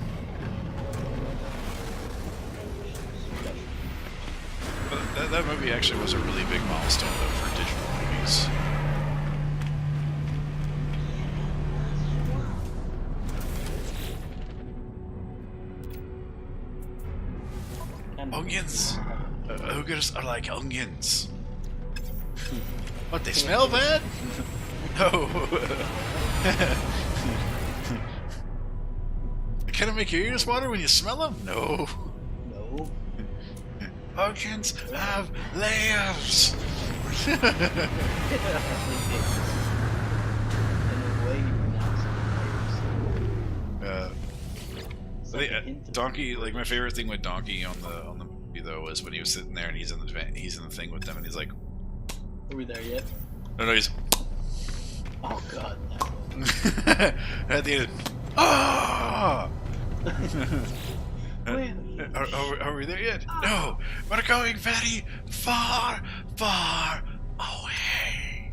But that movie actually was a really big milestone though for digital movies. Onions! Ogres are like onions. What, they smell bad? No. Can it make your ears water when you smell them? No. No. Onions have layers. In a way, you pronounce it. Donkey, like my favorite thing with Donkey on the movie though was when he was sitting there and he's in the thing with them and he's like, Are we there yet? no, he's Oh god, no. at the end, ah. Wait. Are we there yet? No, we're going very far, far away.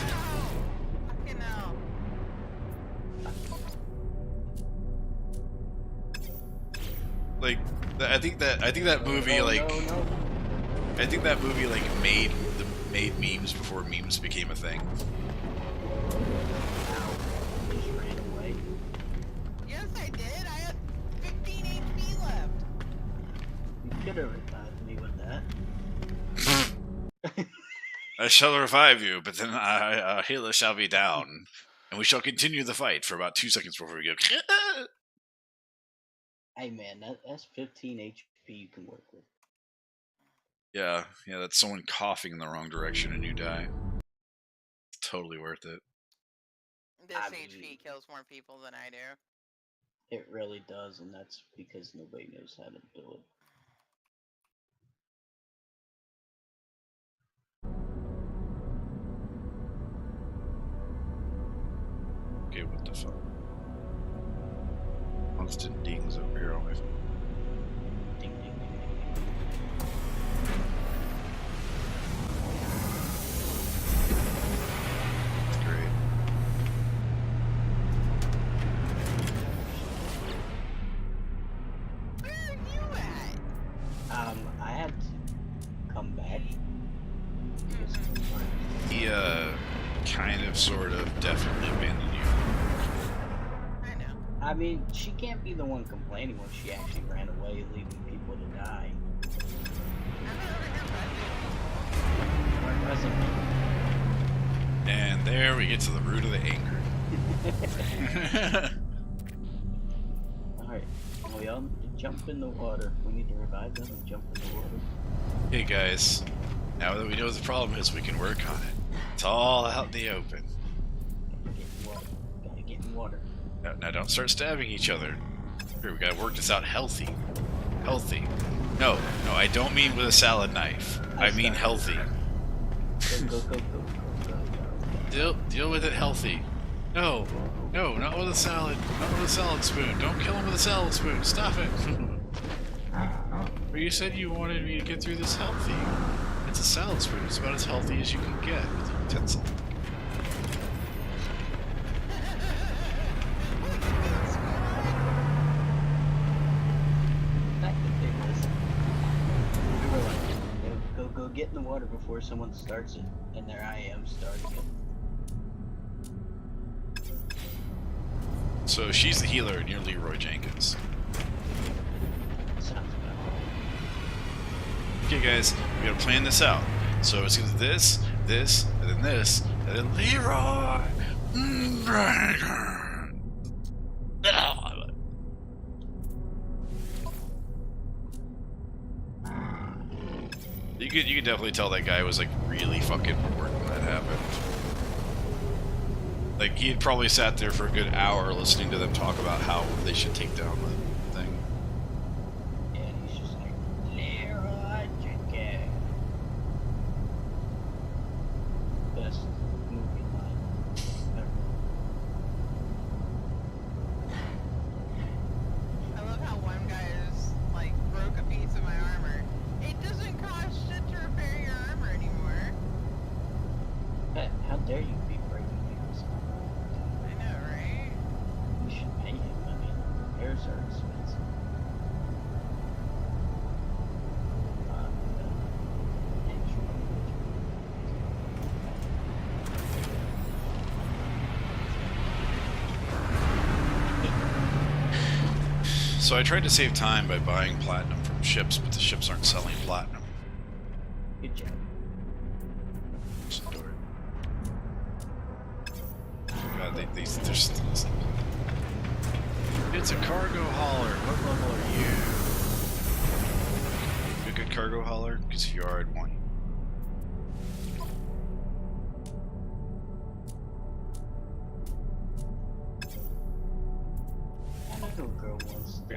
Fucking hell. Like, I think that movie, No, like, no. I think that movie, like, made memes before memes became a thing. Ow. Just ran away. Yes, I did. I had 15 HP left. You could have revived me with that. I shall revive you, but then our healer shall be down, and we shall continue the fight for about 2 seconds before we go. Hey man, that's 15 HP you can work with. Yeah, that's someone coughing in the wrong direction and you die. It's totally worth it. This I HP mean- kills more people than I do. It really does, and that's because nobody knows how to do it. Okay, what the fuck? Constant dings up here on my phone. Ding, ding, ding, ding, ding. That's great. Where are you at? I had to come back because of the fire. He, kind of, sort of, definitely abandoned you. I know. I mean, she can't be the one complaining when she actually ran away, leaving people to die. I'm over here Where wasn't And there we get to the root of the anger. Alright, we all need to jump in the water. We need to revive them and jump in the water. Hey guys, now that we know what the problem is, we can work on it. It's all out in the open. Gotta get in water. Gotta get in water. Now don't start stabbing each other. Here, we gotta work this out healthy. Healthy. No, I don't mean with a salad knife. I mean healthy. Go, go, go, go, go, go, Deal with it healthy. No, not with a salad. Not with a salad spoon. Don't kill him with a salad spoon. Stop it. But you said you wanted me to get through this healthy. It's a salad spoon. It's about as healthy as you can get with a utensil. Back to fitness. We were like, go get in the water before someone starts it. And there I am starting it. So she's the healer and you're Leroy Jenkins. Sounds about right. Okay guys, we gotta plan this out. So it's gonna be this, and then this, and then Leroy Jenkins. You could definitely tell that guy was like really fucking bored when that happened. Like he had probably sat there for a good hour listening to them talk about how they should take down the thing. And he's just like, Leroy Jenkins. Best movie line ever. I love how one guy is like broke a piece of my armor. It doesn't cost shit to repair your armor anymore. Hey, how dare you be breaking people's I know, right? You should pay him. I mean, repairs are expensive. So I tried to save time by buying platinum from ships, but the ships aren't selling platinum. Good job. God, they're still. It's a cargo hauler. What level are you? You a good cargo hauler? Because if you are, I'd want you.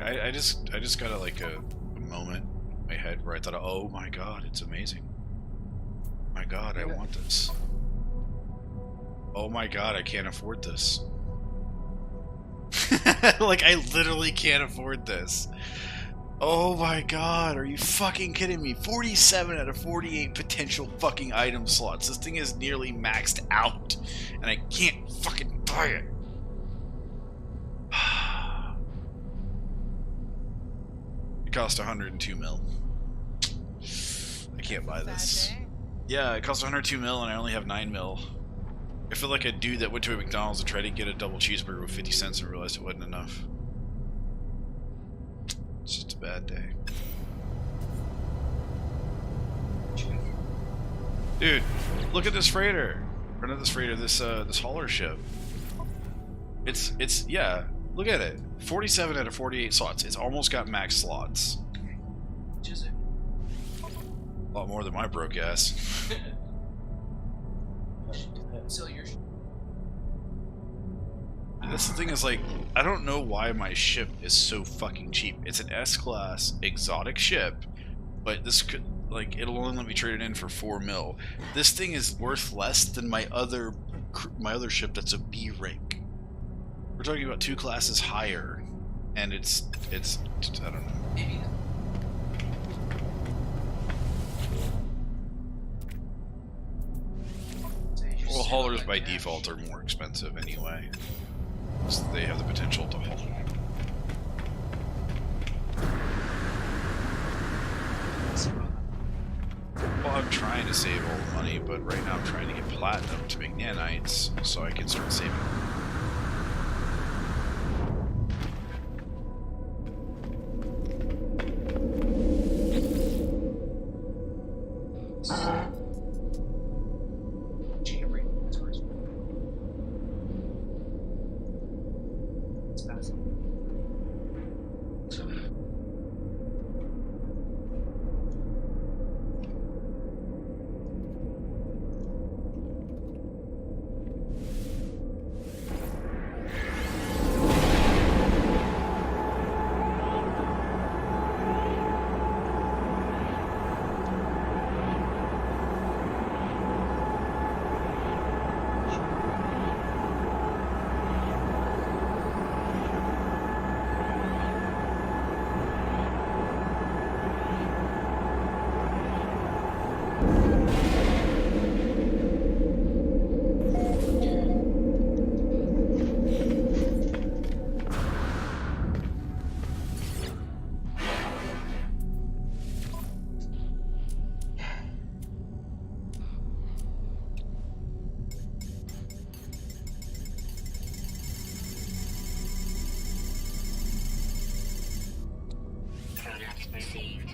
I just got like a moment in my head where I thought, oh my god, it's amazing. My god, I want this. Oh my god, I can't afford this. Like, I literally can't afford this. Oh my god, are you fucking kidding me? 47 out of 48 potential fucking item slots. This thing is nearly maxed out, and I can't fucking buy it. It cost 102 mil. I can't buy this. Yeah, it cost 102 mil, and I only have 9 mil. I feel like a dude that went to a McDonald's and tried to get a double cheeseburger with 50 cents and realized it wasn't enough. It's just a bad day. Dude, look at this freighter. Or not this freighter, this hauler ship. It's yeah, look at it. 47 out of 48 slots. It's almost got max slots. Which is it? A lot more than my broke ass. Sell your. That's the thing is, like, I don't know why my ship is so fucking cheap. It's an S-class exotic ship, but this could, like, it'll only let me trade it in for 4 mil. This thing is worth less than my other ship that's a B rank. We're talking about 2 classes higher, and it's I don't know. Maybe. Well, haulers by default are more expensive anyway. So they have the potential to haul. Well, I'm trying to save all the money, but right now I'm trying to get platinum to make nanites so I can start saving. Product received.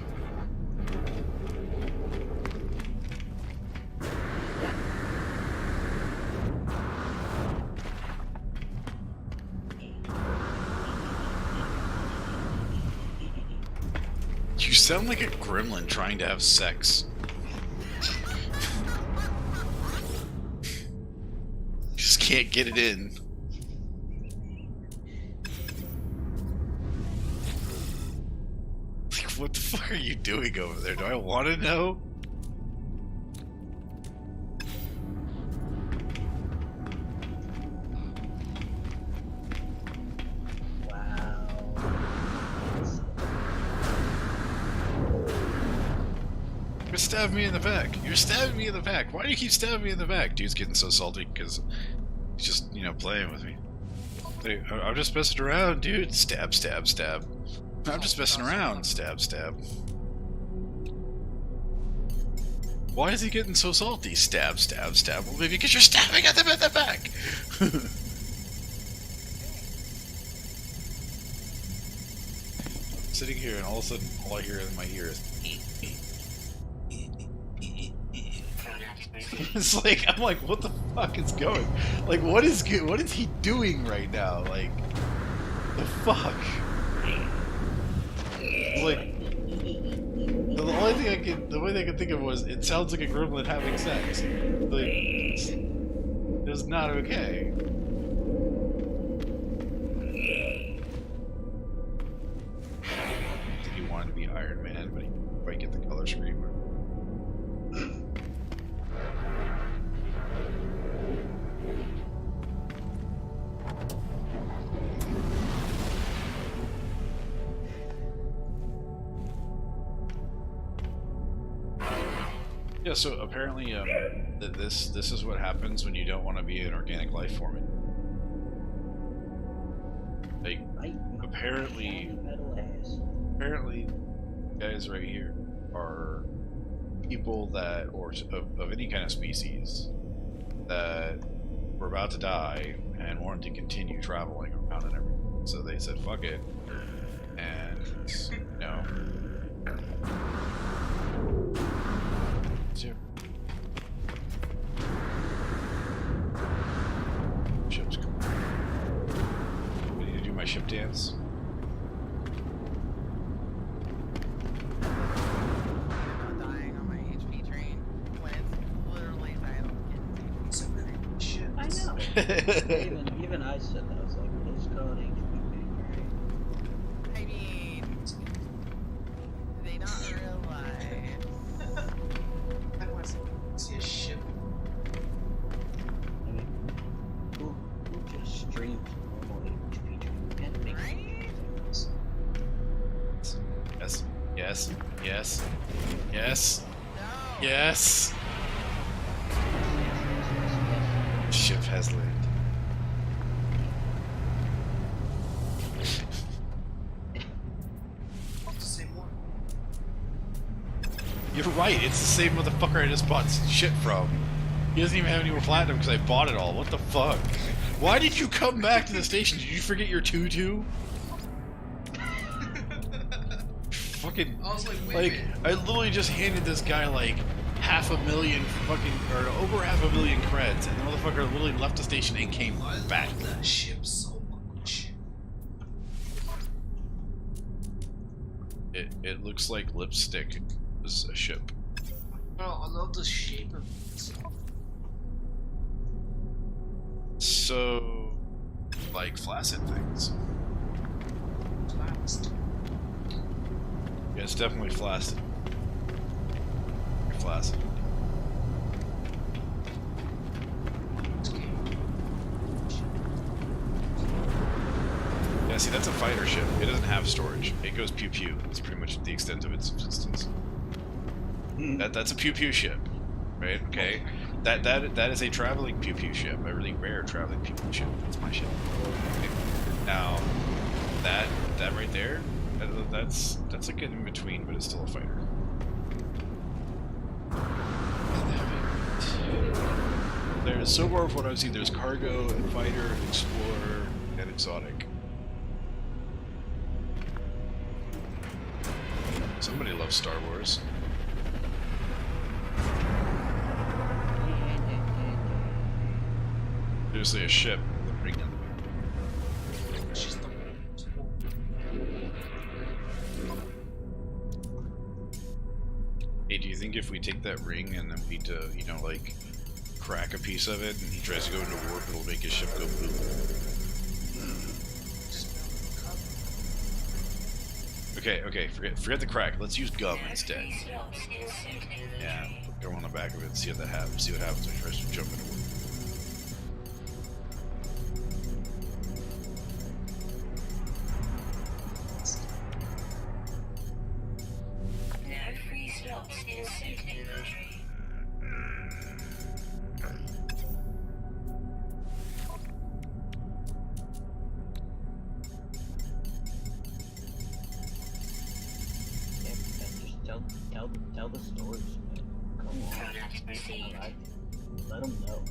You sound like a gremlin trying to have sex. Just can't get it in. Like, what the fuck are you doing over there? Do I want to know? Wow. You're stabbing me in the back. You're stabbing me in the back. Why do you keep stabbing me in the back? Dude's getting so salty because he's just, you know, playing with me. Hey, I'm just messing around, dude. Stab, stab, stab. I'm just messing around. Stab, stab. Why is he getting so salty? Stab, stab, stab. Well, maybe because you're stabbing at him in the back. Sitting here, and all of a sudden, all I hear in my ear is. Product received. It's like, I'm like, what the fuck is going? Like, what is he doing right now? Like, the fuck? Like, the only thing the way I could think of was, it sounds like a gremlin having sex. Like, it's not okay. Iron Man, but he didn't quite get the color screen. Yeah, so apparently, this is what happens when you don't want to be an organic life form. Like, Right? apparently, Metal ass. apparently, guys right here are people that, or of any kind of species, that were about to die and wanted to continue traveling around and everything. So they said, "Fuck it," and you know. Ship's coming. Ready to do my ship dance? I'm not dying on my HP train when it's literally dying. Shit. I know. Even I said that. I was like, it's called HP, right? I mean, do they not realize? I want to see a ship. I mean, who just streams normal HP train? Can't make Right? Yes. Yes. Yes. Yes. No. Yes. Ship has landed. It's the same one. You're right. It's the same motherfucker I just bought shit from. He doesn't even have any more platinum because I bought it all. What the fuck? Why did you come back to the station? Did you forget your tutu? Fucking. I was like, wait a Like, minute. I literally just handed this guy like 500,000 fucking, or over 500,000 creds, and the motherfucker literally left the station and came I back. love that ship so much. It looks like lipstick is a ship. Oh, I love the shape of it. So, like flaccid things. Last. Yeah, it's definitely flaccid. Flaccid. Yeah, see, that's a fighter ship. It doesn't have storage. It goes pew pew. That's pretty much the extent of its existence. That's a pew pew ship, right? Okay, that is a traveling pew pew ship. A really rare traveling pew pew ship. That's my ship. Okay. Now, that right there, that's like an in between, but it's still a fighter. There's so far from what I've seen, there's cargo and fighter, and explorer, and exotic. Somebody loves Star Wars. Seriously, a ship with a ring on the back. She's the Hey, do you think if we take that ring and then we, you know, like, crack a piece of it and he tries to go into warp, it'll make his ship go boom? Okay, forget the crack. Let's use gum instead. Yeah, put gum on the back of it and see what that happens. See what happens when he tries to jump into warp. No free slots in suit inventory. Yeah, just tell the stories, man. Come on. Product received. Alright? Let them know.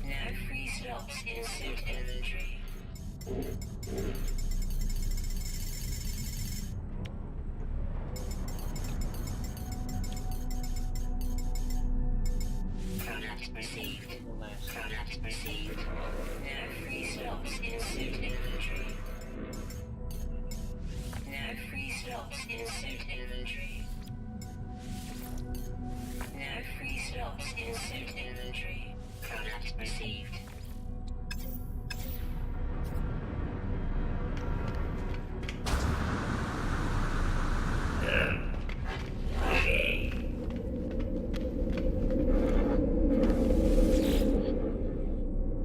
No free slots in suit inventory. Product received. The last Product received. No free slots in suit inventory. No free slots in suit inventory. No free slots in suit inventory. Product received.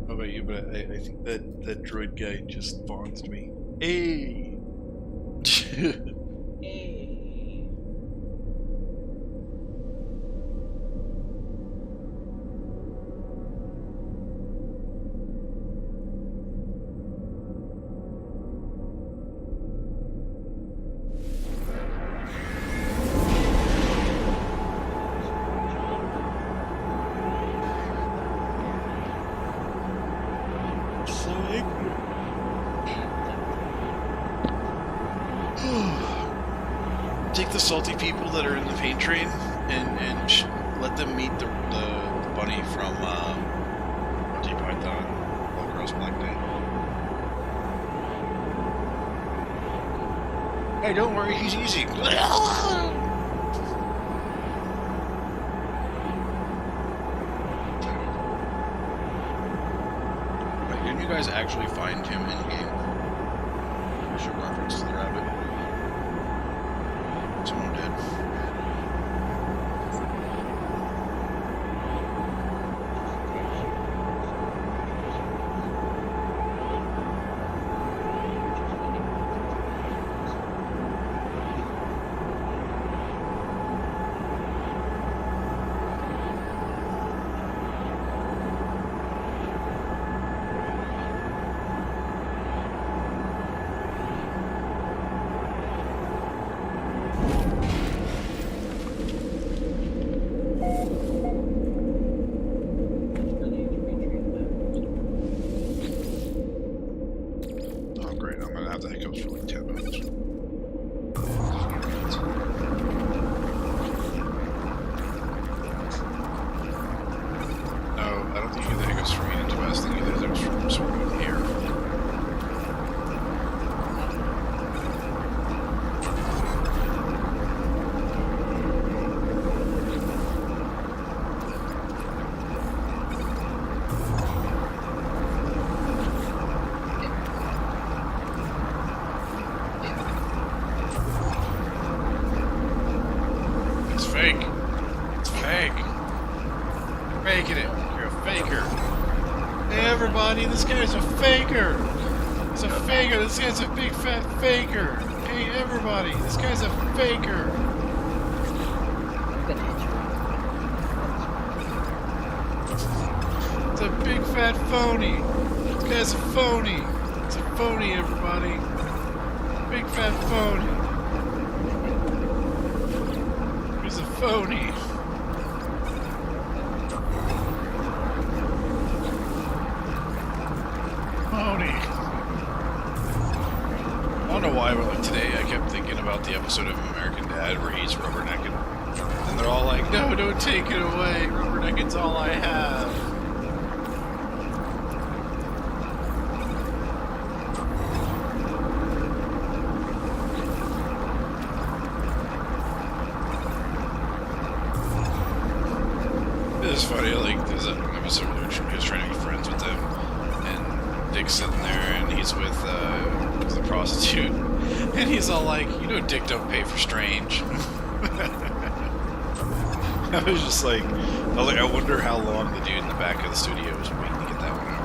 How about you? But I think that droid guy just bonds me. Hey. Hey. Take the salty people that are in the pain train and let them meet the bunny from Monty Python, All Girls Black Day. Hey, don't worry, he's easy. Wait, didn't you guys actually find him in game? Should reference to the rabbit. Someone did. Oh, great. I'm going to have the hiccups for like 10 minutes. No, I don't think you get the hiccups from eating too fast. I think you get the hiccups from smoking air. It's fake. It's fake. Faking it. You're a faker. Hey, everybody, this guy's a faker. He's a faker. This guy's a big fat faker. Hey, everybody, this guy's a faker. I'm gonna hit you. It's a big fat phony. This guy's a phony. It's a phony, everybody. Big fat phony. He's a phony. Phony. I don't know why, but like today I kept thinking about the episode of American Dad where he's rubbernecking. And they're all like, no, don't take it away. Rubbernecking's all I have. It's funny, like, there's an episode where he was trying to be friends with them, and Dick's sitting there, and he's with the prostitute, and he's all like, you know, Dick don't pay for Strange. I was just like, I wonder how long the dude in the back of the studio was waiting to get that one out.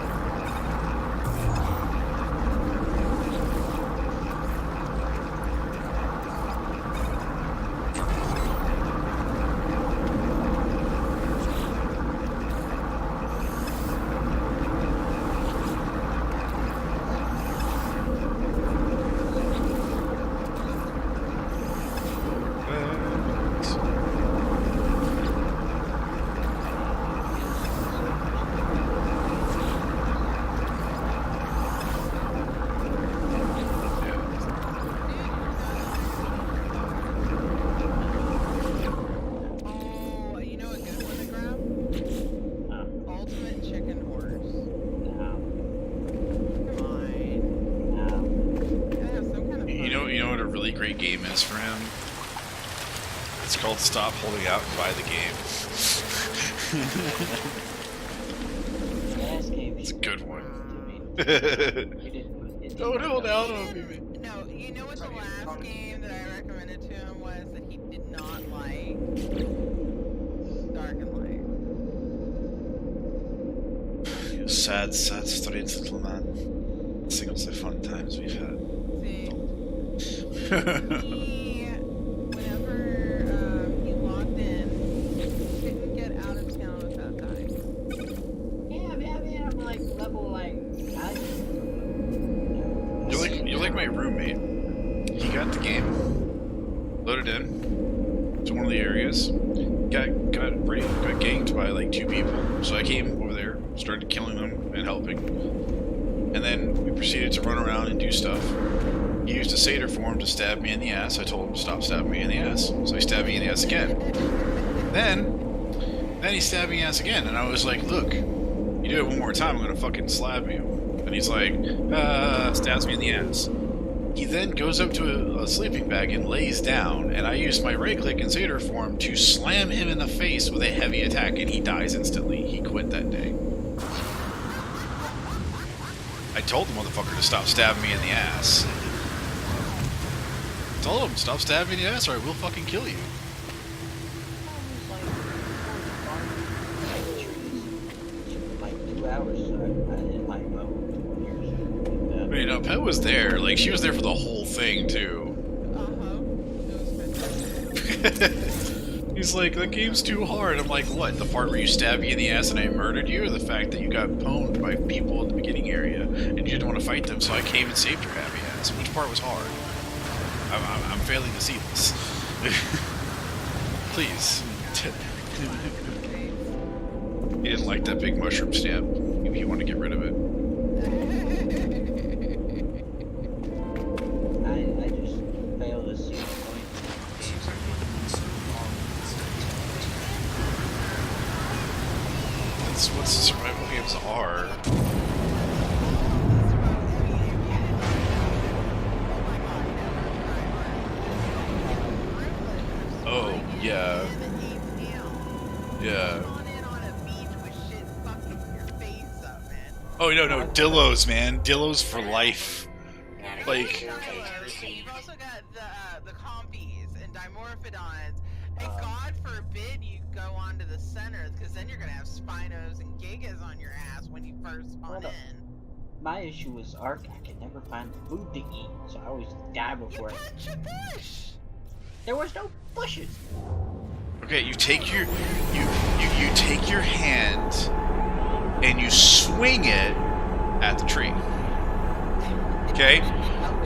Oh, you know a good one to grab? Ultimate Chicken Horse. Come on. Gotta have some kind of You fun. know what a really great game is for him? It's called Stop Holding Out and Buy the Game. Last game. It's a good one. Don't hold out on me, man. No, you know what the last game that I recommended to him was that he did not like Dark and Light. Sad stories, little man. Singles the fun times we've had. See, whenever he logged in, he couldn't get out of town without dying. Yeah, I mean, I'm like level like. You're like my roommate. He got the game, loaded in to one of the areas, got ganked by like 2 people. So I came over there, started killing them and helping, and then we proceeded to run around and do stuff. He used a satyr form to stab me in the ass. I told him to stop stabbing me in the ass, so he stabbed me in the ass again. Then he stabbed me in the ass again, and I was like, look, you do it one more time, I'm gonna fucking slap you. And he's like, stabs me in the ass. He then goes up to a sleeping bag and lays down, and I used my right click and satyr form to slam him in the face with a heavy attack, and he dies instantly. He quit that day. I told the motherfucker to stop stabbing me in the ass. I told him, stop stabbing me in the ass or I will fucking kill you. Like 2 hours, so I didn't like I mean, no, Pet was there. Like, she was there for the whole thing, too. He's like, that game's too hard. I'm like, what? The part where you stabbed me in the ass and I murdered you? Or the fact that you got pwned by people in the beginning area and you didn't want to fight them, so I came and saved your happy ass? Which part was hard? I'm failing to see this. Please. He didn't like that big mushroom stamp. He wanted to get rid of it. I just fail to see the point. That's what survival games are. Oh, yeah. Yeah. Oh, no, Dillos, man. Dillos for life. Like... You've also got the compies and dimorphodons, and God forbid you go on to the center, because then you're gonna have Spinos and Gigas on your ass when you first spawn in. My issue was Ark. I could never find food to eat, so I always die before. You punch a bush. There was no bushes. Okay, you take your you take your hand and you swing it at the tree. Okay?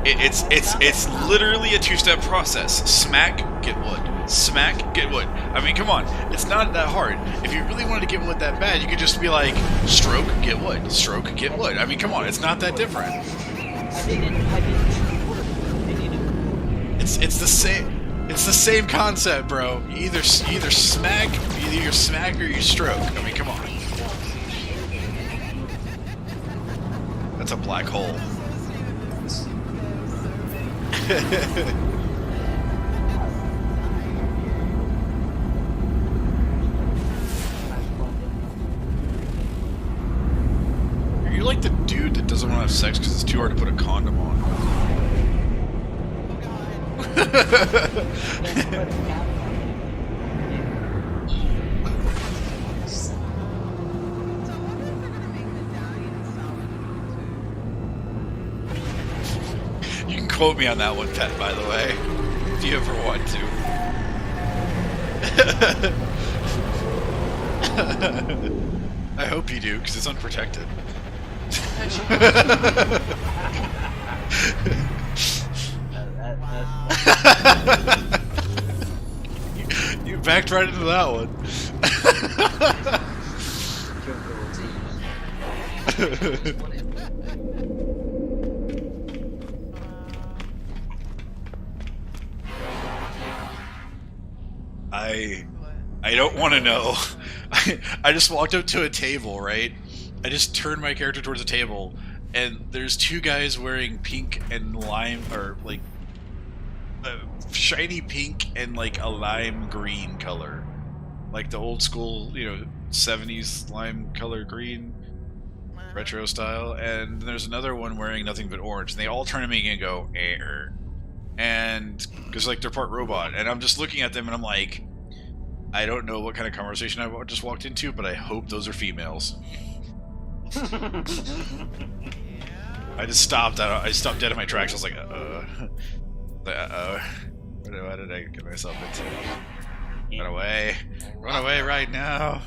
It's literally a 2-step process. Smack, get wood. Smack, get wood. I mean, come on. It's not that hard. If you really wanted to get wood that bad, you could just be like, stroke, get wood. Stroke, get wood. I mean, come on. It's not that different. I didn't It's the same. It's the same concept, bro. You either smack or you stroke. I mean, come on. That's a black hole. You're like the dude that doesn't want to have sex because it's too hard to put a condom on. You can quote me on that one, Pet, by the way, if you ever want to. I hope you do, because it's unprotected. You backed right into that one. I don't want to know. I just walked up to a table, right? I just turned my character towards a table, and there's 2 guys wearing pink and lime, or like shiny pink and like a lime green color. like the old school, 70s lime color green, retro style, and then there's another one wearing nothing but orange, and they all turn to me and go, and because like they're part robot, and I'm just looking at them and I'm like, I don't know what kind of conversation I just walked into, but I hope those are females. I just stopped. I stopped dead in my tracks. I was like, what did I get myself into? Run away! Run away right now!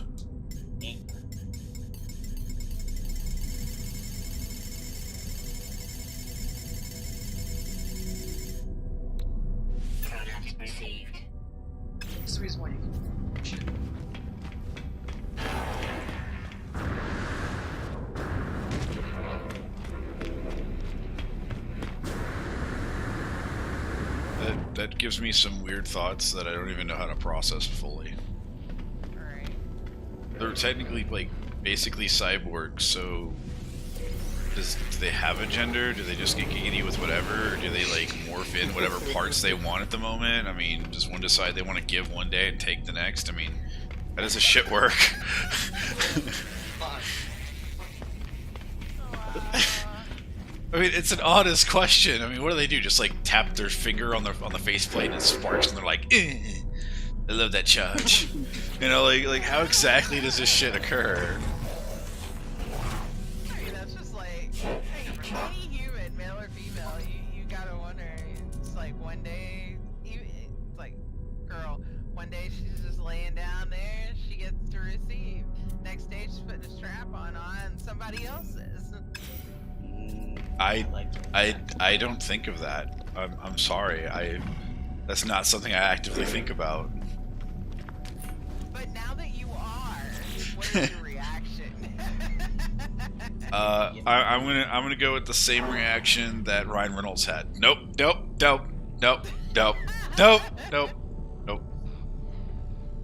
Product received. That's the reason why you That gives me some weird thoughts that I don't even know how to process fully. Alright. They're technically like basically cyborgs, so do they have a gender? Do they just get giggity with whatever? Or do they like morph in whatever parts they want at the moment? I mean, does one decide they want to give one day and take the next? I mean, how does this shit work? I mean, it's an honest question. I mean, what do they do? Just like tap their finger on the faceplate and it sparks, and they're like, I love that charge. Like how exactly does this shit occur? I mean, that's just like, hey, for any human, male or female, you gotta wonder. It's like one day, it's like, girl, one day she's just laying down there, she gets to receive. Next day she's putting a strap on somebody else's. I don't think of that. I'm sorry. That's not something I actively think about. But now that you are, what is your reaction? I'm gonna go with the same reaction that Ryan Reynolds had. Nope, nope, nope, nope, nope, nope, nope, nope.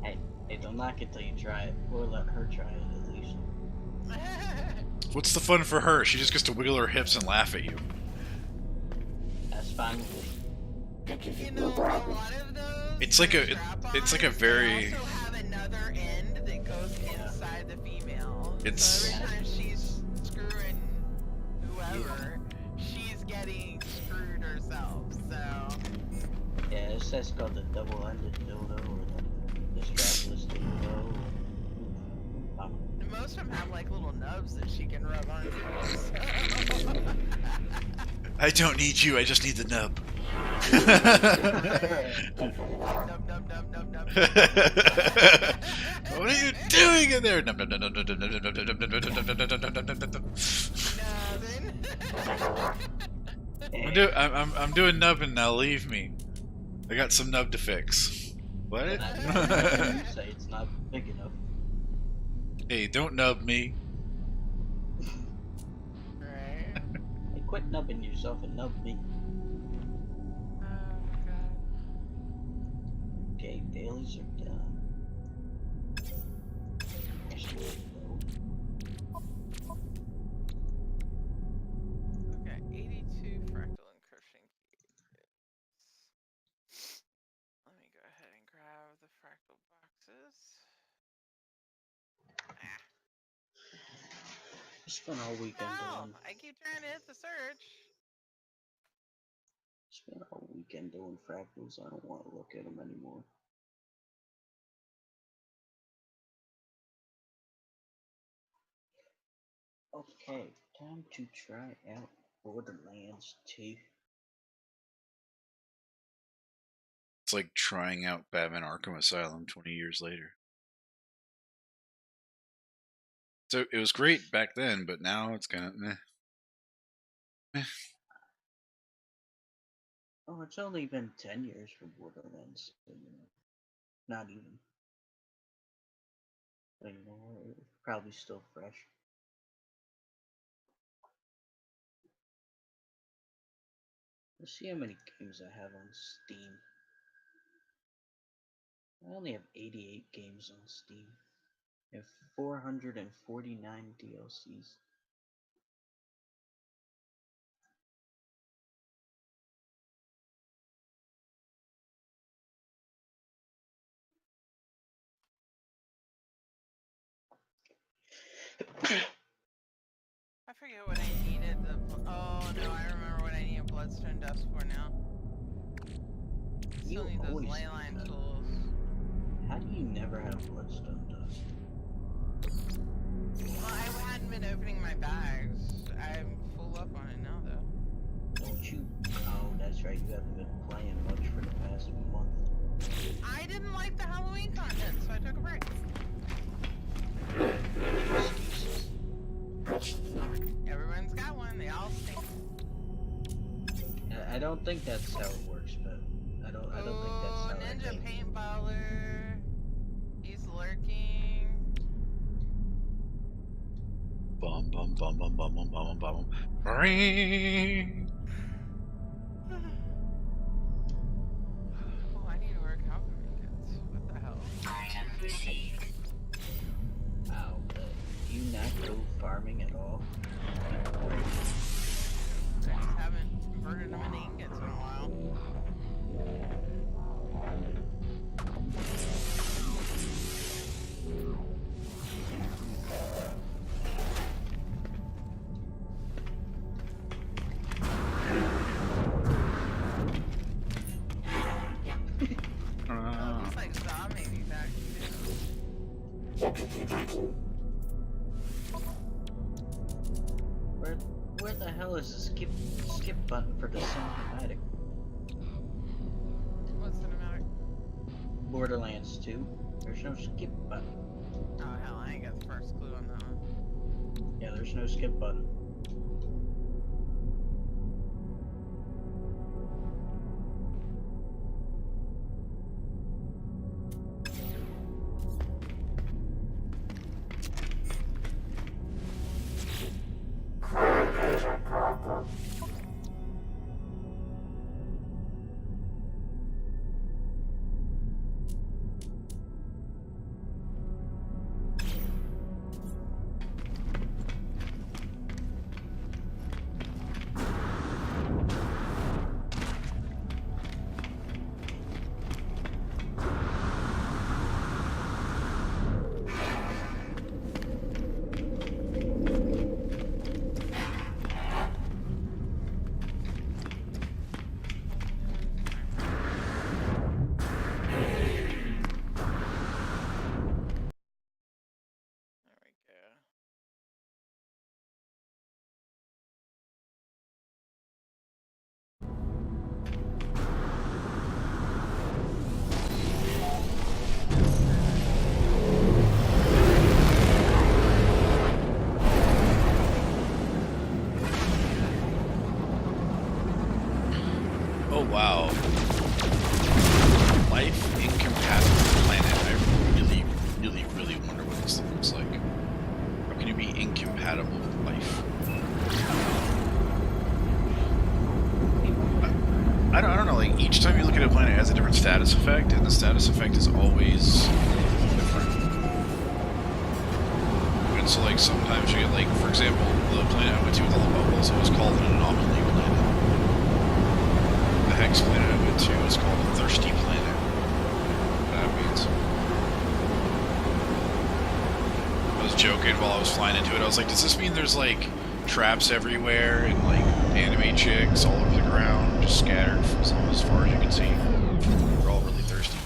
Hey, don't knock it till you try it, or let her try it at least. What's the fun for her? She just gets to wiggle her hips and laugh at you. That's fine with me. You know, a lot of those. It's like a very. They also have another end that goes inside the female. It's. So every time she's screwing whoever, she's getting screwed herself. So. Yeah, that's called the double-ended dildo, or the strapless dildo. And most of them have like little nubs that she can rub on. So. I don't need you. I just need the nub. Nub, nub, nub, nub, nub. What are you doing in there? Nub, nub, nub, nub, nub, nub, nub, nub, nub, nub, nub, nub, nub, nub, nub, nub, nub. I'm doing nubbing now. Leave me. I got some nub to fix. What? You say it's not big enough. Hey, don't nub me. Right. Hey, quit nubbing yourself and nub me. Oh god. Okay, dailies are done. Actually, no. We've got 82 fractal encryption keys. Let me go ahead and grab the fractal boxes. Spent all weekend No, doing. I keep trying to hit the search. Spent all weekend doing fractals. I don't want to look at them anymore. Okay, time to try out Borderlands 2. It's like trying out Batman Arkham Asylum 20 years later. So it was great back then, but now it's kind of meh. Oh, it's only been 10 years for Borderlands. So, not even. But, it's probably still fresh. Let's see how many games I have on Steam. I only have 88 games on Steam. I have 449 DLCs. forget what I needed the. Oh no, I remember what I needed bloodstone dust for now. Still You need those always ley do line that. tools. How do you never have bloodstone dust? Well, I hadn't been opening my bags. I'm full up on it now, though. Don't you? Oh, that's right. You haven't been playing much for the past month. I didn't like the Halloween content, so I took a break. Excuses. Everyone's got one. They all stink. I don't think that's how it works, but I don't think that's Oh, how Ninja it came. Paintballer. He's lurking. Bum bum bum bum bum bum bum bum. Ring. Oh, I need to work alchemy kits. What the hell? Item received. Ow. Do you not go farming at all? I just haven't converted them into ingots in a while. Oh, looks like Zah may be back too. Where the hell is the skip button for the cinematic? What's cinematic? Borderlands 2. There's no skip button. Oh hell, I ain't got the first clue on that one. Yeah, there's no skip button. There we go. Oh wow. Life incompatible planet. I really, really, really wonder what this looks like. How can you be incompatible with life? I don't know, like each time you look at a planet it has a different status effect, and the status effect is always different. And so like sometimes you get like, for example, the planet I went to with all the bubbles, it was called an anomaly planet. The Hex planet I went to is called a thirsty planet. What that means. I was joking while I was flying into it. I was like, does this mean there's like traps everywhere and like anime chicks all over the ground, just scattered as far as you can see? We're all really thirsty.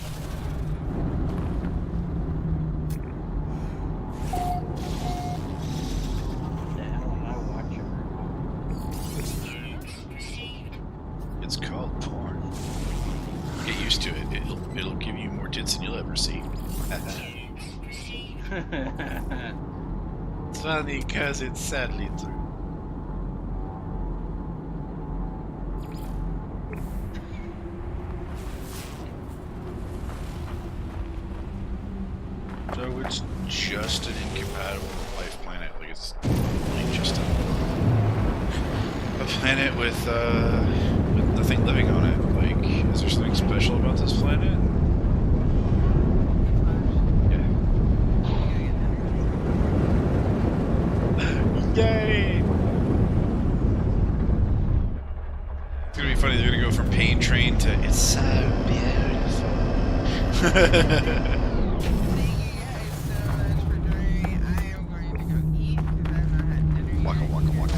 The hell am I watching? It's called porn. Get used to it. It'll give you more tits than you'll ever see. It's funny because it's sadly true. So it's just an incompatible life planet. Like it's really just a planet with nothing living on it. Like, is there something special about this planet? Yeah. Yay! It's gonna be funny. They're gonna go from Pain Train to It's so beautiful. Thank you guys so much for joining. I am going to go eat because I've not had dinner yet. Waka waka waka.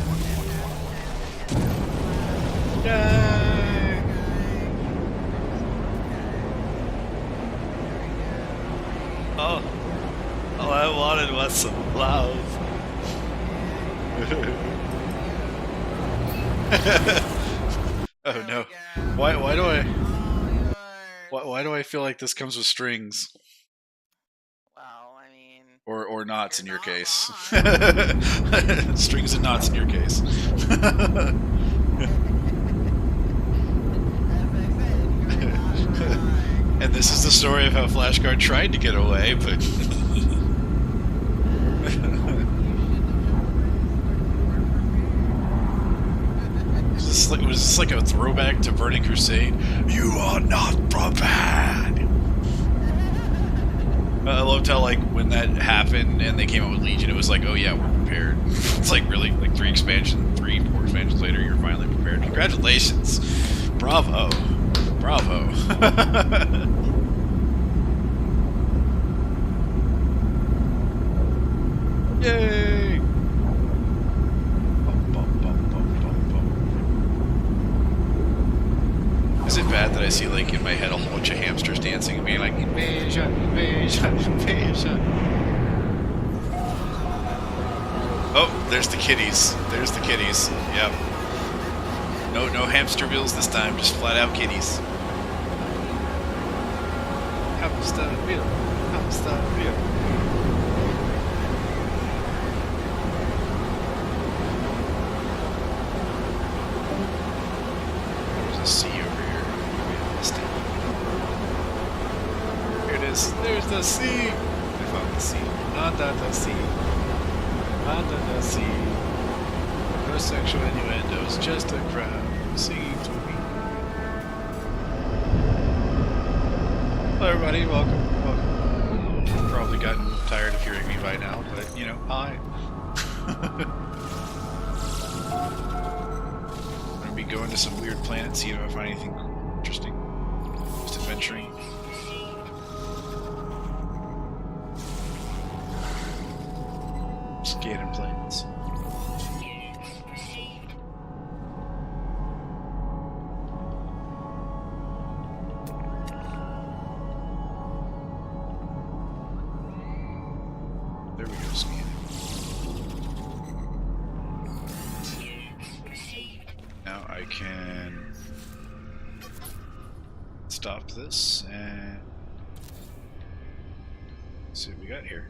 some love. Oh no! Why do I? Why do I feel like this comes with strings? Well, I mean, Or knots in You're your not case. wrong. Strings and knots in your case. as I said, you're not wrong. And this is the story of how Flashguard tried to get away, but was this like a throwback to Burning Crusade? You are not prepared. I loved how, like, when that happened and they came out with Legion, it was like, oh yeah, we're prepared. It's like, really, like 4 expansions later, you're finally prepared. Congratulations. Bravo. Bravo. Yay! Bum, bum, bum, bum, bum, bum. Is it bad that I see, like, in my head a whole bunch of hamsters dancing and being like, invasion, invasion, invasion? Oh, there's the kitties. There's the kitties. Yep. No hamster wheels this time, just flat out kitties. Hamster wheel. Hamster wheel. There's a sea over here. We missed it. Here it is. There's the sea. I found the sea. Under the sea. Under the sea. No sexual innuendos, just a crowd singing to me. Hello everybody, welcome. You've probably gotten tired of hearing me by now, but you know, hi. I'm gonna be going to some weird planets, see if I find anything interesting. Just adventuring. Scanning planets. There we go, scanning. Now I can stop this and see what we got here.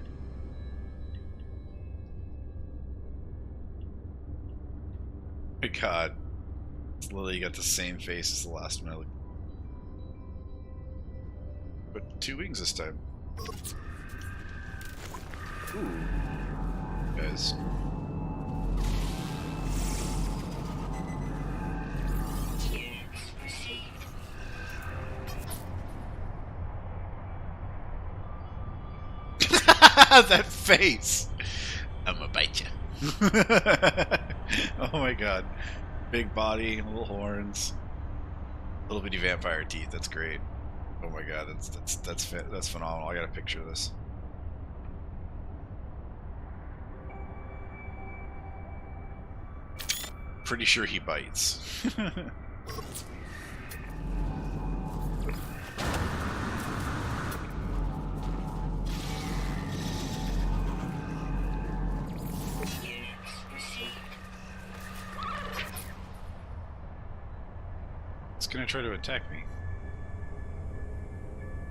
My god. It's literally got the same face as the last one I looked. But 2 wings this time. Ooh. Guys. That face! I'ma bite you. Oh my god. Big body, little horns, little bitty vampire teeth. That's great. Oh my god, that's phenomenal. I got a picture of this. Pretty sure he bites. It's gonna try to attack me.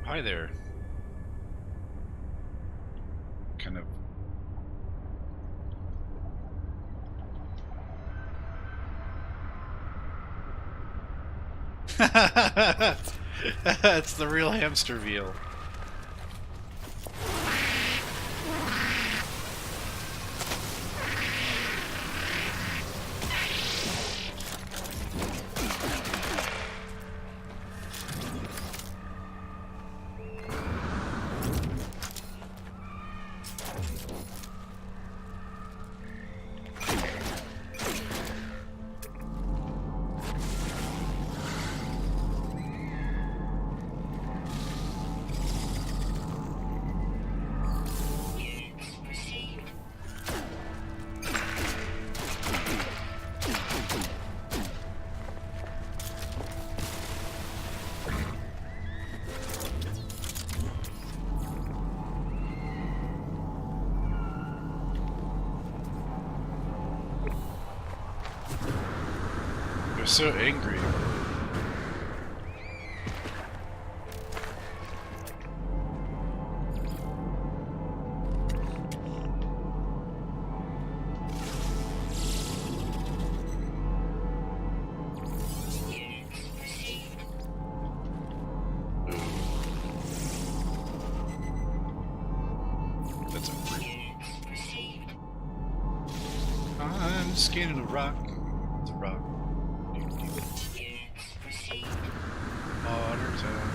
Hi there. Kind of. That's the real hamster veal. was so angry. That's over. I'm scanning a rock. It's a rock. Water tower.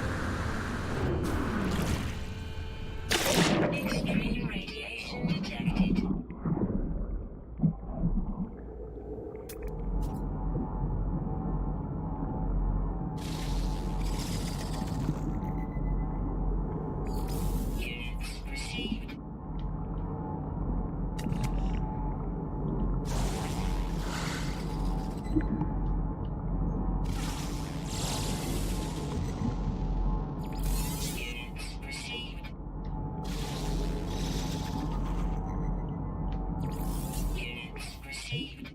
Extreme radiation detected. Units received. Units received. Units received.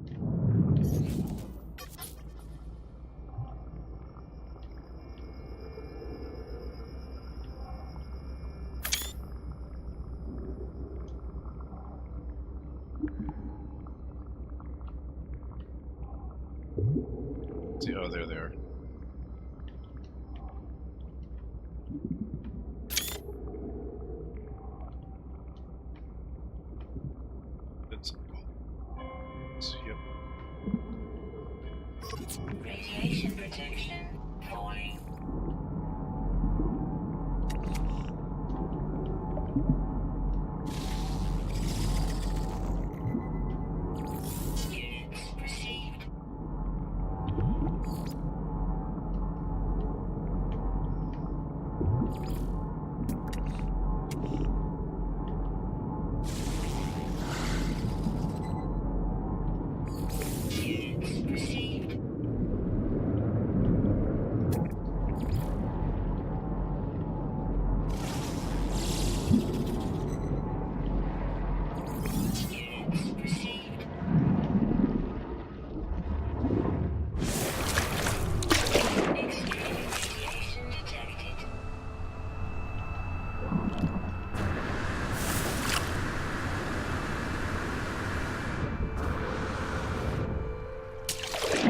See, oh, there they are. That's yep. Radiation protection falling. Units received. Units received. Units received. Extreme radiation detected.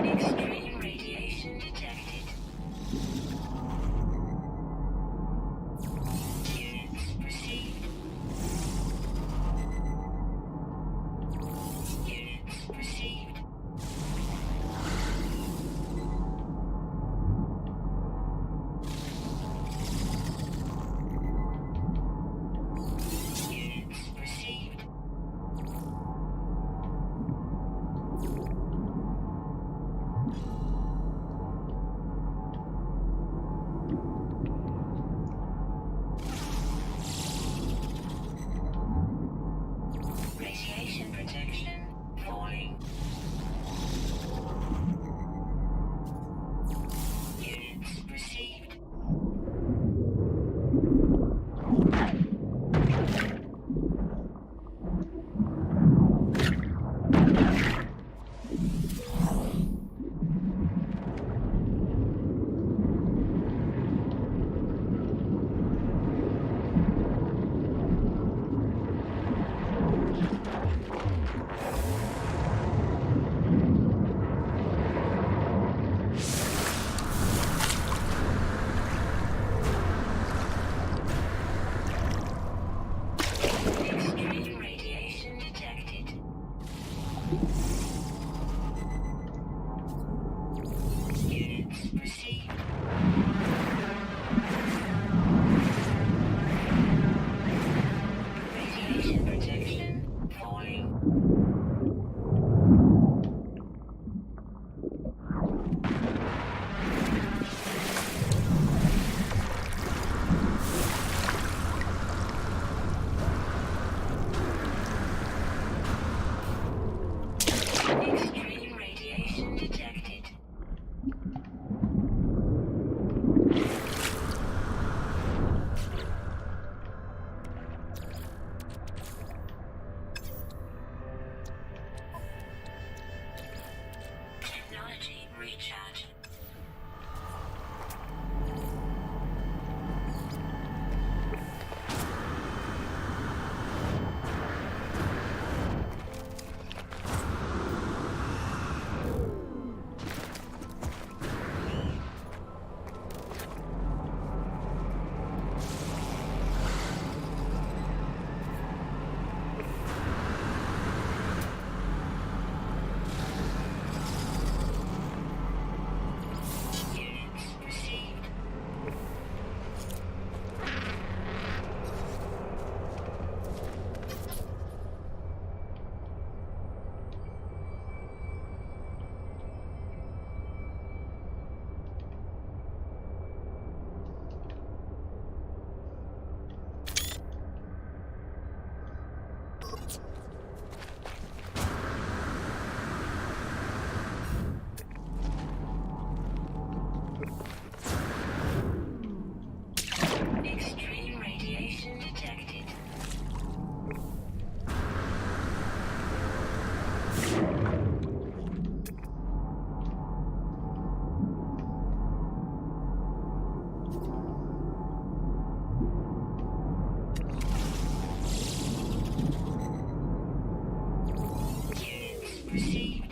Extreme radiation detected. Units received. Units received. Units received. Radiation protection falling. Units received. Extreme radiation detected. Units received. Radiation protection falling. Extreme radiation detected. Technology recharge. received